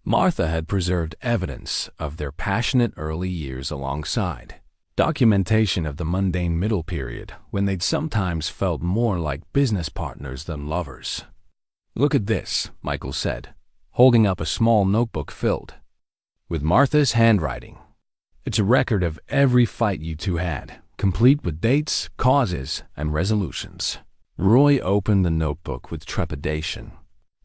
Martha had preserved evidence of their passionate early years alongside documentation of the mundane middle period when they'd sometimes felt more like business partners than lovers. "Look at this," Michael said, holding up a small notebook filled with Martha's handwriting. "It's a record of every fight you two had, complete with dates, causes, and resolutions." Roy opened the notebook with trepidation.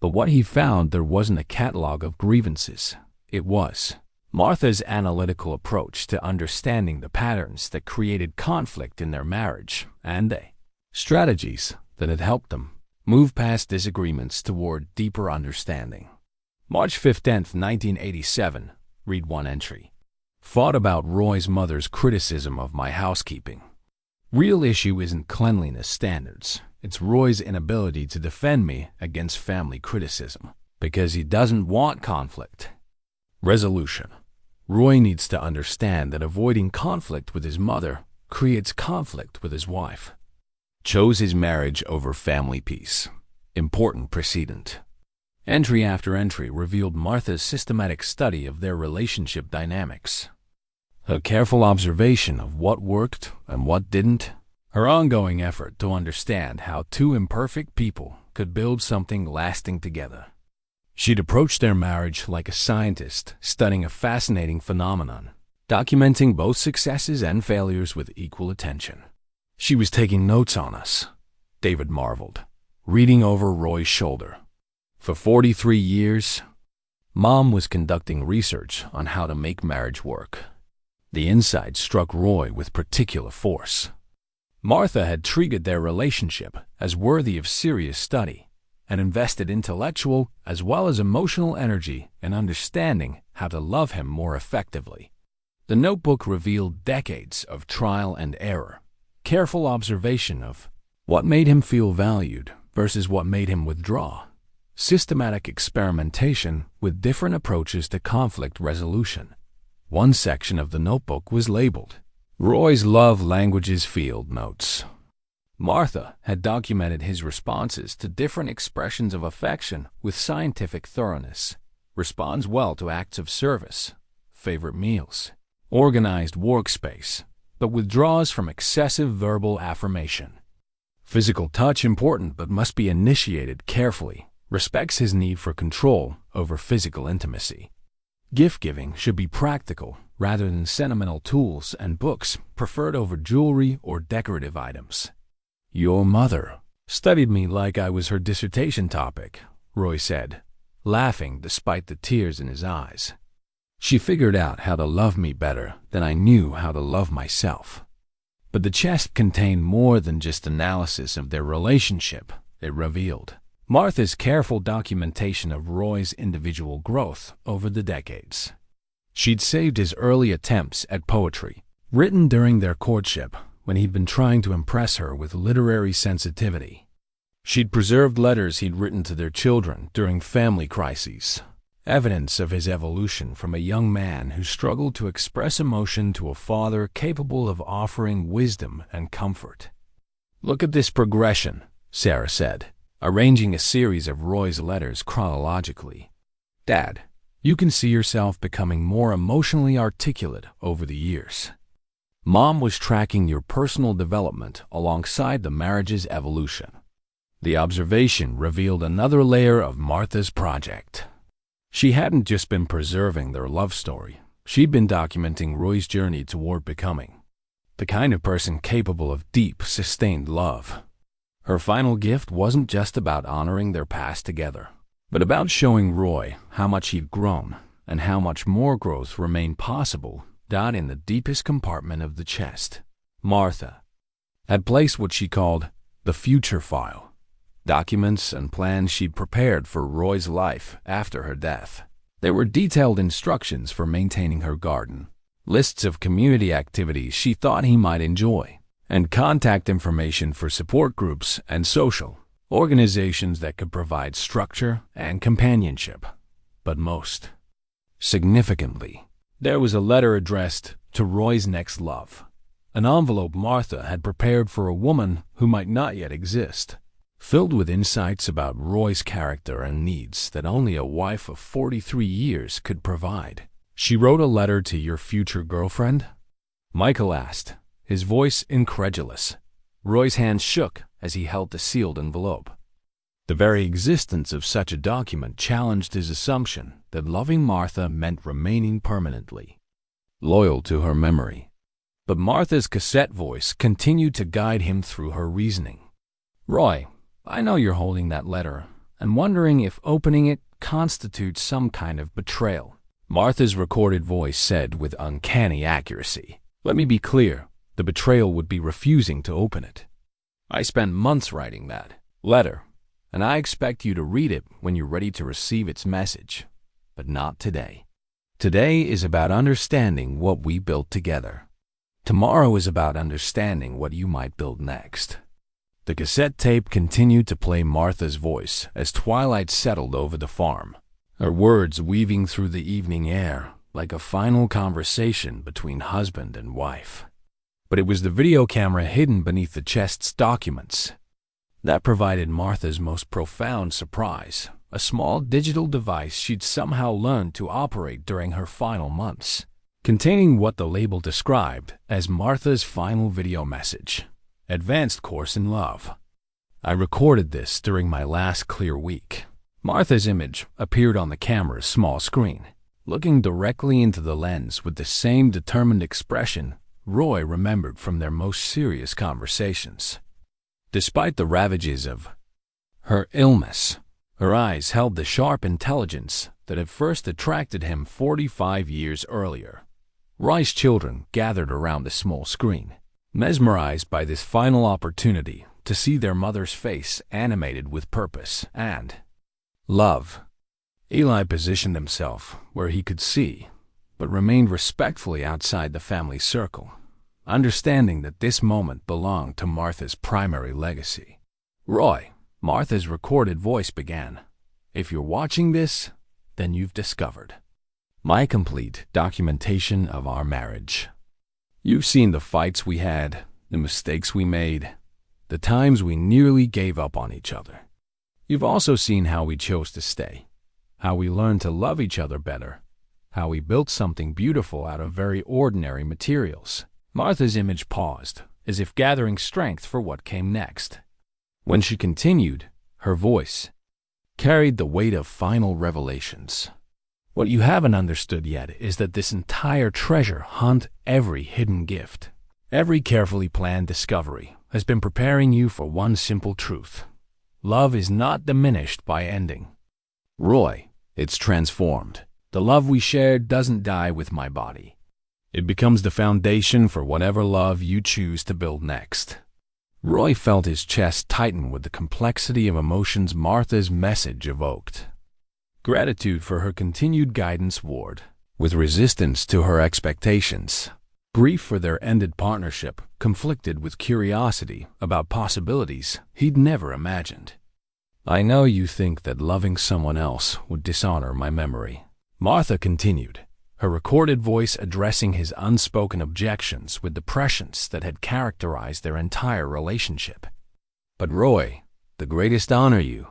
But what he found there wasn't a catalog of grievances. It was Martha's analytical approach to understanding the patterns that created conflict in their marriage and the strategies that had helped them move past disagreements toward deeper understanding. March 15, 1987, read one entry. "Fought about Roy's mother's criticism of my housekeeping. Real issue isn't cleanliness standards. It's Roy's inability to defend me against family criticism because he doesn't want conflict. Resolution. Roy needs to understand that avoiding conflict with his mother creates conflict with his wife. Chose his marriage over family peace. Important precedent." Entry after entry revealed Martha's systematic study of their relationship dynamics, her careful observation of what worked and what didn't, her ongoing effort to understand how two imperfect people could build something lasting together. She'd approached their marriage like a scientist studying a fascinating phenomenon, documenting both successes and failures with equal attention. "She was taking notes on us," David marveled, reading over Roy's shoulder. "For 43 years, Mom was conducting research on how to make marriage work." The insight struck Roy with particular force. Martha had treated their relationship as worthy of serious study and invested intellectual as well as emotional energy in understanding how to love him more effectively. The notebook revealed decades of trial and error, careful observation of what made him feel valued versus what made him withdraw, systematic experimentation with different approaches to conflict resolution. One section of the notebook was labeled Roy's Love Languages Field Notes. Martha had documented his responses to different expressions of affection with scientific thoroughness. Responds well to acts of service, favorite meals, organized workspace, but withdraws from excessive verbal affirmation. Physical touch important but must be initiated carefully. Respects his need for control over physical intimacy. Gift-giving should be practical rather than sentimental tools and books preferred over jewelry or decorative items. Your mother studied me like I was her dissertation topic, Roy said, laughing despite the tears in his eyes. She figured out how to love me better than I knew how to love myself. But the chest contained more than just analysis of their relationship, it revealed. Martha's careful documentation of Roy's individual growth over the decades. She'd saved his early attempts at poetry, written during their courtship when he'd been trying to impress her with literary sensitivity. She'd preserved letters he'd written to their children during family crises, evidence of his evolution from a young man who struggled to express emotion to a father capable of offering wisdom and comfort. Look at this progression, Sarah said, arranging a series of Roy's letters chronologically. Dad, you can see yourself becoming more emotionally articulate over the years. Mom was tracking your personal development alongside the marriage's evolution. The observation revealed another layer of Martha's project. She hadn't just been preserving their love story. She'd been documenting Roy's journey toward becoming the kind of person capable of deep, sustained love. Her final gift wasn't just about honoring their past together, but about showing Roy how much he'd grown and how much more growth remained possible down in the deepest compartment of the chest. Martha had placed what she called the future file, documents and plans she'd prepared for Roy's life after her death. There were detailed instructions for maintaining her garden, lists of community activities she thought he might enjoy, and contact information for support groups and social organizations that could provide structure and companionship. But most significantly, there was a letter addressed to Roy's next love, an envelope Martha had prepared for a woman who might not yet exist, filled with insights about Roy's character and needs that only a wife of 43 years could provide. "She wrote a letter to your future girlfriend?" Michael asked, his voice incredulous. Roy's hand shook as he held the sealed envelope. The very existence of such a document challenged his assumption that loving Martha meant remaining permanently loyal to her memory. But Martha's cassette voice continued to guide him through her reasoning. "Roy, I know you're holding that letter and wondering if opening it constitutes some kind of betrayal." Martha's recorded voice said with uncanny accuracy, "Let me be clear, the betrayal would be refusing to open it. I spent months writing that letter, and I expect you to read it when you're ready to receive its message, but not today. Today is about understanding what we built together. Tomorrow is about understanding what you might build next." The cassette tape continued to play Martha's voice as twilight settled over the farm, her words weaving through the evening air like a final conversation between husband and wife. But it was the video camera hidden beneath the chest's documents that provided Martha's most profound surprise, a small digital device she'd somehow learned to operate during her final months, containing what the label described as Martha's final video message: "Advanced Course in Love. I recorded this during my last clear week." Martha's image appeared on the camera's small screen, looking directly into the lens with the same determined expression Roy remembered from their most serious conversations. Despite the ravages of her illness, her eyes held the sharp intelligence that had first attracted him 45 years earlier. Roy's children gathered around the small screen, mesmerized by this final opportunity to see their mother's face animated with purpose and love. Eli positioned himself where he could see, but remained respectfully outside the family circle, understanding that this moment belonged to Martha's primary legacy. "Roy," Martha's recorded voice began, "if you're watching this, then you've discovered my complete documentation of our marriage. You've seen the fights we had, the mistakes we made, the times we nearly gave up on each other. You've also seen how we chose to stay, how we learned to love each other better, how we built something beautiful out of very ordinary materials." Martha's image paused, as if gathering strength for what came next. When she continued, her voice carried the weight of final revelations. "What you haven't understood yet is that this entire treasure hunt, every hidden gift, every carefully planned discovery, has been preparing you for one simple truth. Love is not diminished by ending. Roy, it's transformed. The love we shared doesn't die with my body. It becomes the foundation for whatever love you choose to build next." Roy felt his chest tighten with the complexity of emotions Martha's message evoked. Gratitude for her continued guidance warred with resistance to her expectations. Grief for their ended partnership conflicted with curiosity about possibilities he'd never imagined. "I know you think that loving someone else would dishonor my memory," Martha continued, her recorded voice addressing his unspoken objections with the prescience that had characterized their entire relationship. "But Roy, the greatest honor you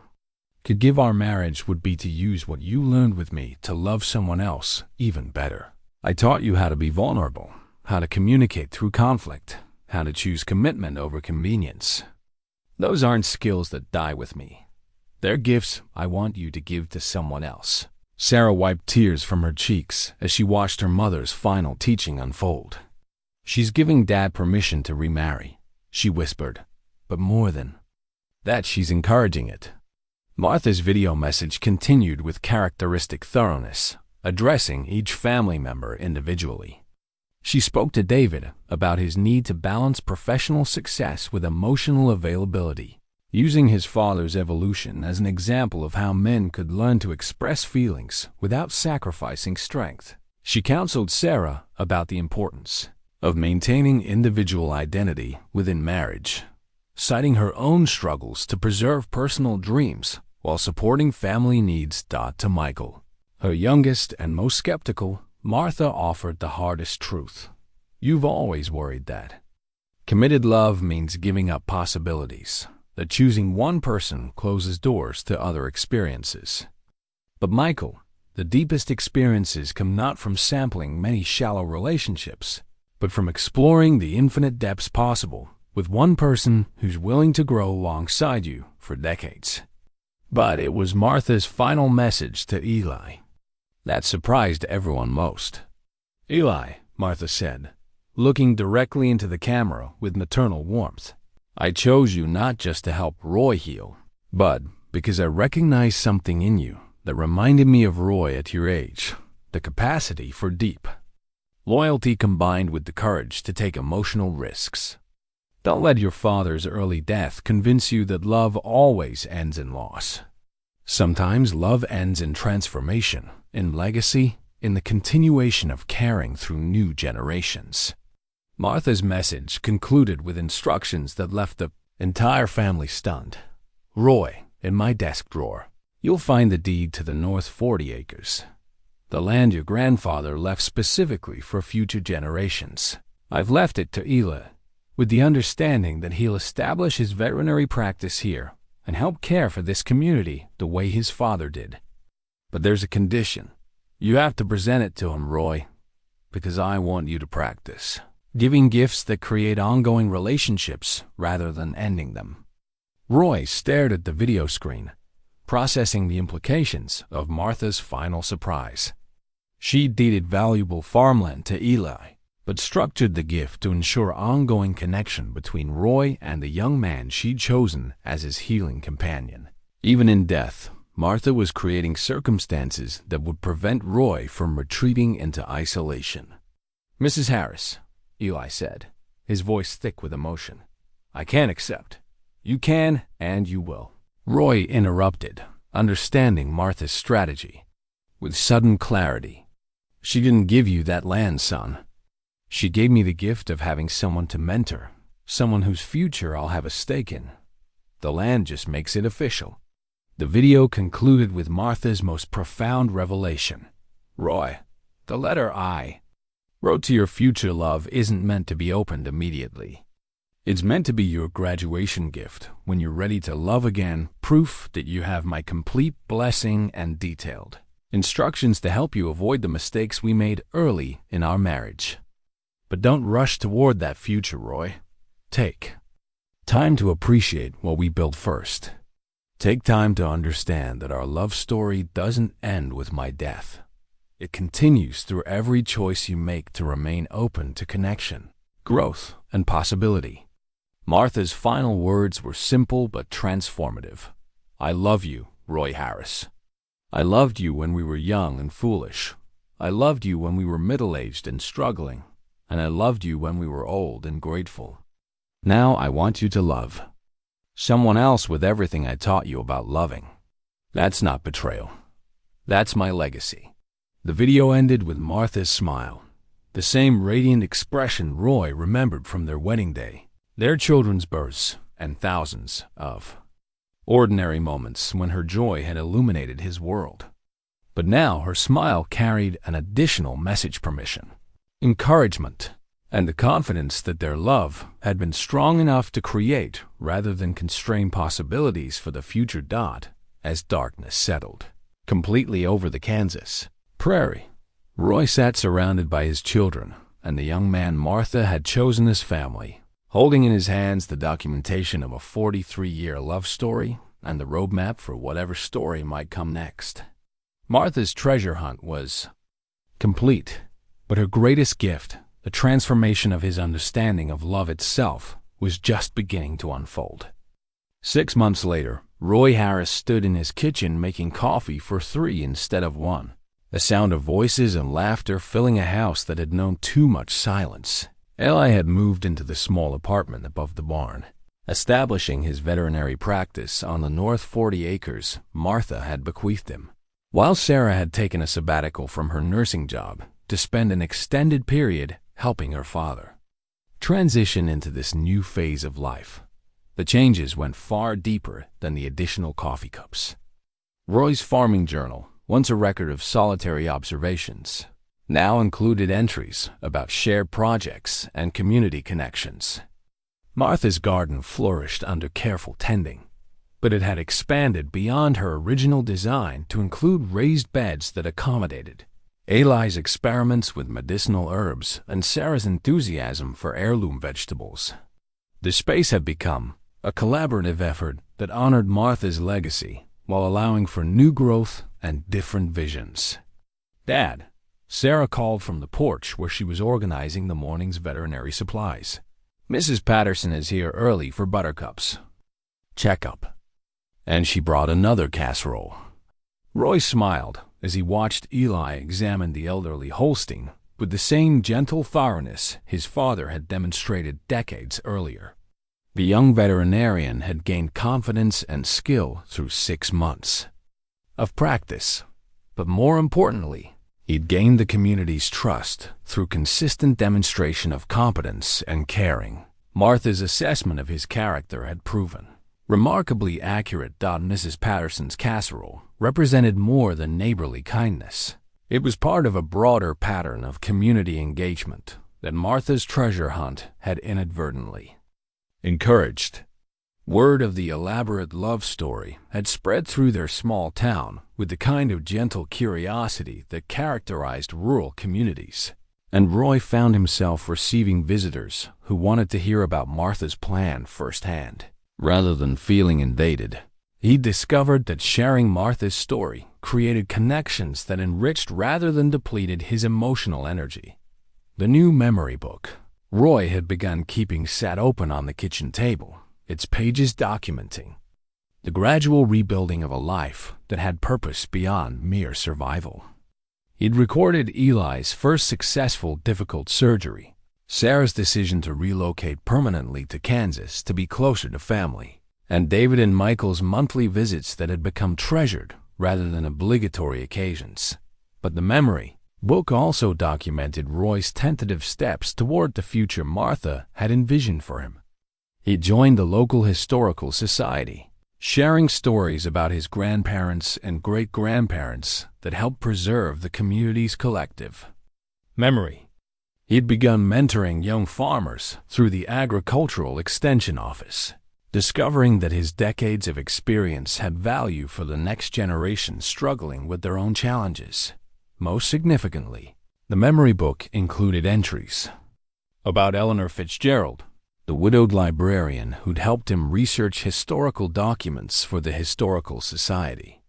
could give our marriage would be to use what you learned with me to love someone else even better. I taught you how to be vulnerable, how to communicate through conflict, how to choose commitment over convenience. Those aren't skills that die with me. They're gifts I want you to give to someone else." Sarah wiped tears from her cheeks as she watched her mother's final teaching unfold. "She's giving Dad permission to remarry," she whispered, "but more than that she's encouraging it. Martha's video message continued with characteristic thoroughness, addressing each family member individually. She spoke to David about his need to balance professional success with emotional availability, using his father's evolution as an example of how men could learn to express feelings without sacrificing strength. She counseled Sarah about the importance of maintaining individual identity within marriage, citing her own struggles to preserve personal dreams while supporting family needs. To Michael, her youngest and most skeptical, Martha offered the hardest truth. You've always worried that committed love means giving up possibilities, that choosing one person closes doors to other experiences. But Michael, the deepest experiences come not from sampling many shallow relationships, but from exploring the infinite depths possible with one person who's willing to grow alongside you for decades. But it was Martha's final message to Eli that surprised everyone most. Eli, Martha said, looking directly into the camera with maternal warmth, I chose you not just to help Roy heal, but because I recognized something in you that reminded me of Roy at your age, the capacity for deep loyalty combined with the courage to take emotional risks. Don't let your father's early death convince you that love always ends in loss. Sometimes love ends in transformation, in legacy, in the continuation of caring through new generations. Martha's message concluded with instructions that left the entire family stunned. Roy, in my desk drawer, you'll find the deed to the North 40 acres, the land your grandfather left specifically for future generations. I've left it to Eli, with the understanding that he'll establish his veterinary practice here and help care for this community the way his father did. But there's a condition. You have to present it to him, Roy, because I want you to practice giving gifts that create ongoing relationships rather than ending them. Roy stared at the video screen, processing the implications of Martha's final surprise. She deeded valuable farmland to Eli, but structured the gift to ensure ongoing connection between Roy and the young man she'd chosen as his healing companion. Even in death, Martha was creating circumstances that would prevent Roy from retreating into isolation. Mrs. Harris, Eli said, his voice thick with emotion, I can't accept. You can, and you will. Roy interrupted, understanding Martha's strategy. With sudden clarity, she didn't give you that land, son. She gave me the gift of having someone to mentor, someone whose future I'll have a stake in. The land just makes it official. The video concluded with Martha's most profound revelation. Roy, the letter I wrote to your future love isn't meant to be opened immediately. It's meant to be your graduation gift when you're ready to love again, proof that you have my complete blessing and detailed instructions to help you avoid the mistakes we made early in our marriage. But don't rush toward that future, Roy. Take time to appreciate what we built first. Take time to understand that our love story doesn't end with my death. It continues through every choice you make to remain open to connection, growth, and possibility. Martha's final words were simple but transformative. I love you, Roy Harris. I loved you when we were young and foolish. I loved you when we were middle-aged and struggling. And I loved you when we were old and grateful. Now I want you to love someone else with everything I taught you about loving. That's not betrayal. That's my legacy. The video ended with Martha's smile, the same radiant expression Roy remembered from their wedding day, their children's births, and thousands of ordinary moments when her joy had illuminated his world. But now her smile carried an additional message: permission, encouragement, and the confidence that their love had been strong enough to create rather than constrain possibilities for the future. As darkness settled completely over the Kansas prairie, Roy sat surrounded by his children and the young man Martha had chosen as family, holding in his hands the documentation of a 43-year love story and the roadmap for whatever story might come next. Martha's treasure hunt was complete, but her greatest gift, the transformation of his understanding of love itself, was just beginning to unfold. 6 months later, Roy Harris stood in his kitchen making coffee for 3 instead of 1. The sound of voices and laughter filling a house that had known too much silence. Eli had moved into the small apartment above the barn, establishing his veterinary practice on the north 40 acres Martha had bequeathed him, while Sarah had taken a sabbatical from her nursing job to spend an extended period helping her father transition into this new phase of life. The changes went far deeper than the additional coffee cups. Roy's farming journal, once a record of solitary observations, now included entries about shared projects and community connections. Martha's garden flourished under careful tending, but it had expanded beyond her original design to include raised beds that accommodated Eli's experiments with medicinal herbs and Sarah's enthusiasm for heirloom vegetables. The space had become a collaborative effort that honored Martha's legacy while allowing for new growth and different visions. "Dad," Sarah called from the porch where she was organizing the morning's veterinary supplies. "Mrs. Patterson is here early for Buttercup's checkup." And she brought another casserole. Roy smiled as he watched Eli examine the elderly Holstein with the same gentle thoroughness his father had demonstrated decades earlier. The young veterinarian had gained confidence and skill through 6 months of practice, but more importantly, he'd gained the community's trust through consistent demonstration of competence and caring. Martha's assessment of his character had proven remarkably accurate. Mrs. Patterson's casserole represented more than neighborly kindness. It was part of a broader pattern of community engagement that Martha's treasure hunt had inadvertently encouraged. Word of the elaborate love story had spread through their small town with the kind of gentle curiosity that characterized rural communities, and Roy found himself receiving visitors who wanted to hear about Martha's plan firsthand. Rather than feeling invaded, he discovered that sharing Martha's story created connections that enriched rather than depleted his emotional energy. The new memory book Roy had begun keeping sat open on the kitchen table, its pages documenting the gradual rebuilding of a life that had purpose beyond mere survival. He'd recorded Eli's first successful difficult surgery, Sarah's decision to relocate permanently to Kansas to be closer to family, and David and Michael's monthly visits that had become treasured rather than obligatory occasions. But the memory book also documented Roy's tentative steps toward the future Martha had envisioned for him. He joined the local historical society, sharing stories about his grandparents and great-grandparents that helped preserve the community's collective memory. He'd begun mentoring young farmers through the Agricultural Extension Office, discovering that his decades of experience had value for the next generation struggling with their own challenges. Most significantly, the memory book included entries about Eleanor Fitzgerald, the widowed librarian who'd helped him research historical documents for the Historical Society.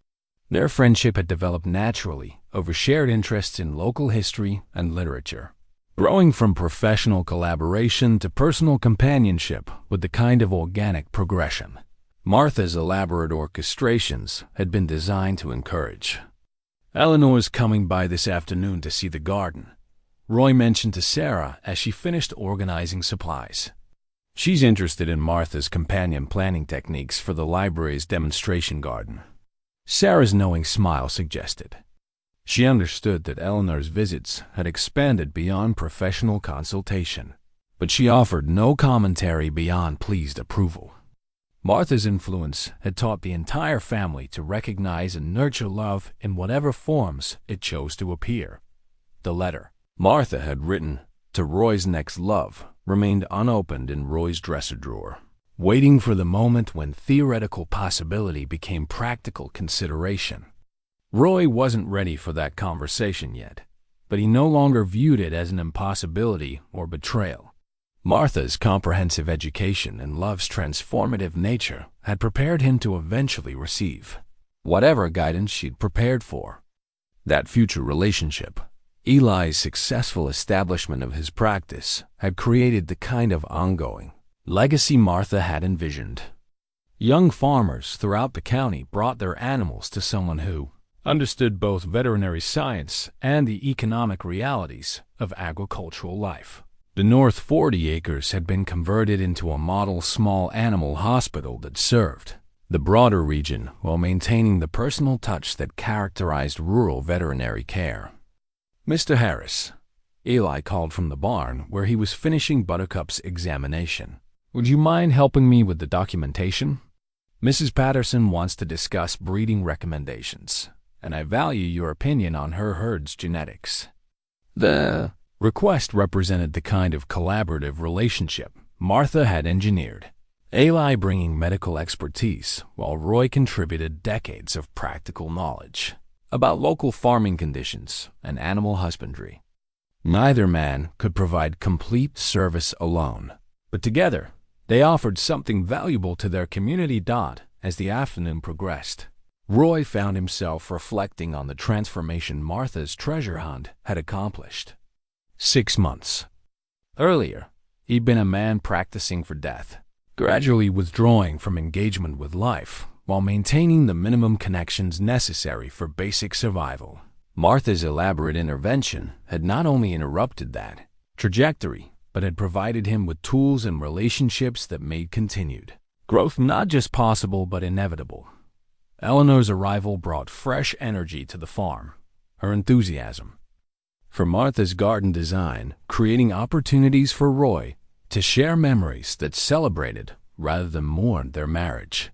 Their friendship had developed naturally over shared interests in local history and literature, growing from professional collaboration to personal companionship with the kind of organic progression Martha's elaborate orchestrations had been designed to encourage. "Eleanor's coming by this afternoon to see the garden," Roy mentioned to Sarah as she finished organizing supplies. "She's interested in Martha's companion planting techniques for the library's demonstration garden." Sarah's knowing smile suggested. She understood that Eleanor's visits had expanded beyond professional consultation, but she offered no commentary beyond pleased approval. Martha's influence had taught the entire family to recognize and nurture love in whatever forms it chose to appear. The letter Martha had written to Roy's next love remained unopened in Roy's dresser drawer, waiting for the moment when theoretical possibility became practical consideration. Roy wasn't ready for that conversation yet, but he no longer viewed it as an impossibility or betrayal. Martha's comprehensive education and love's transformative nature had prepared him to eventually receive whatever guidance she'd prepared for. That future relationship, Eli's successful establishment of his practice, had created the kind of ongoing legacy Martha had envisioned. Young farmers throughout the county brought their animals to someone who understood both veterinary science and the economic realities of agricultural life. The North 40 acres had been converted into a model small animal hospital that served the broader region while maintaining the personal touch that characterized rural veterinary care. "Mr. Harris," Eli called from the barn where he was finishing Buttercup's examination. "Would you mind helping me with the documentation? Mrs. Patterson wants to discuss breeding recommendations, and I value your opinion on her herd's genetics." The request represented the kind of collaborative relationship Martha had engineered, Eli bringing medical expertise while Roy contributed decades of practical knowledge about local farming conditions and animal husbandry. Neither man could provide complete service alone, but together they offered something valuable to their community. As the afternoon progressed, Roy found himself reflecting on the transformation Martha's treasure hunt had accomplished. 6 months earlier, he'd been a man practicing for death, gradually withdrawing from engagement with life while maintaining the minimum connections necessary for basic survival. Martha's elaborate intervention had not only interrupted that trajectory, but had provided him with tools and relationships that made continued growth not just possible but inevitable. Eleanor's arrival brought fresh energy to the farm, her enthusiasm for Martha's garden design creating opportunities for Roy to share memories that celebrated rather than mourned their marriage.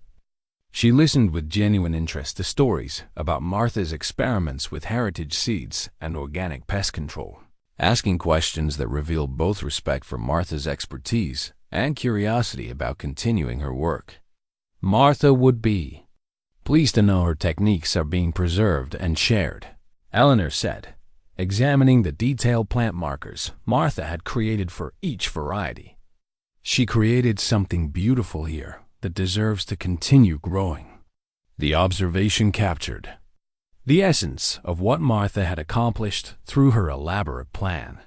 She listened with genuine interest to stories about Martha's experiments with heritage seeds and organic pest control, asking questions that revealed both respect for Martha's expertise and curiosity about continuing her work. Martha would be pleased to know her techniques are being preserved and shared, Eleanor said, examining the detailed plant markers Martha had created for each variety. "She created something beautiful here that deserves to continue growing." The observation captured the essence of what Martha had accomplished through her elaborate plan.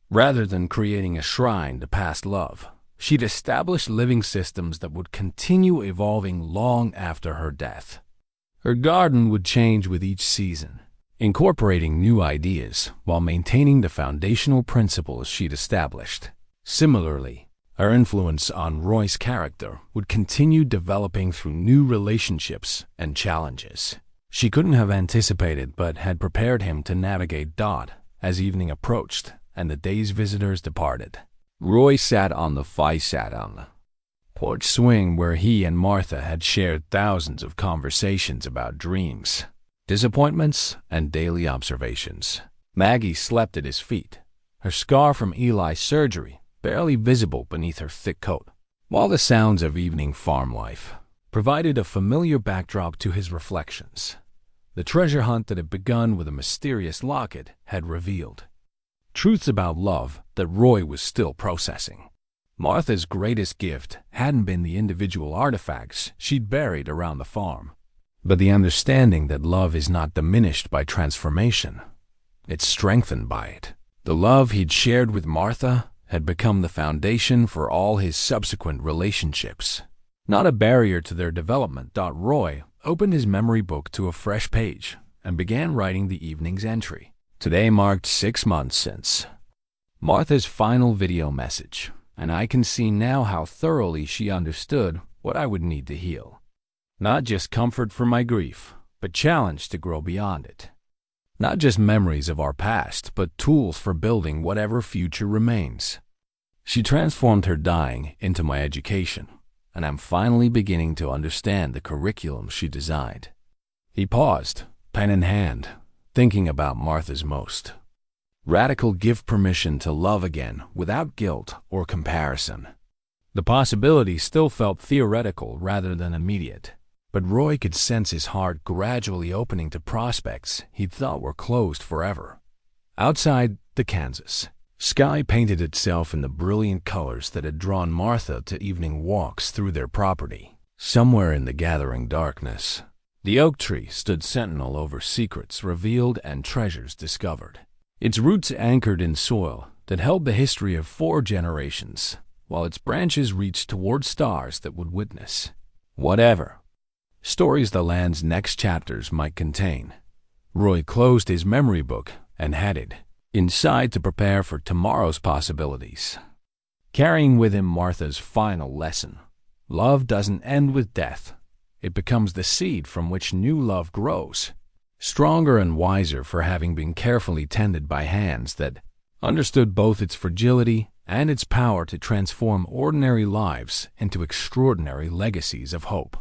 Rather than creating a shrine to past love, she'd established living systems that would continue evolving long after her death. Her garden would change with each season, incorporating new ideas while maintaining the foundational principles she'd established. Similarly, her influence on Roy's character would continue developing through new relationships and challenges she couldn't have anticipated but had prepared him to navigate. As evening approached and the day's visitors departed, Roy sat on the porch swing where he and Martha had shared thousands of conversations about dreams, disappointments, and daily observations. Maggie slept at his feet, her scar from Eli's surgery barely visible beneath her thick coat, while the sounds of evening farm life provided a familiar backdrop to his reflections. The treasure hunt that had begun with a mysterious locket had revealed truths about love that Roy was still processing. Martha's greatest gift hadn't been the individual artifacts she'd buried around the farm, but the understanding that love is not diminished by transformation, it's strengthened by it. The love he'd shared with Martha had become the foundation for all his subsequent relationships, not a barrier to their development. Roy opened his memory book to a fresh page and began writing the evening's entry. Today marked 6 months since Martha's final video message, and I can see now how thoroughly she understood what I would need to heal. Not just comfort for my grief, but challenge to grow beyond it. Not just memories of our past, but tools for building whatever future remains. She transformed her dying into my education, and I'm finally beginning to understand the curriculum she designed. He paused, pen in hand, thinking about Martha's most radical gift: permission to love again without guilt or comparison. The possibility still felt theoretical rather than immediate, but Roy could sense his heart gradually opening to prospects he'd thought were closed forever. Outside, the Kansas sky painted itself in the brilliant colors that had drawn Martha to evening walks through their property. Somewhere in the gathering darkness, the oak tree stood sentinel over secrets revealed and treasures discovered, its roots anchored in soil that held the history of 4 generations, while its branches reached toward stars that would witness whatever stories the land's next chapters might contain. Roy closed his memory book and headed inside to prepare for tomorrow's possibilities, carrying with him Martha's final lesson. Love doesn't end with death. It becomes the seed from which new love grows, stronger and wiser for having been carefully tended by hands that understood both its fragility and its power to transform ordinary lives into extraordinary legacies of hope.